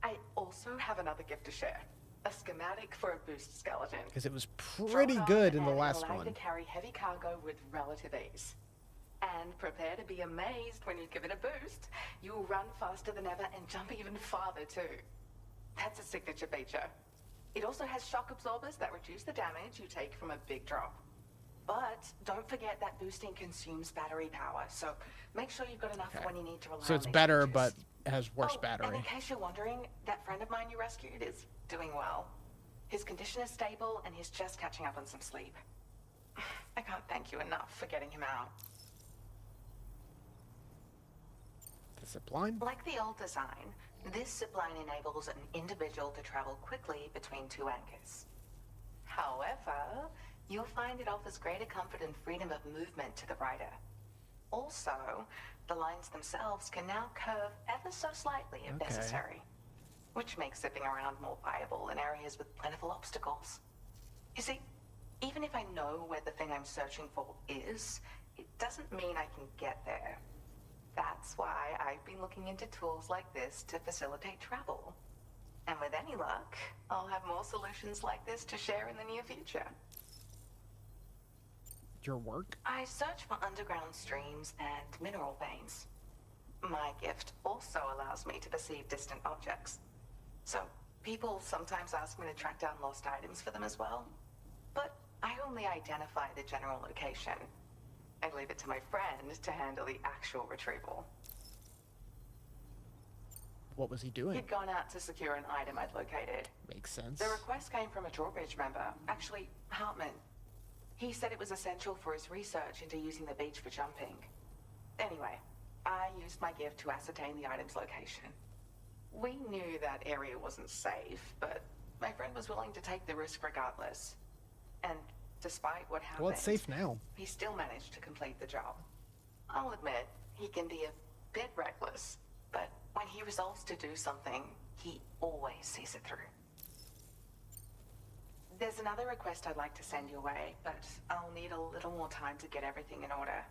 I also have another gift to share. A schematic for a boost skeleton. Because it was pretty good in the last allow one. you to carry heavy cargo with relative ease. And prepare to be amazed when you give it a boost. You'll run faster than ever and jump even farther too. That's a signature feature. It also has shock absorbers that reduce the damage you take from a big drop. But don't forget that boosting consumes battery power, so make sure you've got enough when you need to rely So on it's these better, features. but it has worse And battery. in case you're wondering, that friend of mine you rescued is doing well. His condition is stable and he's just catching up on some sleep. I can't thank you enough for getting him out. The zip line? Like the old design, this zipline enables an individual to travel quickly between two anchors. However, you'll find it offers greater comfort and freedom of movement to the rider. Also, the lines themselves can now curve ever so slightly if necessary, which makes zipping around more viable in areas with plentiful obstacles. You see, even if I know where the thing I'm searching for is, it doesn't mean I can get there. That's why I've been looking into tools like this to facilitate travel. And with any luck, I'll have more solutions like this to share in the near future. Your work? I search for underground streams and mineral veins. My gift also allows me to perceive distant objects. So, people sometimes ask me to track down lost items for them as well. But I only identify the general location. I leave it to my friend to handle the actual retrieval. What was he doing? He'd gone out to secure an item I'd located. Makes sense. The request came from a drawbridge member, actually, Hartman. He said it was essential for his research into using the beach for jumping. Anyway, I used my gift to ascertain the item's location. We knew that area wasn't safe, but my friend was willing to take the risk regardless. And despite what happened, Well, it's safe now. he still managed to complete the job. I'll admit, he can be a bit reckless, but when he resolves to do something, he always sees it through. There's another request I'd like to send your way, but I'll need a little more time to get everything in order.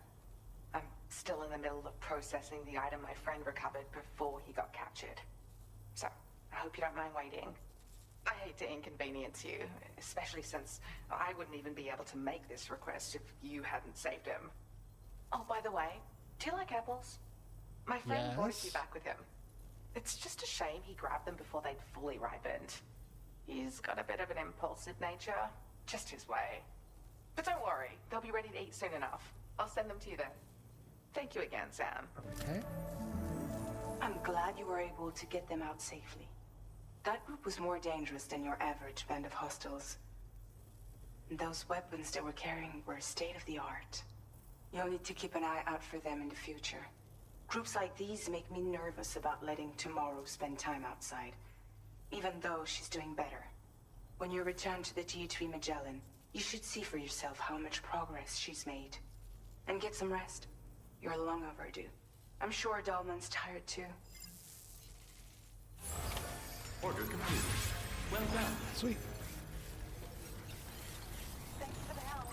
I'm still in the middle of processing the item my friend recovered before he got captured. So, I hope you don't mind waiting. I hate to inconvenience you, especially since I wouldn't even be able to make this request if you hadn't saved him. Oh, by the way, do you like apples? My friend brought a few back with him. It's just a shame he grabbed them before they'd fully ripened. He's got a bit of an impulsive nature, just his way. But don't worry, they'll be ready to eat soon enough. I'll send them to you then. Thank you again, Sam. Okay. I'm glad you were able to get them out safely. That group was more dangerous than your average band of hostiles. Those weapons they were carrying were state-of-the-art. You'll need to keep an eye out for them in the future. Groups like these make me nervous about letting Tomorrow spend time outside, even though she's doing better. When you return to the G3 Magellan, you should see for yourself how much progress she's made. And get some rest. You're long overdue. I'm sure Dahlman's tired too. Order complete. Well done. Sweet. Thanks for the help.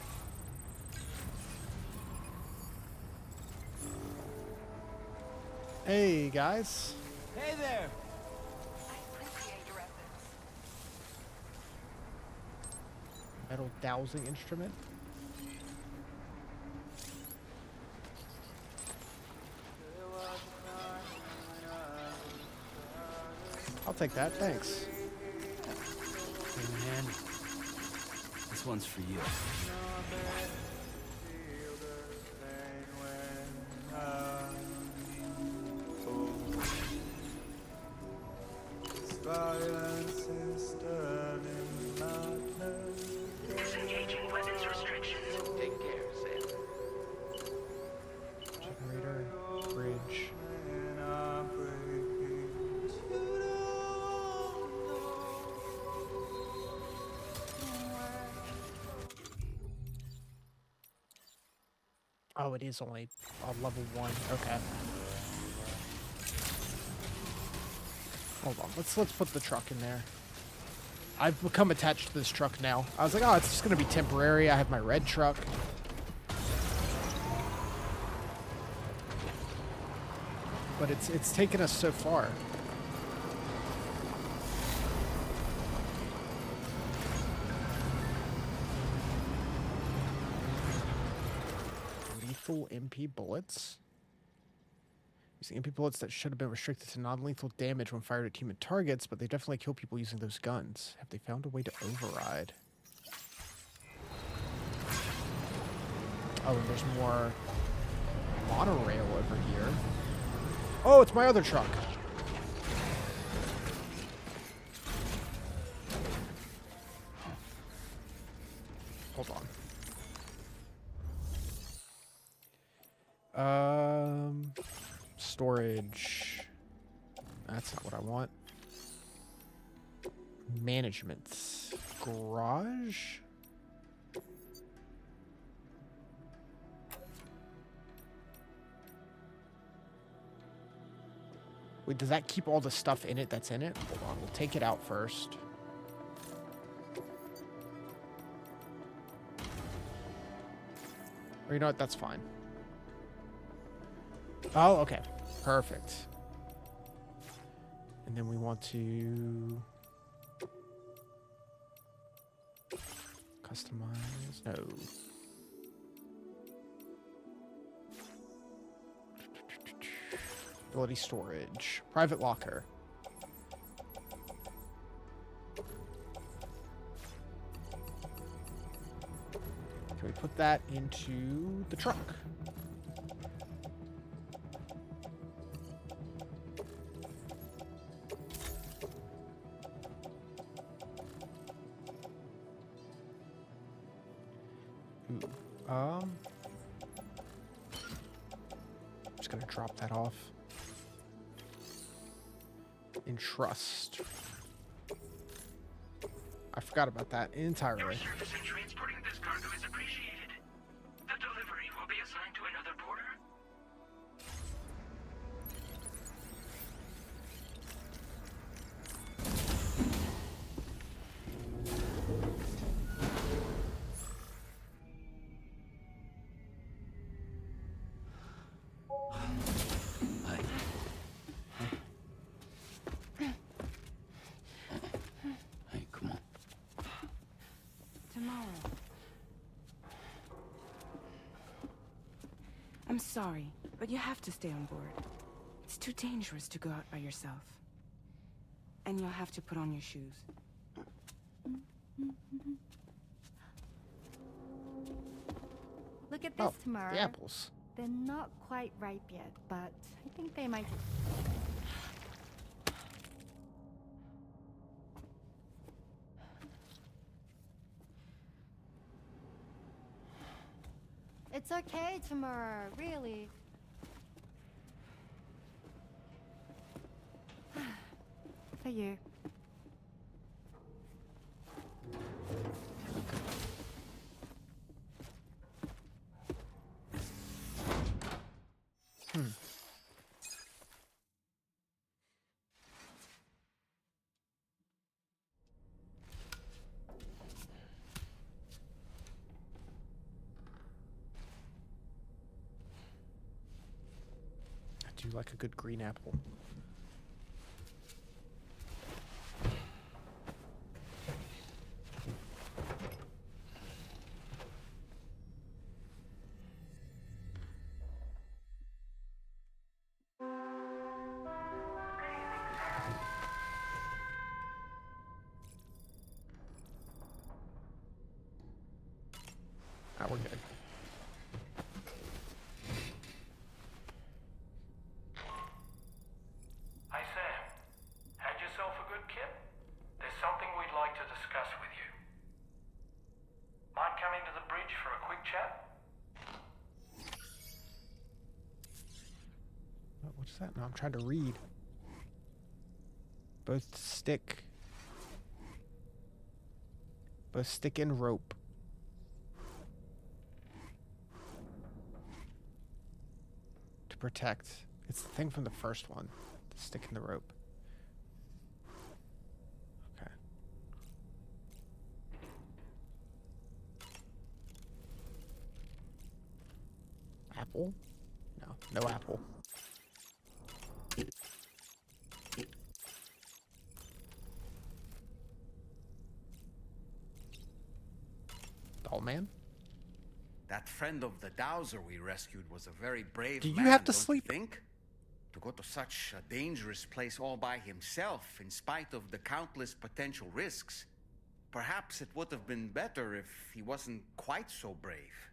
Hey, guys. Hey there! I appreciate your efforts. Metal dowsing instrument. take that. Thanks. Hey, man. This one's for you. Disengaging weapons restrictions. Take care, Sam. Generator, bridge. Oh, it is only level 1. Okay. Hold on. Let's put the truck in there. I've become attached to this truck now. I was like, oh, it's just gonna be temporary. I have my red truck. But it's taken us so far. Lethal MP bullets. Using MP bullets that should have been restricted to non-lethal damage when fired at human targets, but they definitely kill people using those guns. Have they found a way to override? Oh, and there's more monorail over here. Oh, it's my other truck. Hold on. Storage. That's not what I want. Management. Garage? Wait, does that keep all the stuff in it that's in it? Hold on, we'll take it out first. Or you know what, that's fine. Oh, okay. Perfect. And then we want to customize. No. Ability storage. Private locker. Can we put that into the truck? I'm just gonna drop that off. In trust. I forgot about that entirely. Your service in transporting this cargo is appreciated. The delivery will be assigned to another porter. Hey, come on. Tomorrow. I'm sorry, but you have to stay on board. It's too dangerous to go out by yourself. And you'll have to put on your shoes. Look at this, Tamara. The apples. They're not quite ripe yet, but I think they might. It's okay, Tamara, really. For you. I do like a good green apple. Now we're good. Hey Sam, had yourself a good kip? There's something we'd like to discuss with you. Mind coming to the bridge for a quick chat? What's that? No, I'm trying to read. Both stick and rope. To protect. It's the thing from the first one. The stick and the rope. Okay. Apple? No, no apple. Doll man? That friend of the dowser we rescued was a very brave Do you man, have to don't sleep? you think? To go to such a dangerous place all by himself, in spite of the countless potential risks. Perhaps it would have been better if he wasn't quite so brave.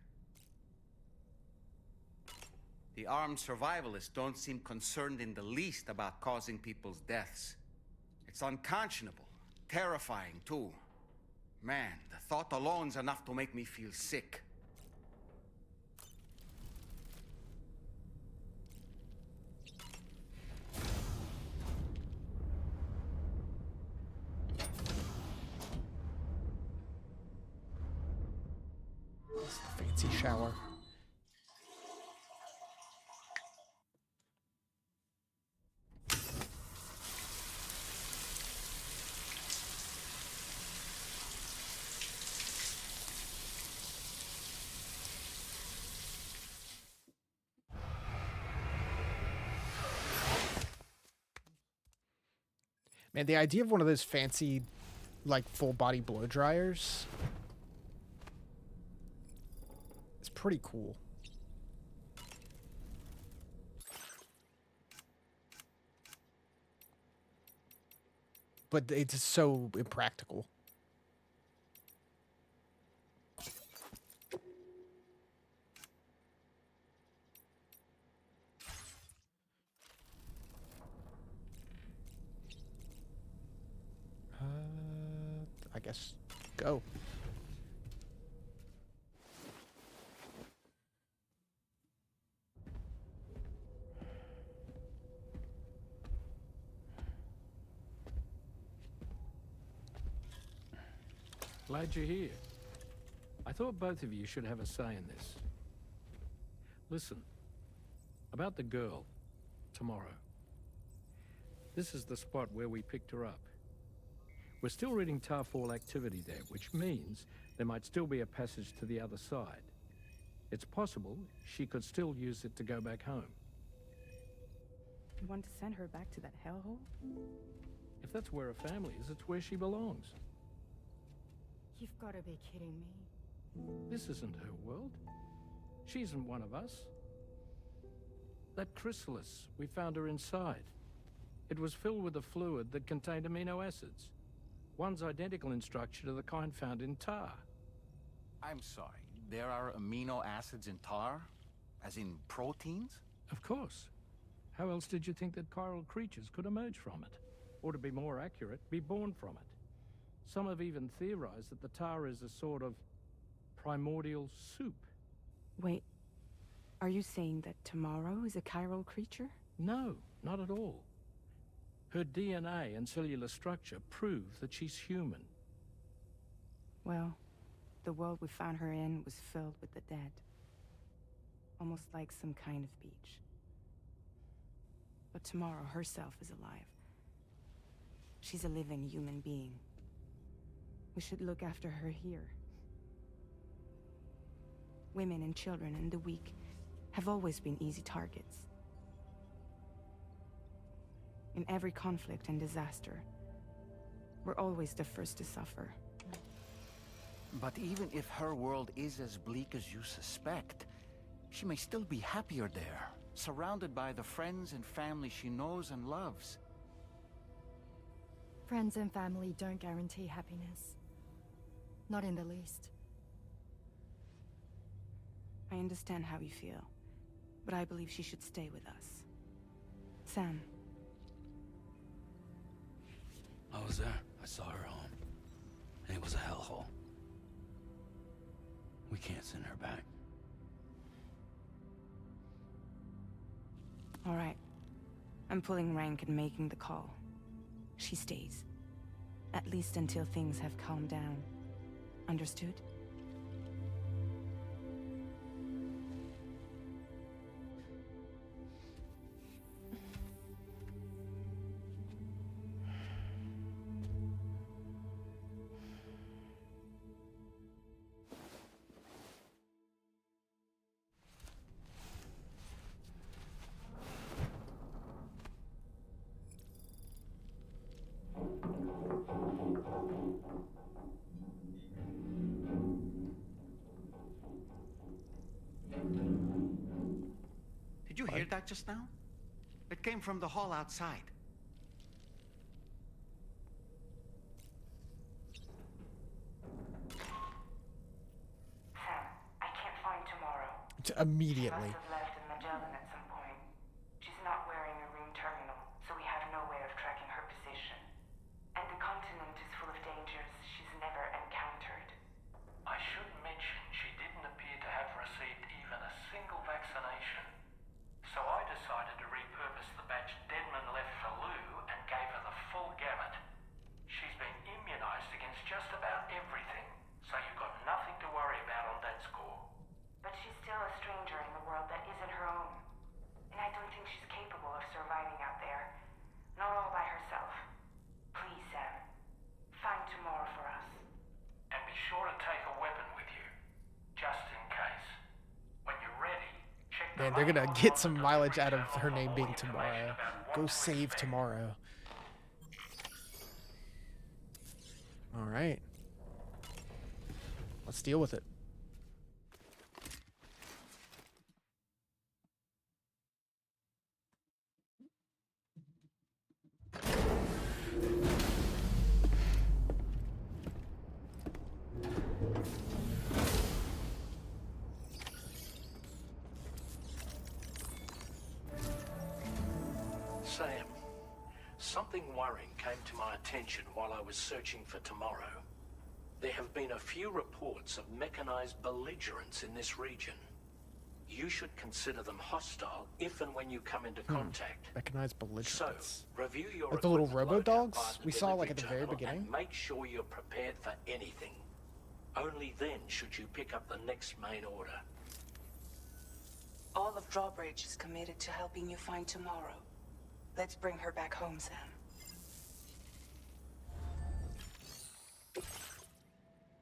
The armed survivalists don't seem concerned in the least about causing people's deaths. It's unconscionable, terrifying too. Man, the thought alone's enough to make me feel sick. It's the fancy shower. Man, the idea of one of those fancy, like, full-body blow dryers is pretty cool. But it's so impractical. I guess go. Glad you're here. I thought both of you should have a say in this. Listen, about the girl, tomorrow. This is the spot where we picked her up. We're still reading Tarfall activity there, which means there might still be a passage to the other side. It's possible she could still use it to go back home. You want to send her back to that hellhole? If that's where her family is, it's where she belongs. You've got to be kidding me. This isn't her world. She isn't one of us. That chrysalis, we found her inside. It was filled with a fluid that contained amino acids. One's identical in structure to the kind found in tar. I'm sorry, there are amino acids in tar? As in proteins? Of course. How else did you think that chiral creatures could emerge from it? Or to be more accurate, be born from it? Some have even theorized that the tar is a sort of primordial soup. Wait, are you saying that tomorrow is a chiral creature? No, not at all. Her DNA and cellular structure prove that she's human. Well, the world we found her in was filled with the dead. Almost like some kind of beach. But tomorrow herself is alive. She's a living human being. We should look after her here. Women and children and the weak have always been easy targets. In every conflict and disaster, we're always the first to suffer. But even if her world is as bleak as you suspect, she may still be happier there, surrounded by the friends and family she knows and loves. Friends and family don't guarantee happiness. Not in the least. I understand how you feel, but I believe she should stay with us. Sam. I was there. I saw her home. And it was a hellhole. We can't send her back. All right. I'm pulling rank and making the call. She stays. At least until things have calmed down. Understood? Did you hear that just now? It came from the hall outside. Sam, I can't find tomorrow. Immediately. She must have left in Magellan at some point. She's not wearing a room terminal, so we have no way of tracking her position. And the continent is full of dangers she's never encountered. I should mention she didn't appear to have received even a single vaccination. So I decided to repurpose the batch Denman left for Lou and gave her the full gamut. She's been immunized against just about everything, so you've got nothing to worry about on that score. But she's still a stranger in the world that isn't her own. And I don't think she's capable of surviving out there. Not all by herself. Please, Sam. Find tomorrow for us. And be sure to take a weapon with you, just in case. When you're ready, check the Man, they're gonna get some mileage out of her name being Tomorrow. Go save Tomorrow. Alright. Let's deal with it. Sam, something worrying came to my attention while I was searching for Tomorrow. There have been a few reports of mechanized belligerents in this region. You should consider them hostile if and when you come into contact. Mechanized belligerents. So, review your like the little equipment robo loadout dogs by the we saw like at the delivery very terminal beginning. and make sure you're prepared for anything. Only then should you pick up the next main order. All of Drawbridge is committed to helping you find tomorrow. Let's bring her back home, Sam.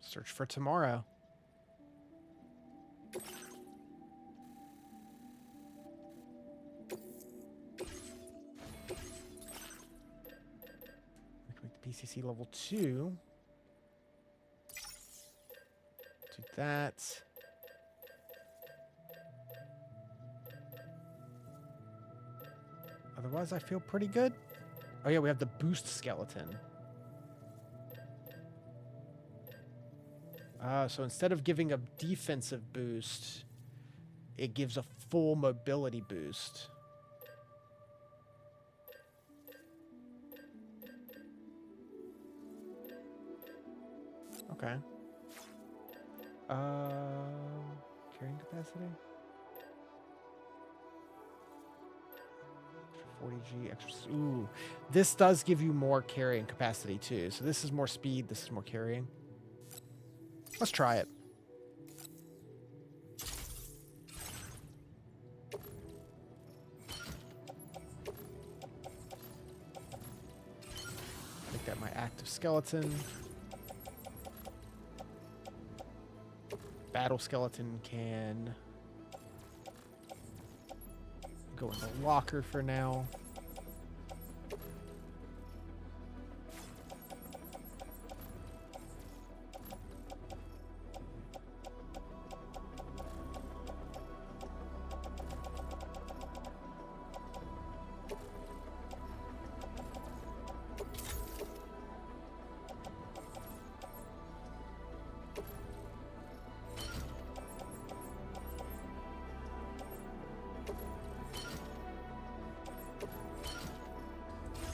Search for Tomorrow. Make the PCC level 2. Do that. Otherwise, I feel pretty good. Oh yeah, we have the boost skeleton. So instead of giving a defensive boost, it gives a full mobility boost. Okay. Carrying capacity? 40G extra. Ooh, this does give you more carrying capacity too. So this is more speed. This is more carrying. Let's try it. Make that my active skeleton. Battle skeleton can go in the locker for now.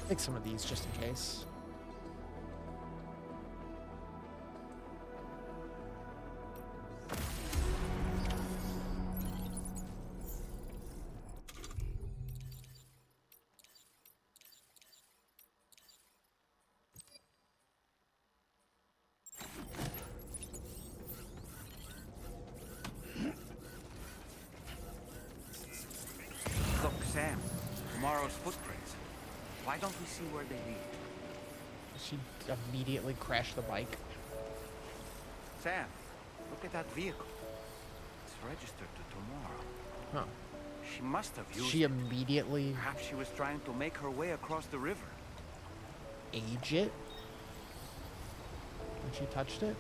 Take some of these just in case. Look, Sam, tomorrow's footprints. Why don't we see where they lead? She immediately crashed the bike. Sam, look at that vehicle. It's registered to tomorrow. Huh. She must have used She it. immediately Perhaps she was trying to make her way across the river. age it when she touched it.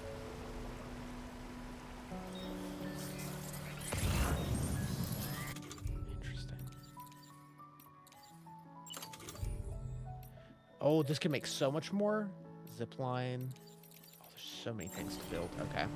Interesting. Oh, this can make so much more. Zip line. Oh, there's so many things to build. Okay.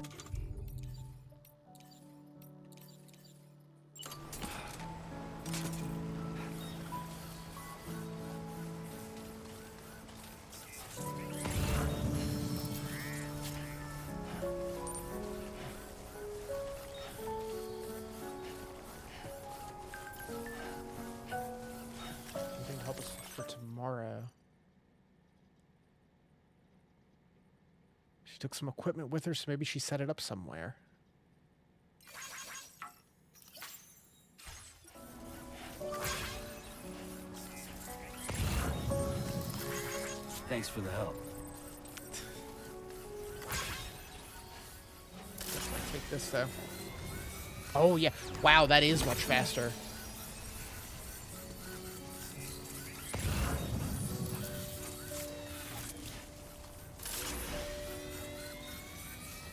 Something to help us for tomorrow. She took some equipment with her, so maybe she set it up somewhere. Thanks for the help. Take this though. Oh yeah. Wow, that is much faster.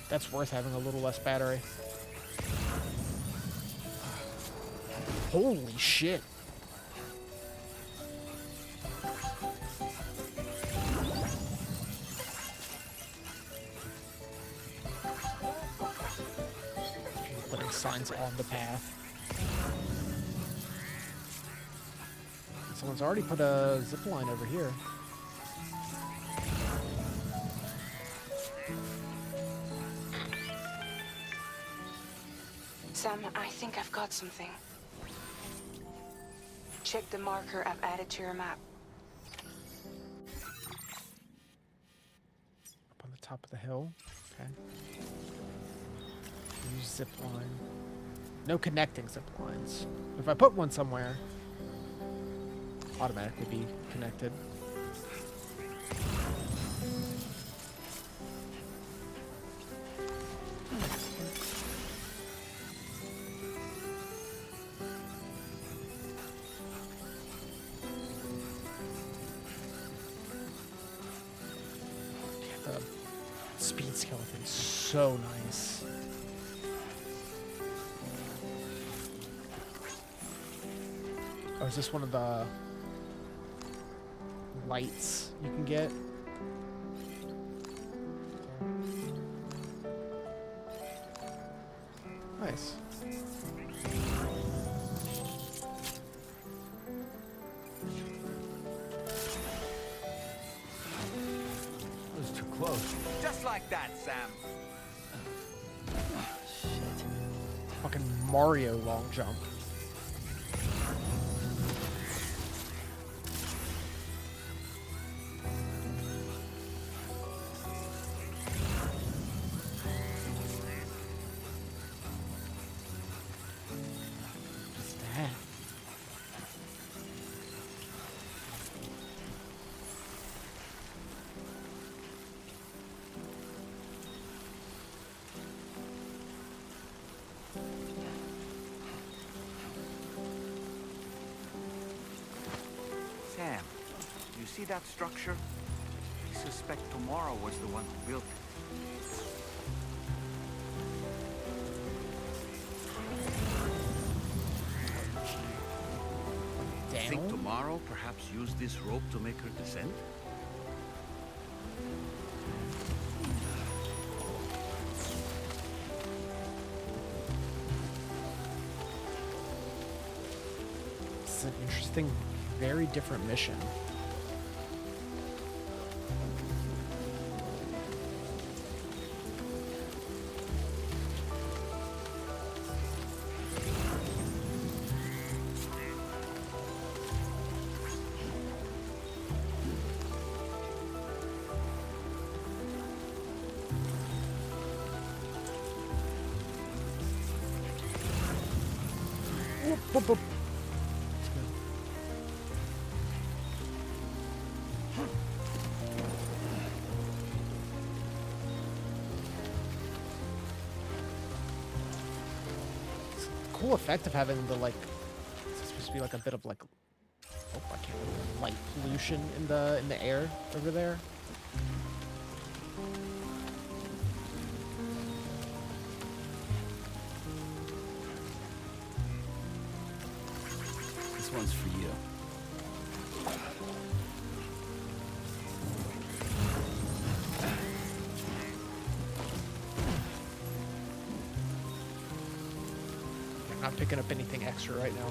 That's worth having a little less battery. Holy shit. Putting signs on the path. Someone's already put a zip line over here. Sam, I think I've got something. Check the marker I've added to your map. Up on the top of the hill. Okay. Use zip line. No connecting zip lines. If I put one somewhere, automatically be connected. The speed skeleton's so nice. Oh, is this one of the lights you can get? Nice. That was too close. Just like that, Sam. Fucking Mario long jump. What's that? Sam, you see that structure? I suspect tomorrow was the one who built it. Think Down? tomorrow perhaps use this rope to make her descend? This is an interesting, very different mission. Boop, boop, boop. That's good. It's a cool effect of having the like. It's supposed to be like a bit of like. Oh, I can't remember, light pollution in the air over there. This one's for you. I'm not picking up anything extra right now.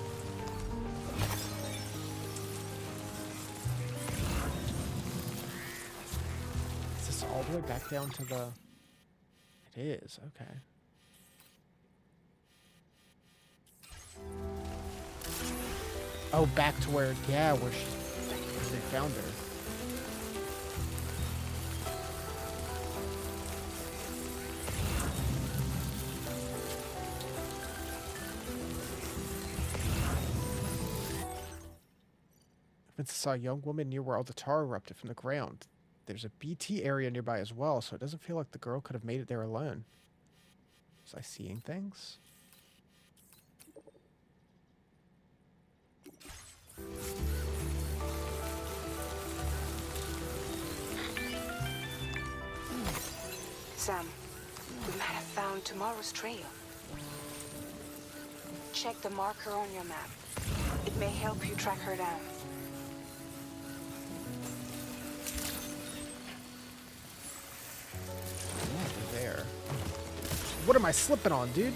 Is this all the way back down to the... It is, okay. Oh, back to where, yeah, where they found her. Vince saw a young woman near where all the tar erupted from the ground. There's a BT area nearby as well, so it doesn't feel like the girl could have made it there alone. Was I seeing things? Sam, we might have found tomorrow's trail. Check the marker on your map. It may help you track her down. Over there. What am I slipping on, dude?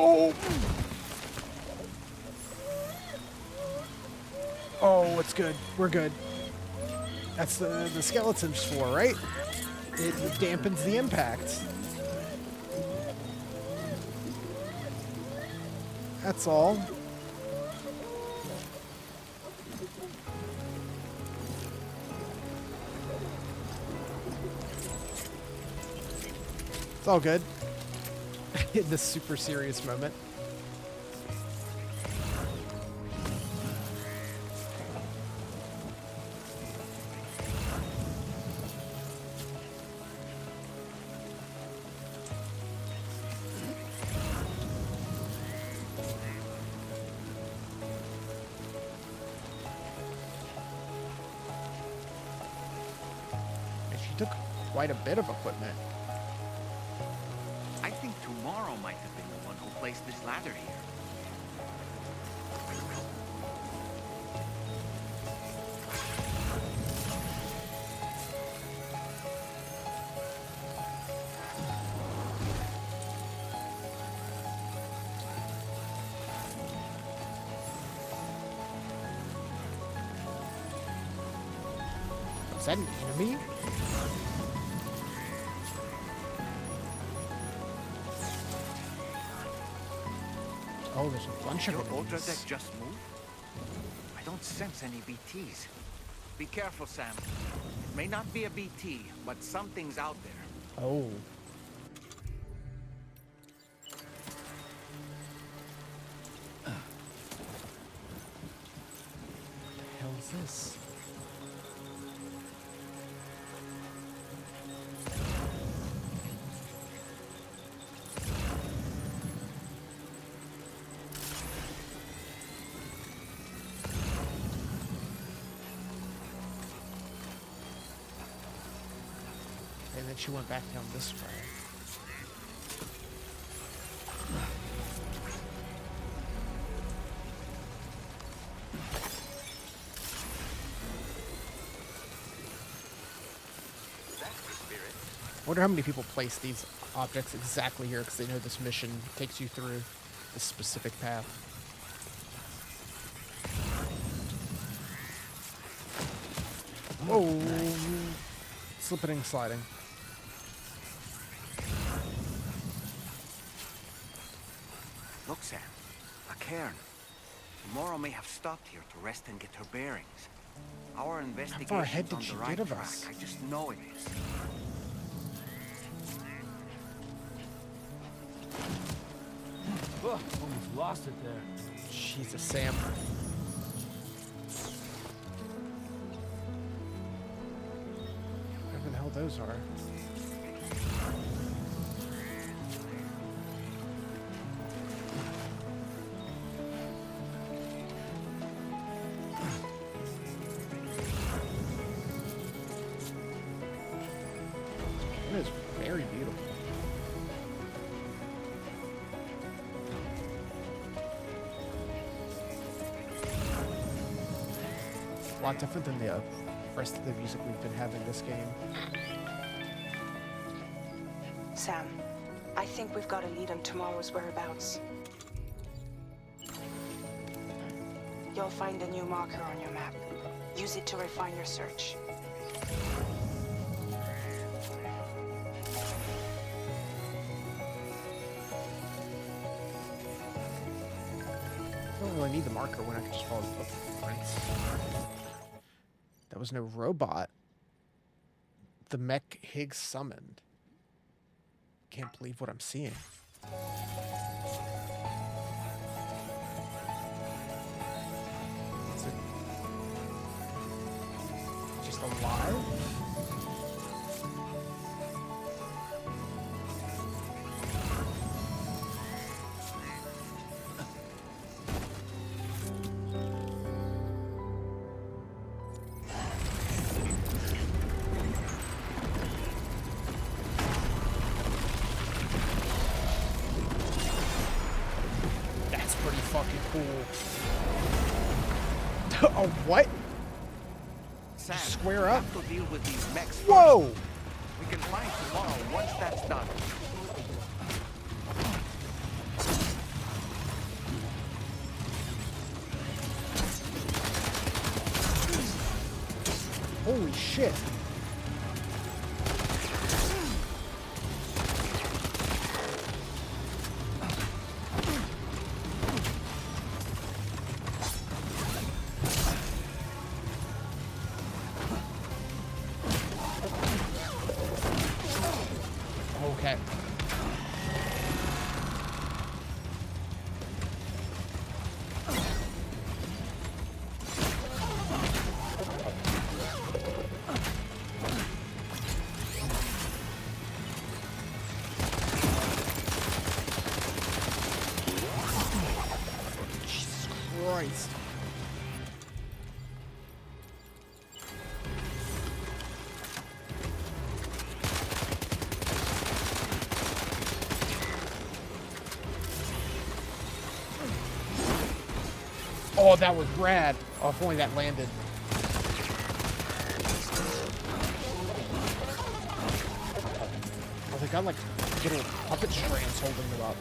Oh! Oh, it's good. We're good. That's the skeleton's for, right? It dampens the impact. That's all. It's all good. In this super serious moment. And she took quite a bit of equipment. I think tomorrow might have been the one who placed this ladder here. Is that an enemy? Oh, there's a bunch of Your enemies. ultra deck just moved? I don't sense any BTs. Be careful, Sam. It may not be a BT, but something's out there. Oh. What the hell is this? And then she went back down this way. I wonder how many people place these objects exactly here because they know this mission takes you through this specific path. Whoa! Slipping and sliding. Look, Sam. A cairn. Tomorrow may have stopped here to rest and get her bearings. Our investigation's on the right track. I just know it is. Oh, almost lost it there. Jesus, Sam. Whatever the hell those are. It is very beautiful. A lot different than the rest of the music we've been having this game. Sam, I think we've got a lead on tomorrow's whereabouts. You'll find a new marker on your map. Use it to refine your search. I don't really need the marker when I can just follow the footprints. That was no robot. The mech Higgs summoned. Can't believe what I'm seeing. Is it just alive? Oh, what? Sam, square up? To deal with these mechs Whoa! first. We can find tomorrow once that's done. Holy shit. Okay. Jesus Christ. Oh, that was rad. Oh, if only that landed. Oh, they got like little puppet strands holding them up.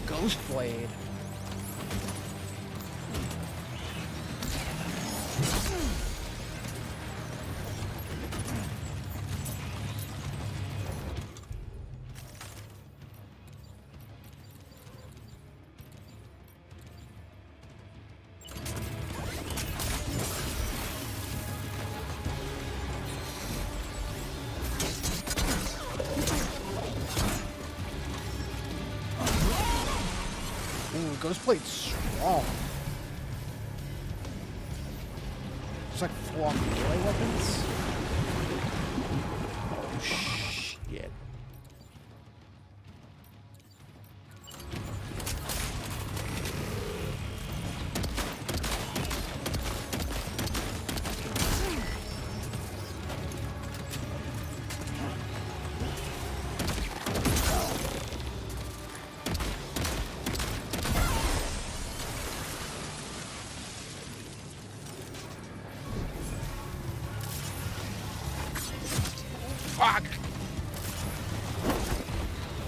Ghostblade. Ooh, Ghostblade's strong. It's like full-on melee weapons. Oh, shit. Fuck!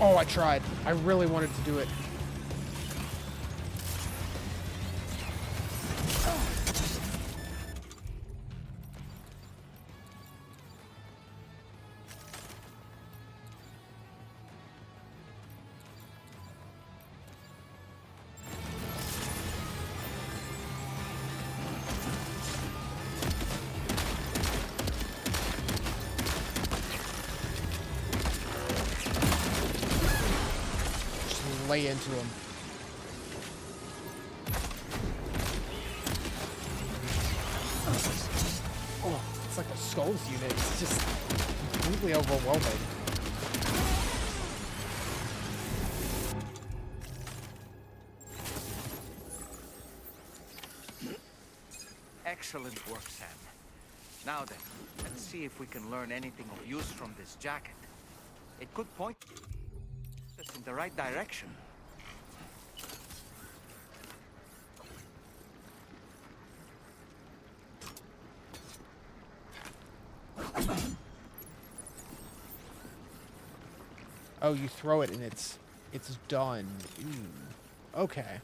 Oh, I tried. I really wanted to do it. lay into him. Oh, it's like a Skulls unit. It's just completely overwhelming. Excellent work, Sam. Now then, let's see if we can learn anything of use from this jacket. It could point us in the right direction. Oh, you throw it and it's done. Ooh. Okay.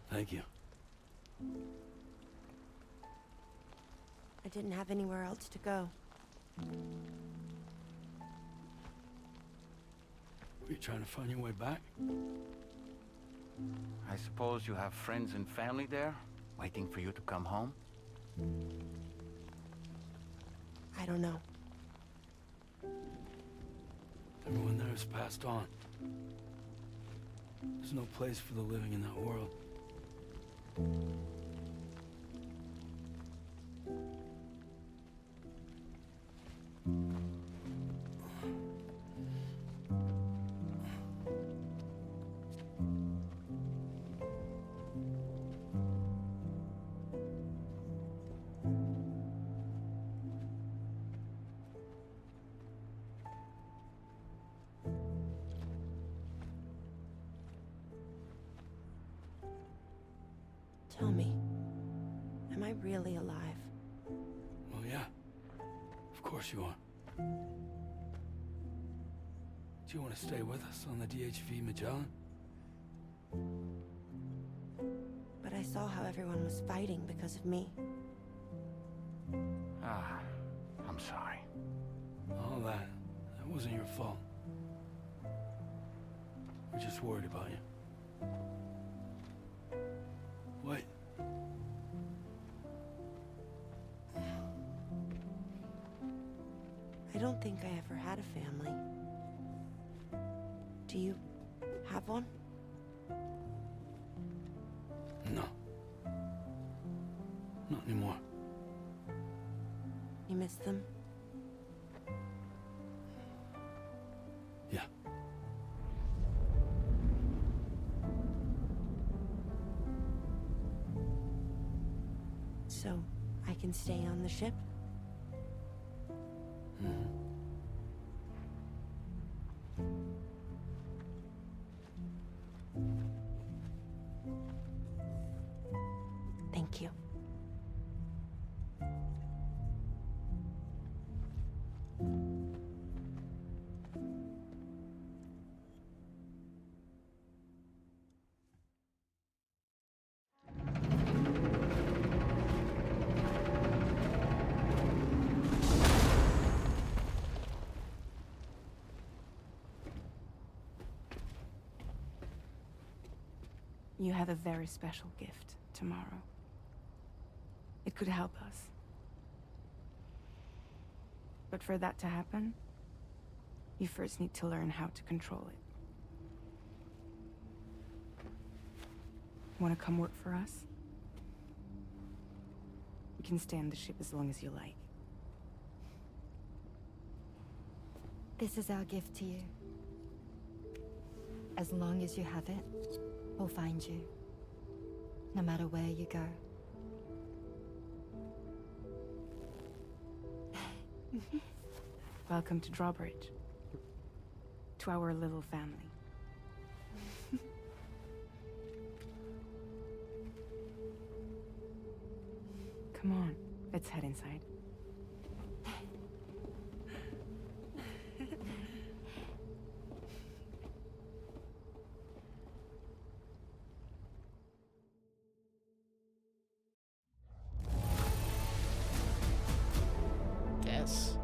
Thank you. I didn't have anywhere else to go. Were you trying to find your way back? I suppose you have friends and family there, waiting for you to come home? I don't know. Everyone there has passed on. There's no place for the living in that world. Tell me, am I really alive? Well, yeah. Of course you are. Do you want to stay with us on the DHV Magellan? But I saw how everyone was fighting because of me. Ah, I'm sorry. All that wasn't your fault. We're just worried about you. Wait. I don't think I ever had a family. Do you have one? No. Not anymore. You miss them? Yeah. So, I can stay on the ship? Thank you. You have a very special gift tomorrow. It could help us. But for that to happen, you first need to learn how to control it. Want to come work for us? You can stay on the ship as long as you like. This is our gift to you. As long as you have it, we'll find you. No matter where you go. Welcome to Drawbridge. To our little family. Come on, let's head inside. Yes.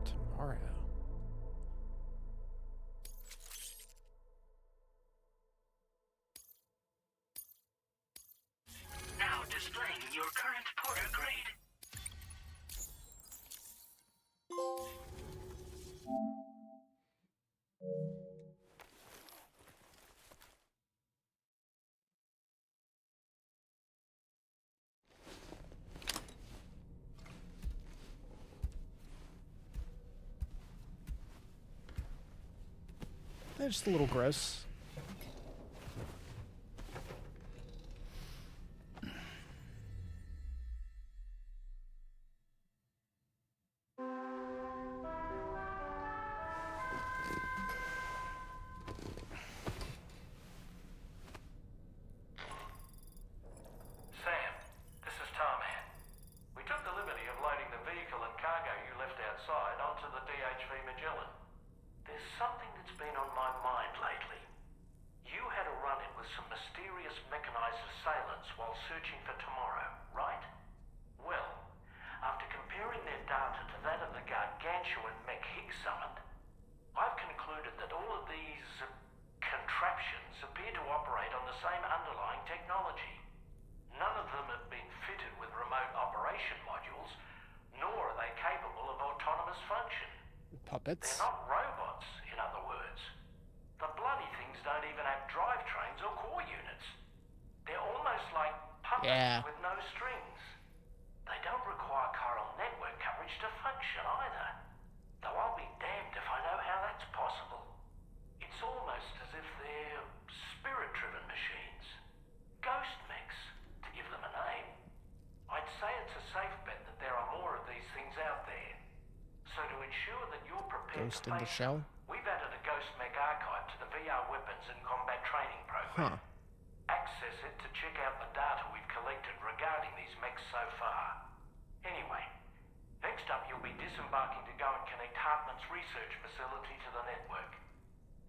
Tomorrow. Now displaying your current porter grade. They're just a little gross. Sam, this is Tarman. We took the liberty of loading the vehicle and cargo you left outside onto the DHV Magellan. There's something that's been on my mind lately. You had a run-in with some mysterious mechanized assailants while searching for Tomorrow, right? Well, after comparing their data to that of the gargantuan mech Higgs summoned, I've concluded that all of these contraptions appear to operate on the same underlying technology. None of them have been fitted with remote operation modules, nor are they capable of autonomous function. Puppets. They're not robots, in other words. The bloody things don't even have drivetrains or core units. They're almost like puppets with no strings. They don't require chiral network coverage to function either. Though I'll be damned if I know how that's possible. It's almost as if they're spirit-driven machines. Ghost mechs, to give them a name. I'd say it's a safe bet that there are more of these things out there. So to ensure that you're prepared Ghost to in the face shell. them, we've added a Ghost Mech archive to the VR weapons and combat training program. Access it to check out the data we've collected regarding these mechs so far. Anyway, next up you'll be disembarking to go and connect Hartman's research facility to the network.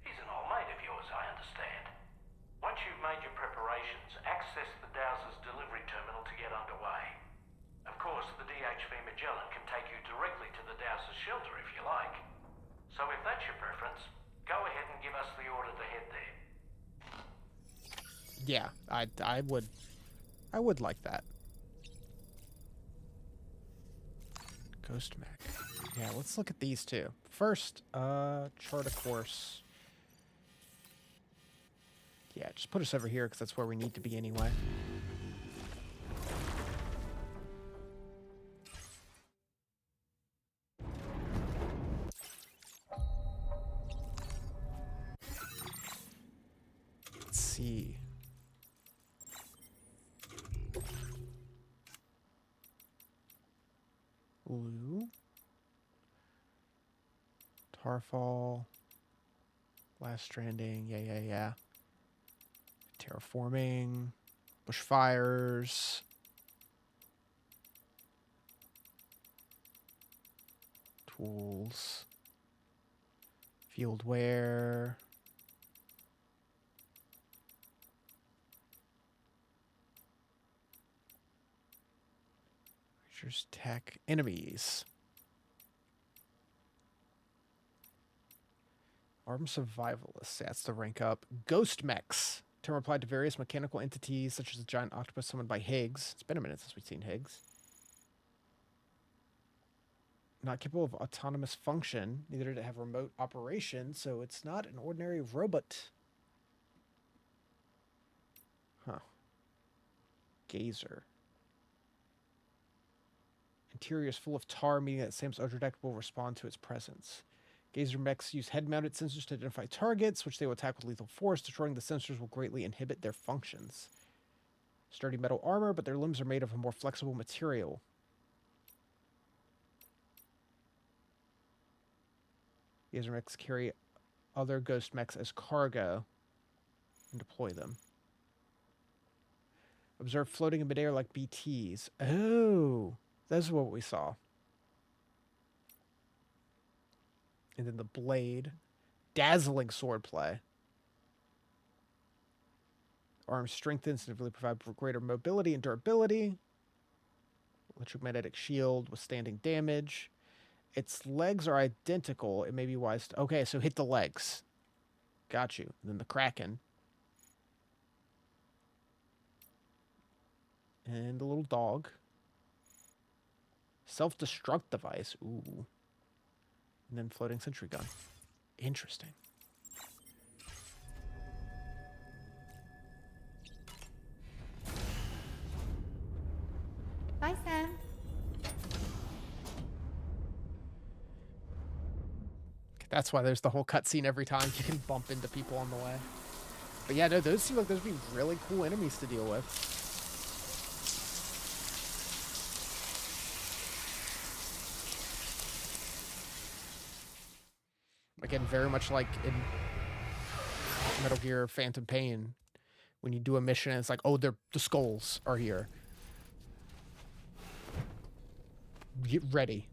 He's an old mate of yours, I understand. Once you've made your preparations, access the Dowser's delivery terminal to get underway. Of course, the DHV Magellan can take you directly to the Dowser's shelter if you like. So if that's your preference, go ahead and give us the order to head there. Yeah, I would like that. Ghost mech. Yeah, let's look at these two. First, chart a course. Yeah, just put us over here because that's where we need to be anyway. Let's see. Blue. Tarfall. Last Stranding. Yeah. Terraforming. Bushfires. Tools. Field wear. Creatures, tech, enemies. Armed survivalists. That's the rank up. Ghost mechs. Term applied to various mechanical entities, such as a giant octopus summoned by Higgs. It's been a minute since we've seen Higgs. Not capable of autonomous function. Neither did it have remote operation, so it's not an ordinary robot. Huh. Gazer. Interior is full of tar, meaning that Sam's Ultra Deck will respond to its presence. Gazer mechs use head-mounted sensors to identify targets, which they will attack with lethal force. Destroying the sensors will greatly inhibit their functions. Sturdy metal armor, but their limbs are made of a more flexible material. Gazer mechs carry other ghost mechs as cargo and deploy them. Observe floating in midair like BTs. Oh, that's what we saw. And then the blade. Dazzling swordplay. Arms strengthened, significantly provide greater mobility and durability. Electromagnetic shield, withstanding damage. Its legs are identical. It may be wise to... Okay, so hit the legs. Got you. And then the Kraken. And the little dog. Self-destruct device. Ooh. And then floating sentry gun. Interesting. Bye, Sam. That's why there's the whole cutscene every time. You can bump into people on the way. But yeah, no, those seem like those would be really cool enemies to deal with. Again, very much like in Metal Gear Phantom Pain, when you do a mission and it's like, oh, the skulls are here. Get ready.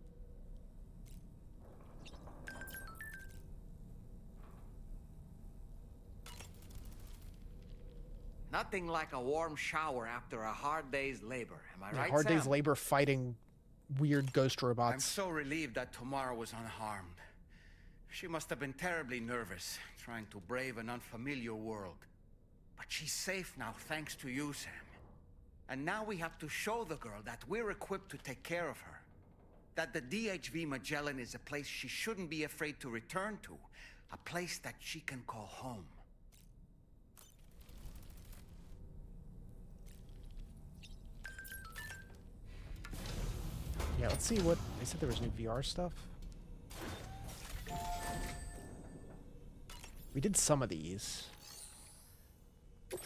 Nothing like a warm shower after a hard day's labor. Am I Yeah, right, hard Sam? day's labor fighting weird ghost robots. I'm so relieved that Tamara was unharmed. She must have been terribly nervous, trying to brave an unfamiliar world. But she's safe now, thanks to you, Sam. And now we have to show the girl that we're equipped to take care of her. That the DHV Magellan is a place she shouldn't be afraid to return to. A place that she can call home. Yeah, let's see what... They said there was new VR stuff. We did some of these. Yeah,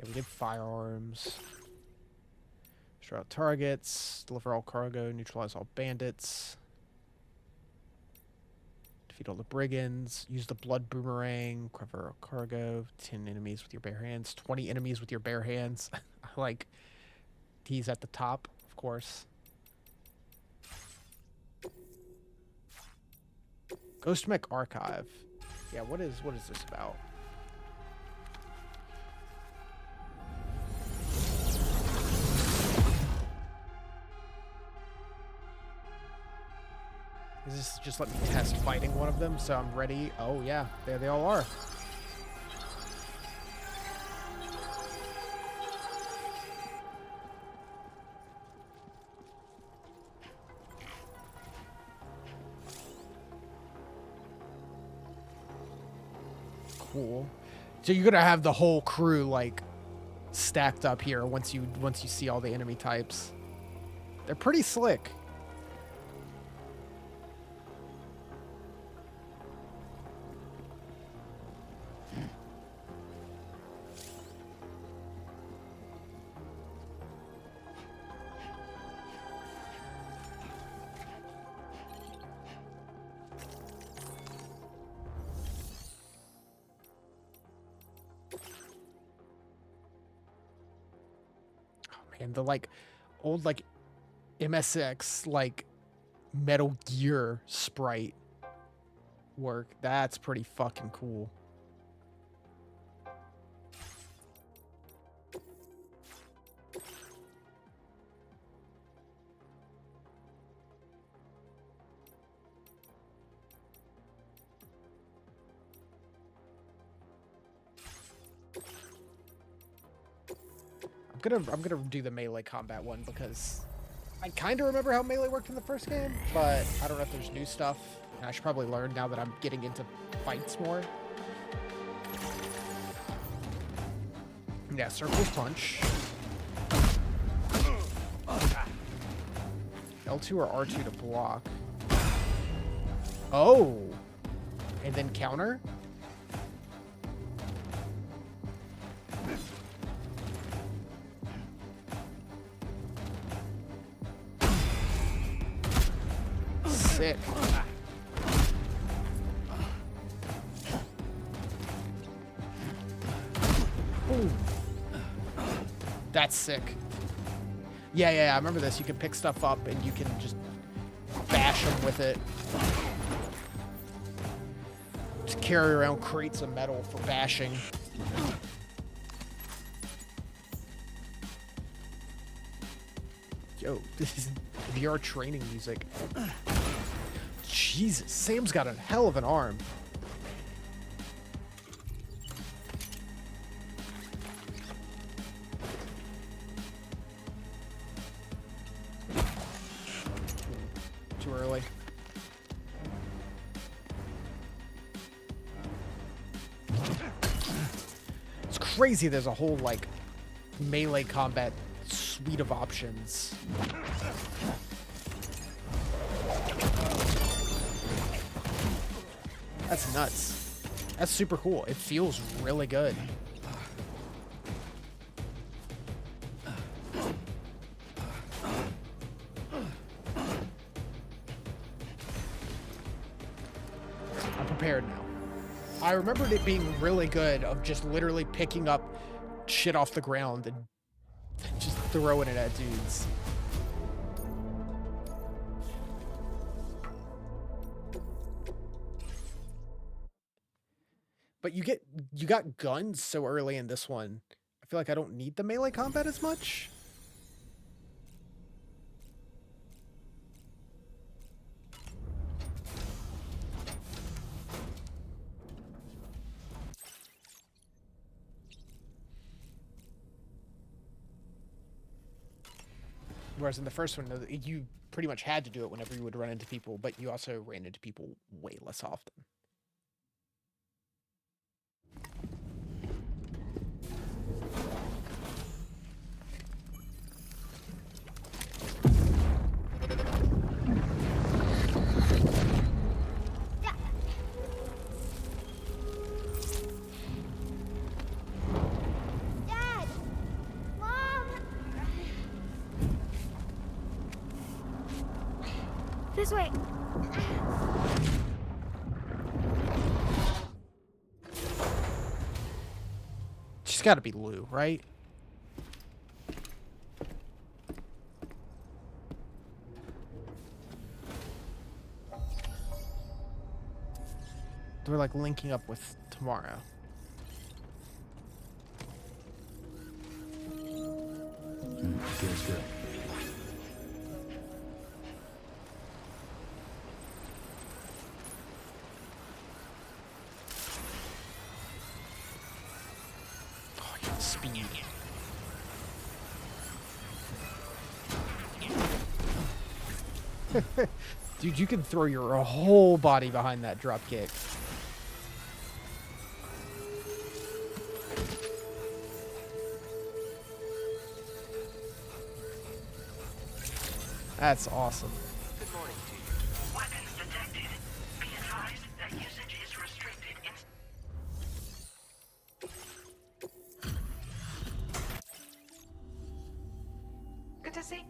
we did firearms. Destroy all targets. Deliver all cargo. Neutralize all bandits. Defeat all the brigands. Use the blood boomerang. Cover all cargo. 10 enemies with your bare hands. 20 enemies with your bare hands. I like... He's at the top, of course. Ghost Mech Archive. Yeah, what is this about? Is this just let me test fighting one of them so I'm ready? Oh yeah, there they all are. cool. So you're gonna have the whole crew like stacked up here once you see all the enemy types. They're pretty slick. And the like old like MSX like Metal Gear sprite work, that's pretty fucking cool. I'm gonna do the melee combat one because I kind of remember how melee worked in the first game, but I don't know if there's new stuff. And I should probably learn now that I'm getting into fights more. Yeah, circles punch. L2 or R2 to block. Oh! And then counter? Sick. Ooh. That's sick. Yeah, I remember this. You can pick stuff up and you can just bash them with it. Just carry around crates of metal for bashing. Yo, this is VR training music. Jesus, Sam's got a hell of an arm. Too early. It's crazy there's a whole, like, melee combat suite of options. That's nuts. That's super cool. It feels really good. I'm prepared now. I remembered it being really good of just literally picking up shit off the ground and just throwing it at dudes. But you got guns so early in this one. I feel like I don't need the melee combat as much. Whereas in the first one, you pretty much had to do it whenever you would run into people, but you also ran into people way less often. Dad! Mom! This way. She's got to be Lou, right? They're like linking up with tomorrow. Feels good. Oh, you have speed. Dude, you can throw your whole body behind that drop kick. That's awesome. Good morning to you. Weapons detected. Be advised that usage is restricted in... Good to see.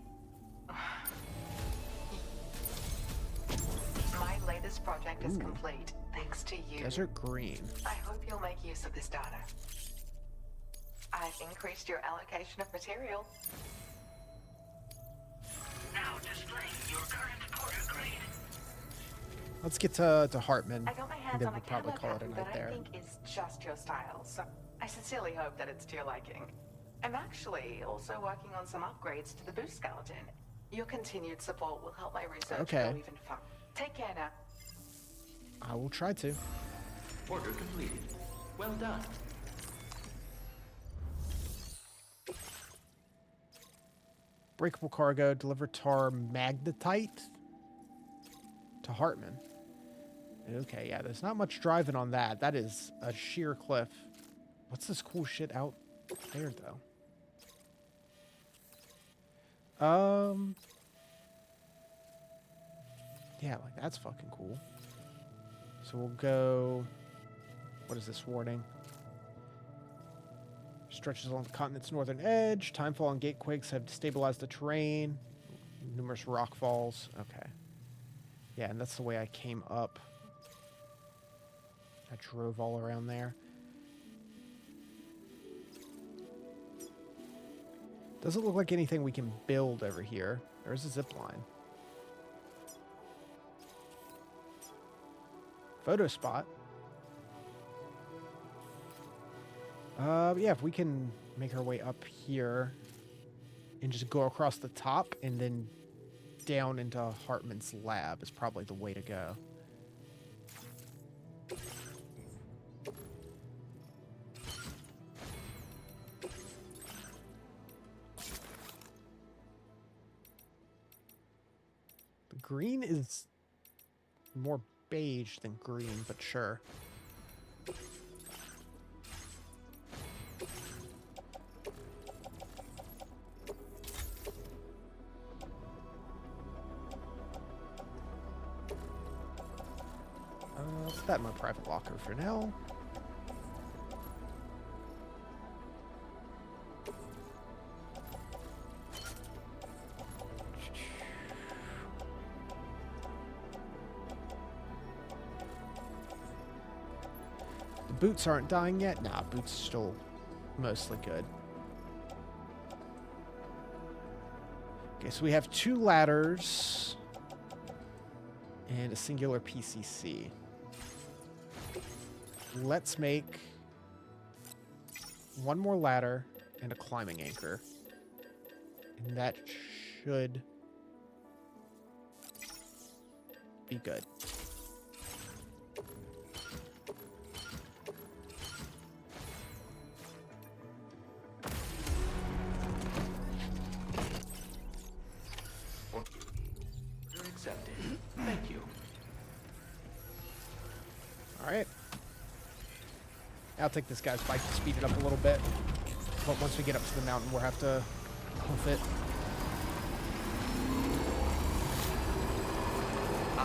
My latest project is complete, thanks to you. Desert green. I hope you'll make use of this data. I've increased your allocation of material. Now displaying your current Porter grade. Let's get to Hartman, I got my and hands then on we'll a probably camo call it a pattern night that there. I think is just your style, so I sincerely hope that it's to your liking. I'm actually also working on some upgrades to the boost skeleton. Your continued support will help my research go even further. Take care now. I will try to. Order completed. Well done. Breakable cargo, deliver tar magnetite to Hartman. Okay, yeah, there's not much driving on that. That is a sheer cliff. What's this cool shit out there, though? Yeah, like, that's fucking cool. So we'll go... What is this warning? Stretches along the continent's northern edge. Timefall and gatequakes have destabilized the terrain. Numerous rock falls. Okay. Yeah, and that's the way I came up. I drove all around there. Doesn't look like anything we can build over here. There's a zip line. Photo spot. Yeah, if we can make our way up here and just go across the top and then down into Hartman's lab is probably the way to go. The green is more beige than green, but sure. Put that in my private locker for now. The boots aren't dying yet? Nah, boots are still mostly good. Okay, so we have 2 ladders and a singular PCC. Let's make 1 more ladder and a climbing anchor. And that should be good. Order accepted. Thank you. All right. I'll take this guy's bike to speed it up a little bit. But once we get up to the mountain, we'll have to hoof it.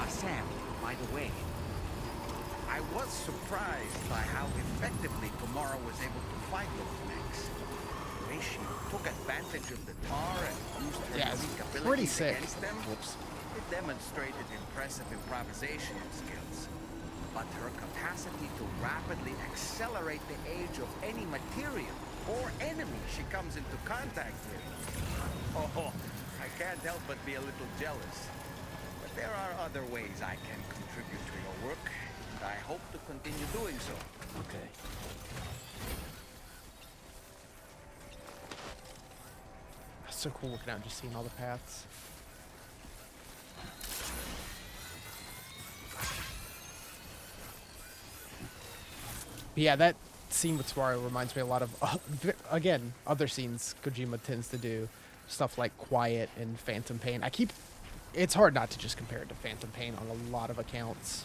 Sam, by the way, I was surprised by how effectively Tomorrow was able to fight those mechs. The way she took advantage of the tar and used her unique pretty abilities sick. against them. Whoops. It demonstrated impressive improvisation skills. But her capacity to rapidly accelerate the age of any material or enemy she comes into contact with. Oh, I can't help but be a little jealous. But there are other ways I can contribute to your work, and I hope to continue doing so. Okay. That's so cool looking out, just seeing all the paths. But yeah, that scene with Suaru reminds me a lot of, again, other scenes Kojima tends to do. Stuff like Quiet and Phantom Pain. It's hard not to just compare it to Phantom Pain on a lot of accounts.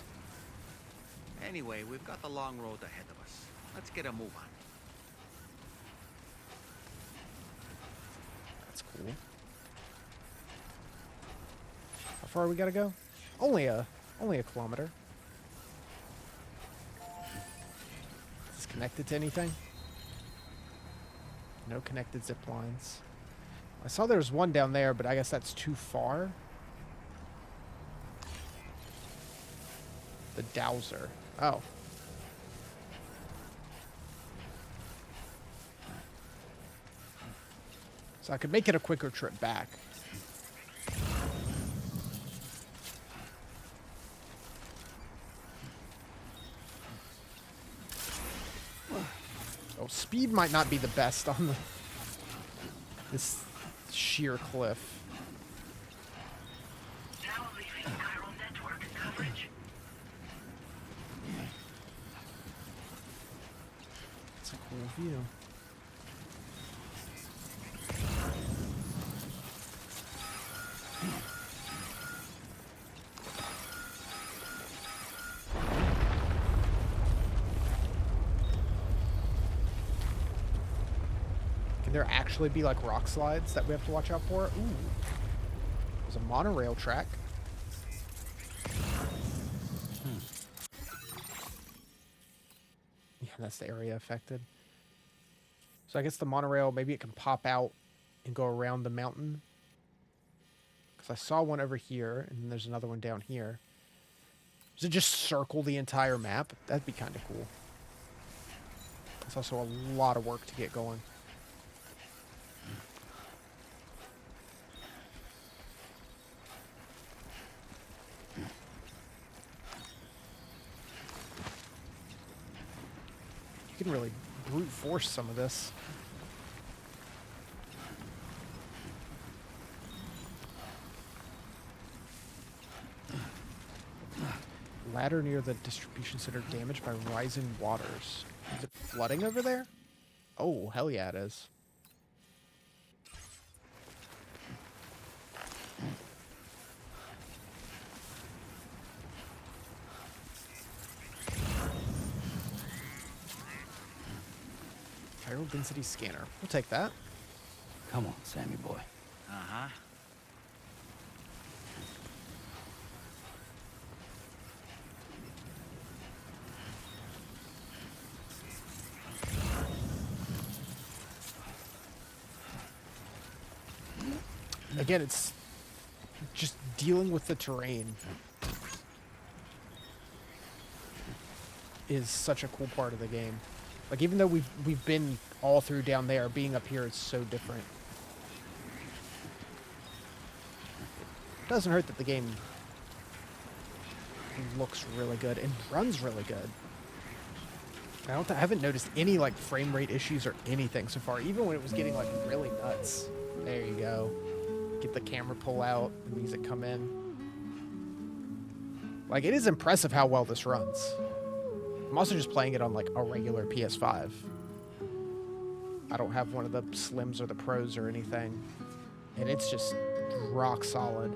Anyway, we've got the long road ahead of us. Let's get a move on. That's cool. far we gotta go? Only a kilometer. Is this connected to anything? No connected zip lines. I saw there was one down there, but I guess that's too far. The Dowser. Oh. So I could make it a quicker trip back. Oh, speed might not be the best on this sheer cliff. Now leaving chiral network coverage. It's a cool view. Can there actually be like rock slides that we have to watch out for? Ooh. There's a monorail track. Yeah, that's the area affected. So I guess the monorail, maybe it can pop out and go around the mountain. Because I saw one over here, and then there's another one down here. Does it just circle the entire map? That'd be kind of cool. It's also a lot of work to get going. You can really brute force some of this. Ladder near the distribution center damaged by rising waters. Is it flooding over there? Oh, hell yeah, it is. Chiral density scanner. We'll take that. Come on, Sammy boy. Uh-huh. Again, it's just dealing with the terrain is such a cool part of the game. Like, even though we've been all through down there, being up here is so different. It doesn't hurt that the game looks really good and runs really good. I haven't noticed any like frame rate issues or anything so far, even when it was getting like really nuts. There you go. Get the camera pull out, the music come in. Like, it is impressive how well this runs. I'm also just playing it on like a regular PS5. I don't have one of the Slims or the Pros or anything. And it's just rock solid.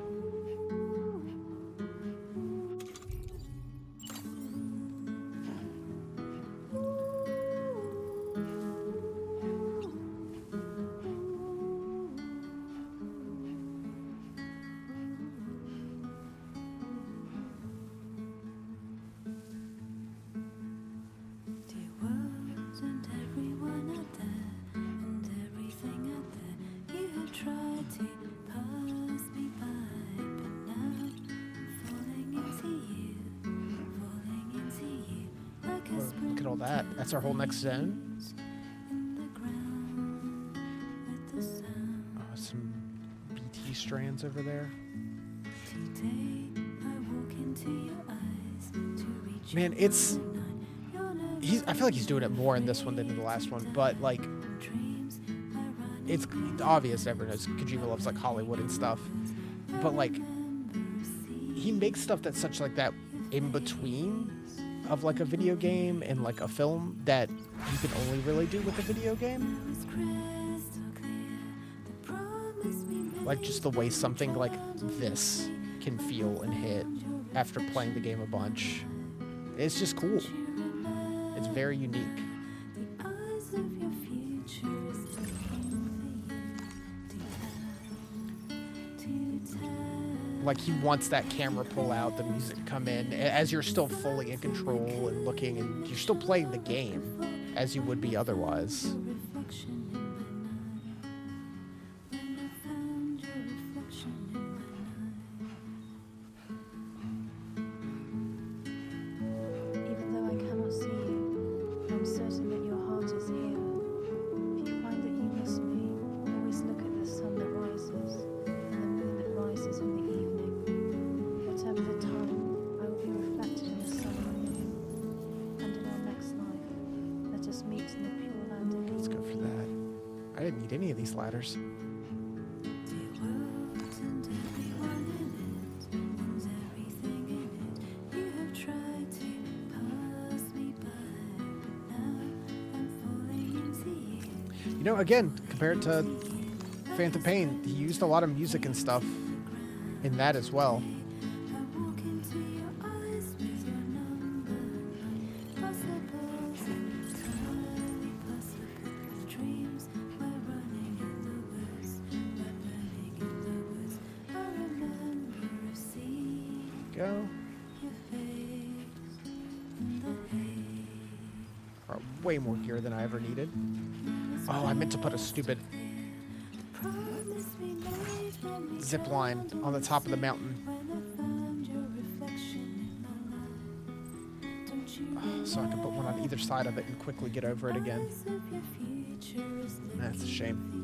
Look at all that. That's our whole next zone. Oh, some BT strands over there. Man, it's... I feel like he's doing it more in this one than in the last one, but, like... It's obvious everyone knows Kojima loves, like, Hollywood and stuff. But, like... He makes stuff that's such, like, that in-between of like a video game and like a film that you can only really do with a video game. Like just the way something like this can feel and hit after playing the game a bunch. It's just cool. It's very unique. like he wants that camera pull out, the music come in as you're still fully in control and looking, and you're still playing the game as you would be otherwise. Even though I cannot see you, I'm certain that your heart is here. If you find that you miss me, always look at the sun that rises and the moon that rises in the evening. Whatever the time, I will be reflected in the sun and the moon. And in our next life, let us meet in the pure land of Let's go for that. I didn't need any of these ladders. You know, again, compared to Phantom Pain, he used a lot of music and stuff in that as well. Go. Way more gear than I ever needed. Oh, I meant to put a stupid zip line on the top of the mountain. Oh, so I can put one on either side of it and quickly get over it again. That's a shame.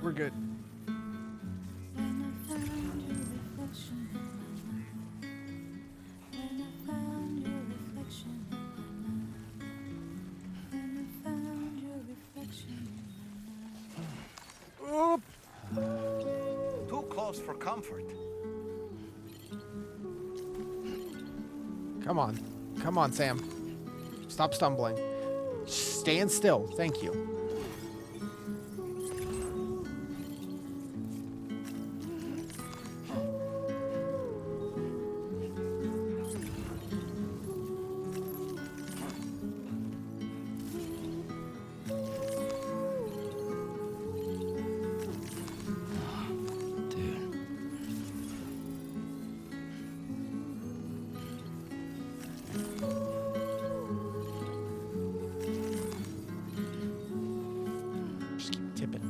We're good. Oop. Too close for comfort. Come on. Come on, Sam. Stop stumbling. Stand still. Thank you. Just keep tipping.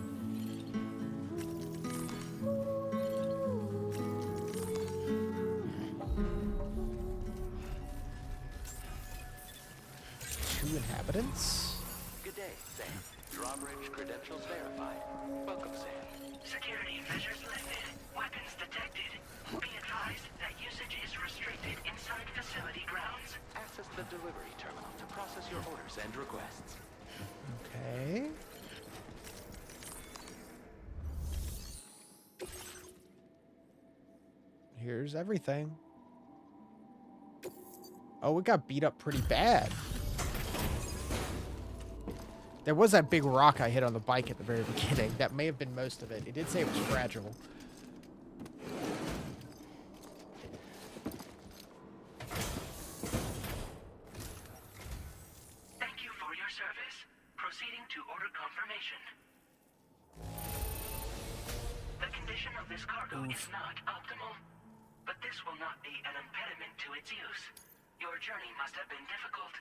Two inhabitants? Good day, Sam. Drawbridge credentials verified. Welcome, Sam. Security measures lifted. Weapons detected. Be advised that usage is restricted inside facility grounds. Access the delivery terminal to process your orders and requests. Okay. Here's everything. Oh, it got beat up pretty bad. There was that big rock I hit on the bike at the very beginning. That may have been most of it. It did say it was fragile. Thank you for your service. Proceeding to order confirmation. The condition of this cargo is not optimal, but this will not be an impediment to its use. Your journey must have been difficult.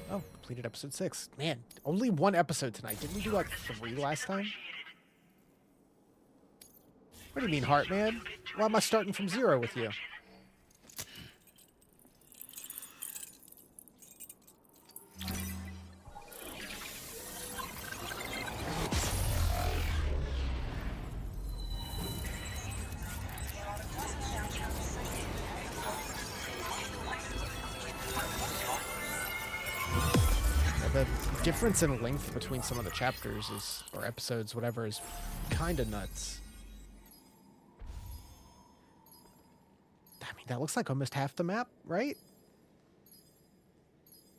Oh, completed episode 6. Man, only one episode tonight. Didn't we do like 3 last time? What do you mean, Heartman? Why am I starting from 0 with you? The difference in length between some of the chapters is, or episodes, whatever, is kind of nuts. I mean, that looks like almost half the map, right?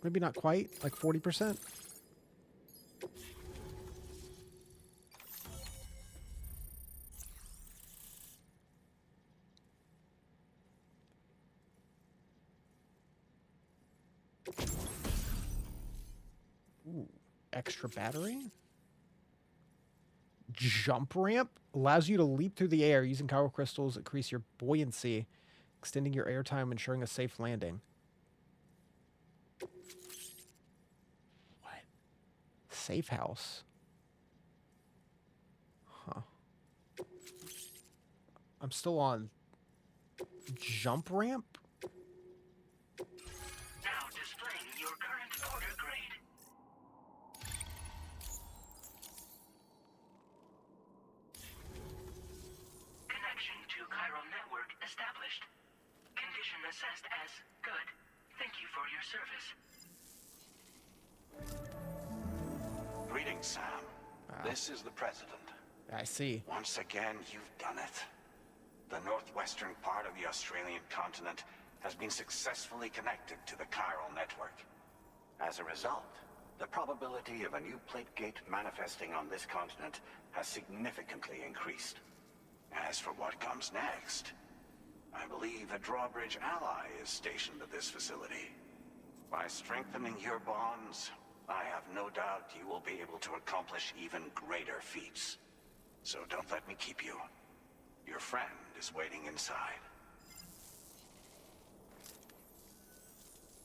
Maybe not quite, like 40%. extra battery. Jump ramp allows you to leap through the air using chiral crystals, increase your buoyancy, extending your air time, ensuring a safe landing. What? Safe house. Huh. I'm still on jump ramp? Now displaying your current order grade. Connection to chiral network established. Condition assessed as good. Thank you for your service. Greetings, Sam. This is the President. I see. Once again, you've done it. The northwestern part of the Australian continent has been successfully connected to the chiral network. As a result, the probability of a new plate gate manifesting on this continent has significantly increased. As for what comes next, I believe a drawbridge ally is stationed at this facility. By strengthening your bonds, I have no doubt you will be able to accomplish even greater feats. So don't let me keep you. Your friend is waiting inside.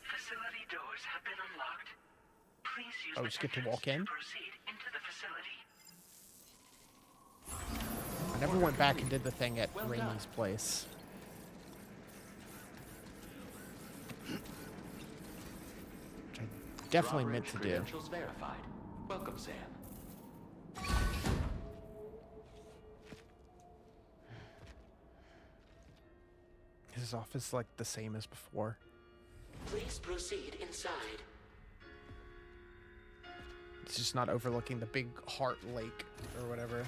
Facility doors have been unlocked. Please use Oh, the just get to entrance walk in? proceed into the facility. I never went back and did the thing at Rainey's place. Which I definitely meant to do. Credentials verified. Welcome, Sam. His office like the same as before. Please proceed inside. It's just not overlooking the big heart lake or whatever.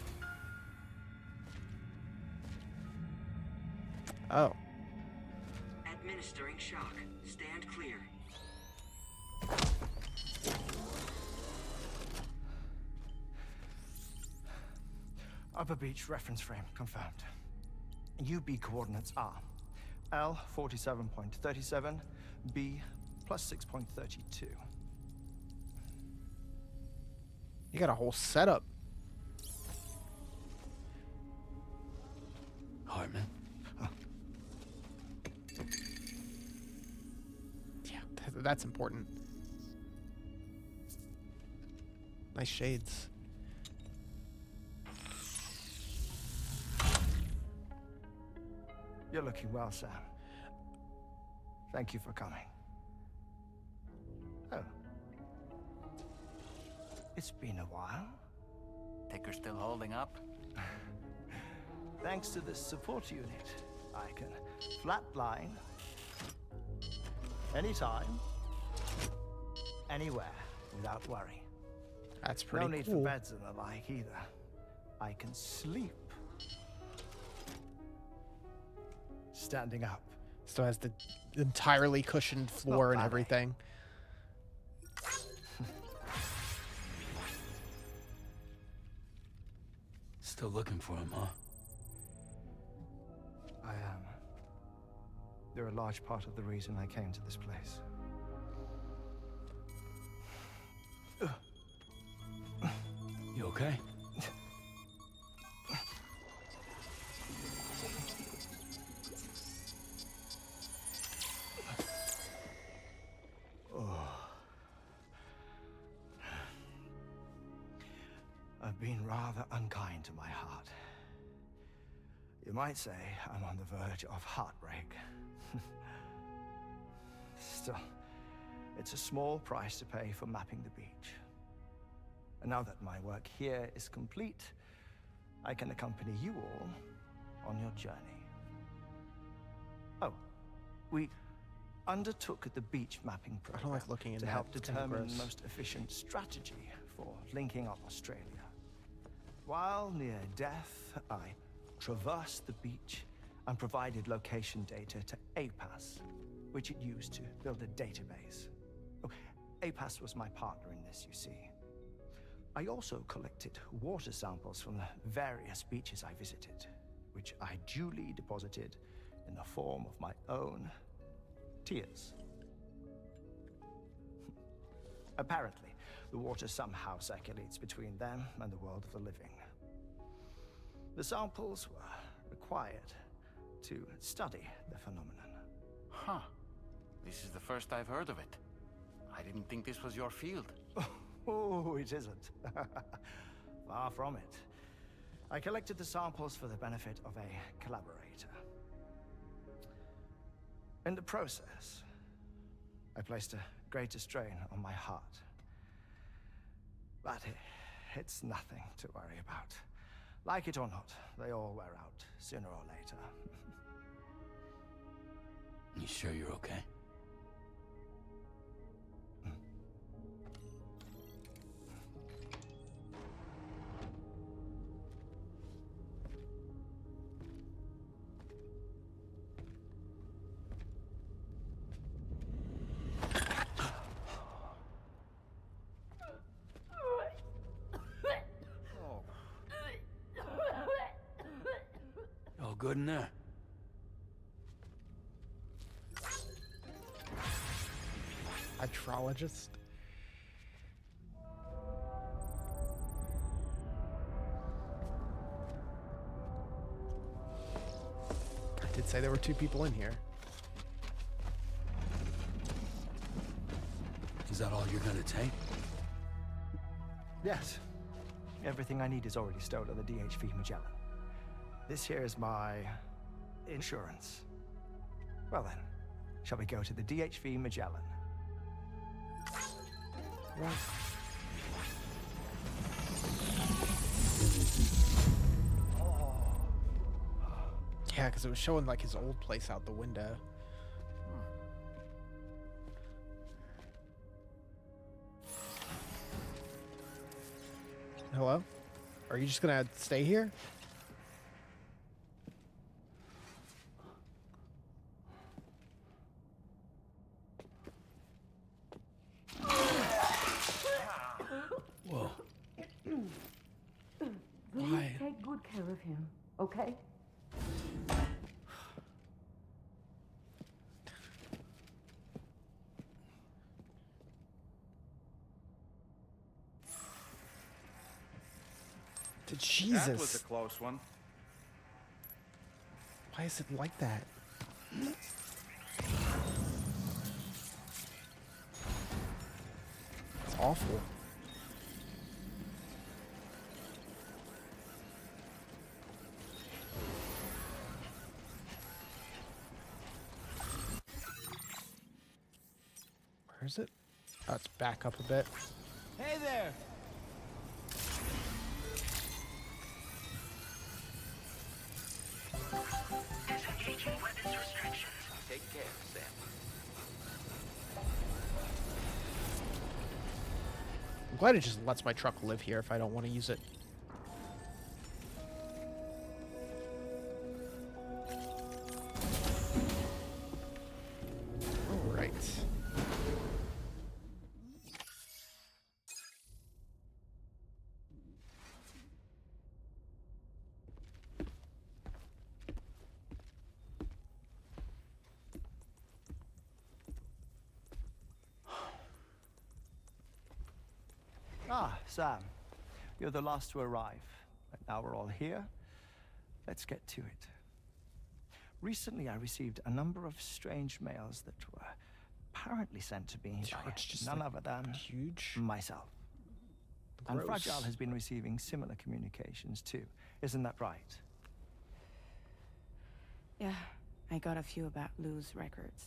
Oh. Administering shock. Stand clear. Upper beach reference frame confirmed. UB coordinates are L 47.37, B plus 6.32. You got a whole setup. Hartman. Yeah, that's important. Nice shades. You're looking well, Sam. Thank you for coming. Oh. It's been a while. Ticker still holding up? Thanks to this support unit, I can flatline anytime, anywhere, without worry. That's pretty No need cool. for beds and the like either. I can sleep standing up. Still has the entirely cushioned floor and everything. Still looking for him, huh? I am. They're a large part of the reason I came to this place. You okay? I've been rather unkind to my heart. You might say I'm on the verge of heartbreak. Still, it's a small price to pay for mapping the beach. And now that my work here is complete, I can accompany you all on your journey. Oh, we undertook the beach mapping program I don't like looking in to that. help It's kinda determine gross. the most efficient strategy for linking up Australia. While near death, I traversed the beach and provided location data to APAS, which it used to build a database. Oh, APAS was my partner in this, you see. I also collected water samples from the various beaches I visited, which I duly deposited in the form of my own tears. Apparently, The water somehow circulates between them and the world of the living. The samples were required to study the phenomenon. Huh. This is the first I've heard of it. I didn't think this was your field. Oh, it isn't. Far from it. I collected the samples for the benefit of a collaborator. In the process, I placed a greater strain on my heart. But it's nothing to worry about. Like it or not, they all wear out sooner or later. You sure you're okay? All good in there? Hydrologist. I did say there were 2 people in here. Is that all you're gonna take? Yes. Everything I need is already stored on the DHV Magellan. This here is my insurance. Well then, shall we go to the DHV Magellan? Yeah, because it was showing like his old place out the window. Hello? Are you just gonna stay here? Whoa. Please take good care of him, okay? Jesus. That was a close one. Why is it like that? It's awful. Where is it? Oh, it's back up a bit. Hey there! Disengaging weapons restrictions. Take care, Sam. I'm glad it just lets my truck live here if I don't want to use it. All right. Ah, Sam. You're the last to arrive. But now we're all here. Let's get to it. Recently, I received a number of strange mails that were apparently sent to me by none other than myself. And Gross. Fragile has been receiving similar communications too. Isn't that right? Yeah, I got a few about Lou's records.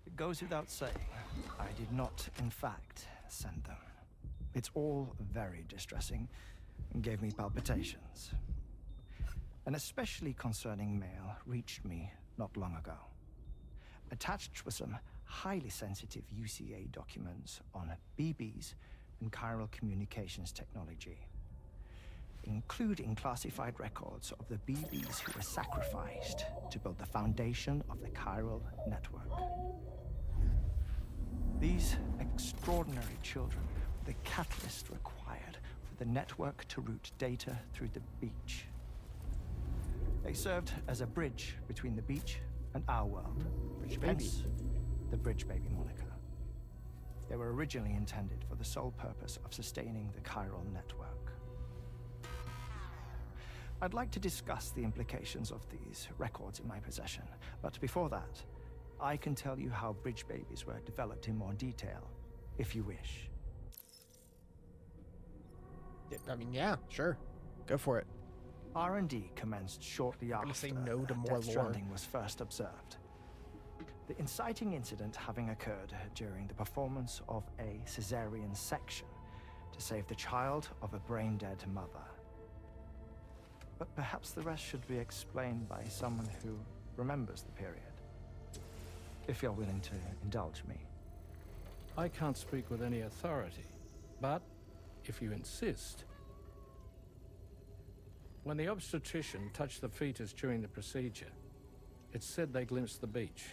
It goes without saying, I did not, in fact, send them. It's all very distressing and gave me palpitations. An especially concerning mail reached me not long ago. Attached were some highly sensitive UCA documents on BBs and chiral communications technology, including classified records of the BBs who were sacrificed to build the foundation of the chiral network. These extraordinary children were the catalyst required for the network to route data through the beach. They served as a bridge between the beach and our world. Bridge baby. Hence, the Bridge Baby moniker. They were originally intended for the sole purpose of sustaining the chiral network. I'd like to discuss the implications of these records in my possession, but before that, I can tell you how bridge babies were developed in more detail, if you wish. I mean, yeah, sure. Go for it. R&D commenced shortly after say no to more Death lore. Stranding was first observed. The inciting incident having occurred during the performance of a caesarean section to save the child of a brain-dead mother. But perhaps the rest should be explained by someone who remembers the period. If you're willing to indulge me. I can't speak with any authority, but if you insist. When the obstetrician touched the fetus during the procedure, it said they glimpsed the beach.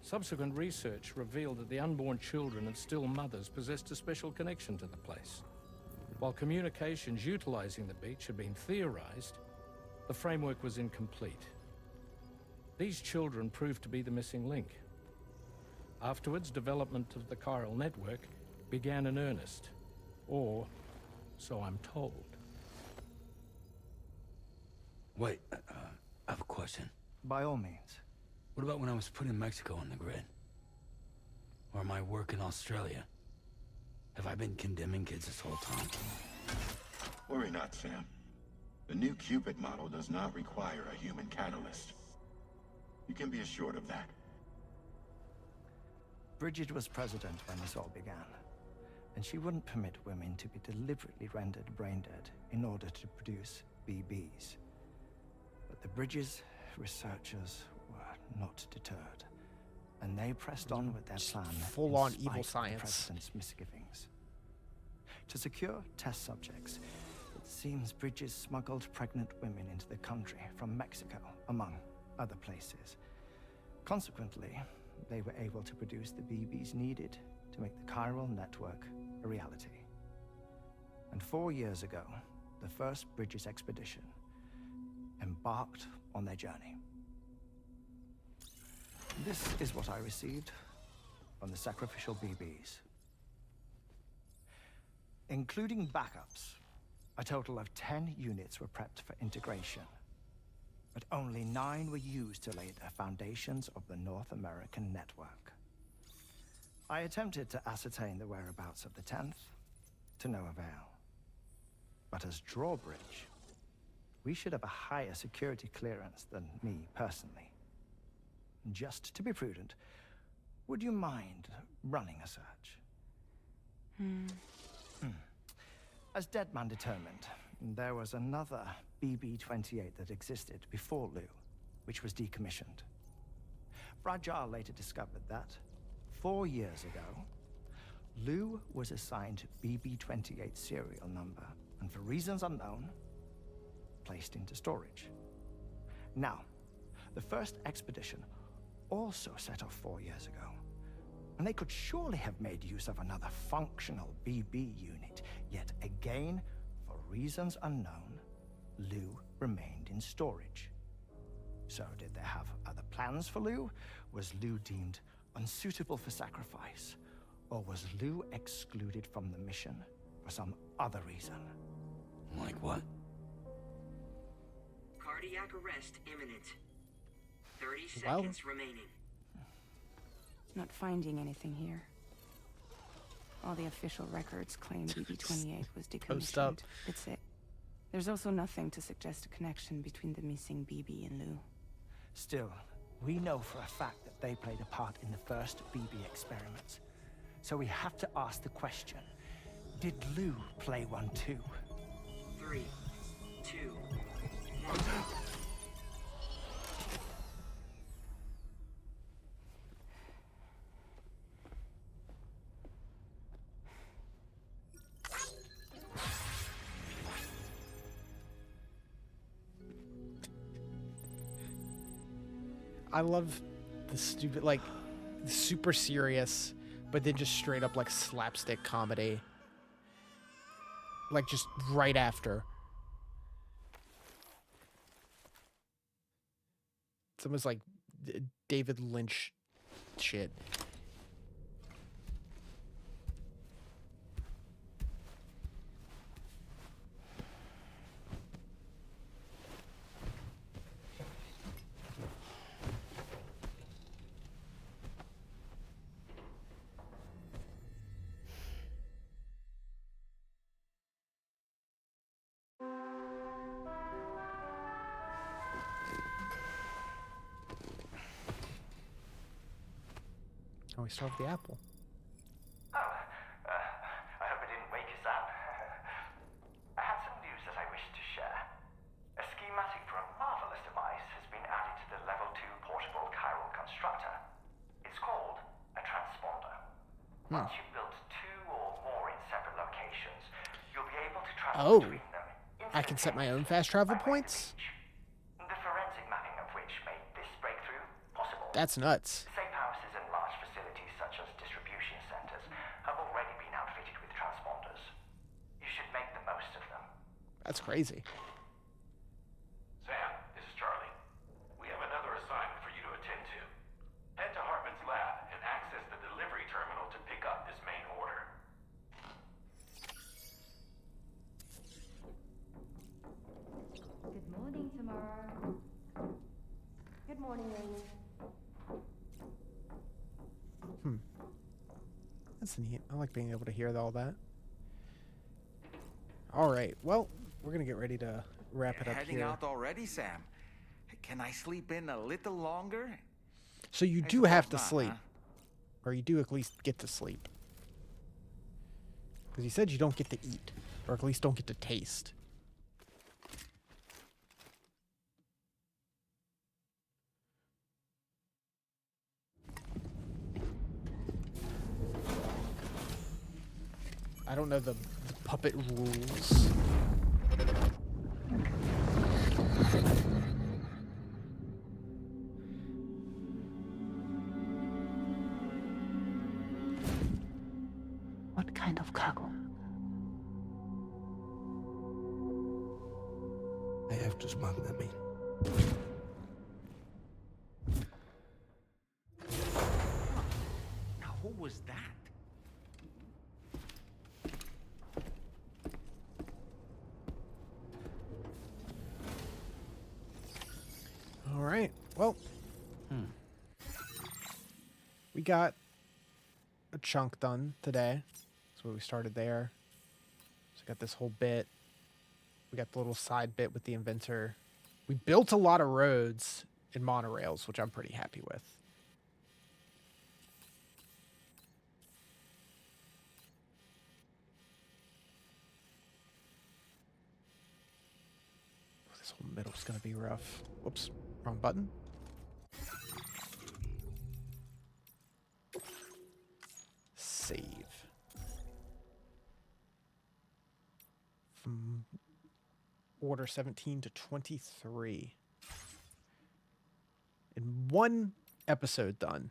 Subsequent research revealed that the unborn children and still mothers possessed a special connection to the place. While communications utilizing the beach had been theorized, the framework was incomplete. These children proved to be the missing link. Afterwards, development of the chiral network began in earnest, or so I'm told. Wait, I have a question. By all means. What about when I was putting Mexico on the grid? Or my work in Australia? Have I been condemning kids this whole time? Worry not, Sam. The new Cupid model does not require a human catalyst. You can be assured of that. Bridget was president when this all began, and she wouldn't permit women to be deliberately rendered brain-dead in order to produce BBs. But the Bridges researchers were not deterred, and they pressed on with their plan full-on in evil spite of the science. president's misgivings. To secure test subjects, it seems Bridges smuggled pregnant women into the country from Mexico, among other places. Consequently, they were able to produce the BBs needed to make the chiral network a reality. And 4 years ago, the first Bridges expedition embarked on their journey. This is what I received from the sacrificial BBs. Including backups, a total of 10 units were prepped for integration. But only 9 were used to lay the foundations of the North American network. I attempted to ascertain the whereabouts of the 10th, to no avail. But as drawbridge, we should have a higher security clearance than me personally. Just to be prudent, would you mind running a search? As Deadman determined, there was another BB-28 that existed before Lou, which was decommissioned. Fragile later discovered that, 4 years ago, Lou was assigned BB-28 serial number, and for reasons unknown, placed into storage. Now, the first expedition also set off 4 years ago, and they could surely have made use of another functional BB unit, yet again, for reasons unknown, Lou remained in storage. So did they have other plans for Lou? Was Lou deemed unsuitable for sacrifice? Or was Lou excluded from the mission for some other reason? Like what? Cardiac arrest imminent. 30 Well. seconds remaining. Not finding anything here. All the official records claim BB-28 was Post up. decommissioned. It's it. There's also nothing to suggest a connection between the missing BB and Lou. Still, we know for a fact that they played a part in the first BB experiments. So we have to ask the question, did Lou play one too? 3, 2, 1. I love the stupid, like, super serious, but then just straight up, like, slapstick comedy. Like, just right after. It's almost like David Lynch shit. Oh, we still have the apple. Oh, I hope I didn't wake us up. I had some news that I wished to share. A schematic for a marvelous device has been added to the Level 2 portable chiral constructor. It's called a transponder. Once you've built 2 or more in separate locations, you'll be able to travel between them. I can set my own fast travel points? The forensic mapping of which made this breakthrough possible. That's nuts. Safe houses and large facilities such as distribution centers have already been outfitted with transponders. You should make the most of them. That's crazy. Sam, this is Charlie. We have another assignment for you to attend to. Head to Hartman's lab and access the delivery terminal to pick up this main order. Good morning, tomorrow. Good morning, Amy. That's neat. I like being able to hear all that. All right. Well, we're going to get ready to wrap it up Heading here. out already, Sam? Can I sleep in a little longer? So you do have to sleep. Or you do at least get to sleep. Because you said you don't get to eat. Or at least don't get to taste. I don't know the puppet rules. What kind of cargo? I have to smuggle them in. Now, who was that? All right. Well, we got a chunk done today. So we started there. So we got this whole bit. We got the little side bit with the inventor. We built a lot of roads and monorails, which I'm pretty happy with. This whole middle's gonna be rough. Whoops, wrong button. Save. From order 17 to 23. In one episode done.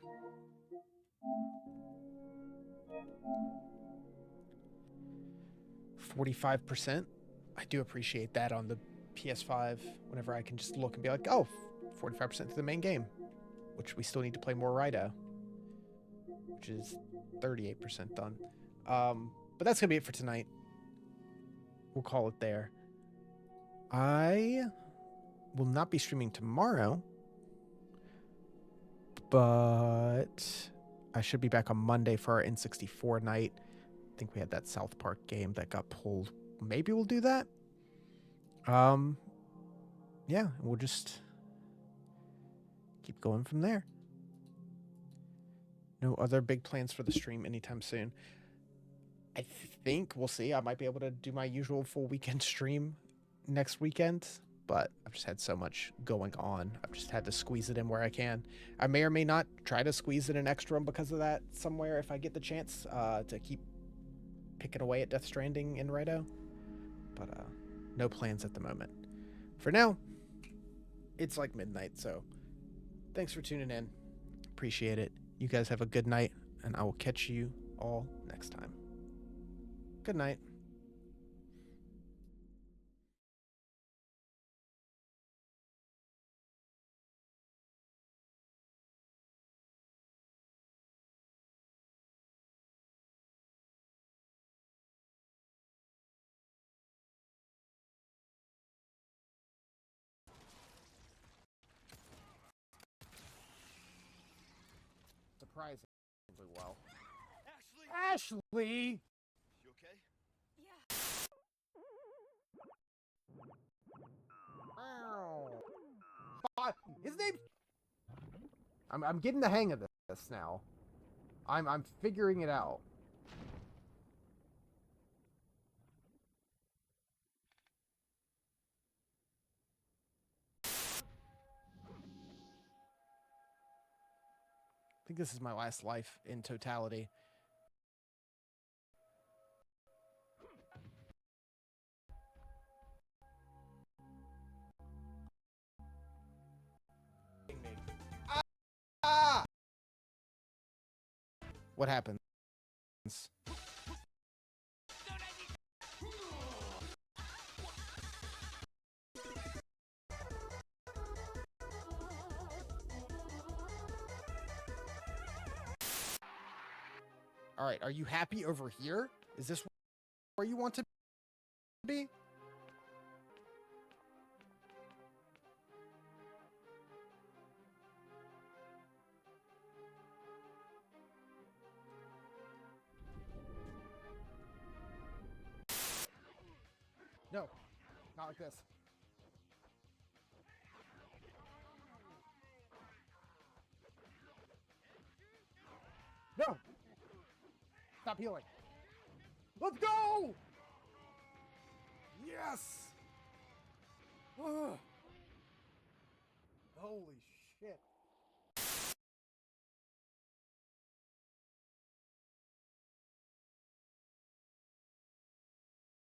%. I do appreciate that on the PS5 whenever I can just look and be like, oh, 45% to the main game, which we still need to play more Rido, which is 38% done. But that's gonna be it for tonight. We'll call it there. I will not be streaming tomorrow, but I should be back on Monday for our N64 night. I think we had that South Park game that got pulled. Maybe we'll do that. Yeah, we'll just keep going from there. No other big plans for the stream anytime soon. I think we'll see. I might be able to do my usual full weekend stream next weekend, but I've just had so much going on. I've just had to squeeze it in where I can. I may or may not try to squeeze in an extra one because of that somewhere if I get the chance to keep picking away at Death Stranding in Rido. But no plans at the moment. For now, it's like midnight, so thanks for tuning in. Appreciate it. You guys have a good night, and I will catch you all next time. Good night. Surprisingly well. Ashley! You okay? His name's... I'm getting the hang of this now. I'm figuring it out. I think this is my last life in totality. Ah! What happens? All right, are you happy over here? Is this where you want to be? No, not like this. No! Stop healing. Let's go! Yes! Ugh. Holy shit.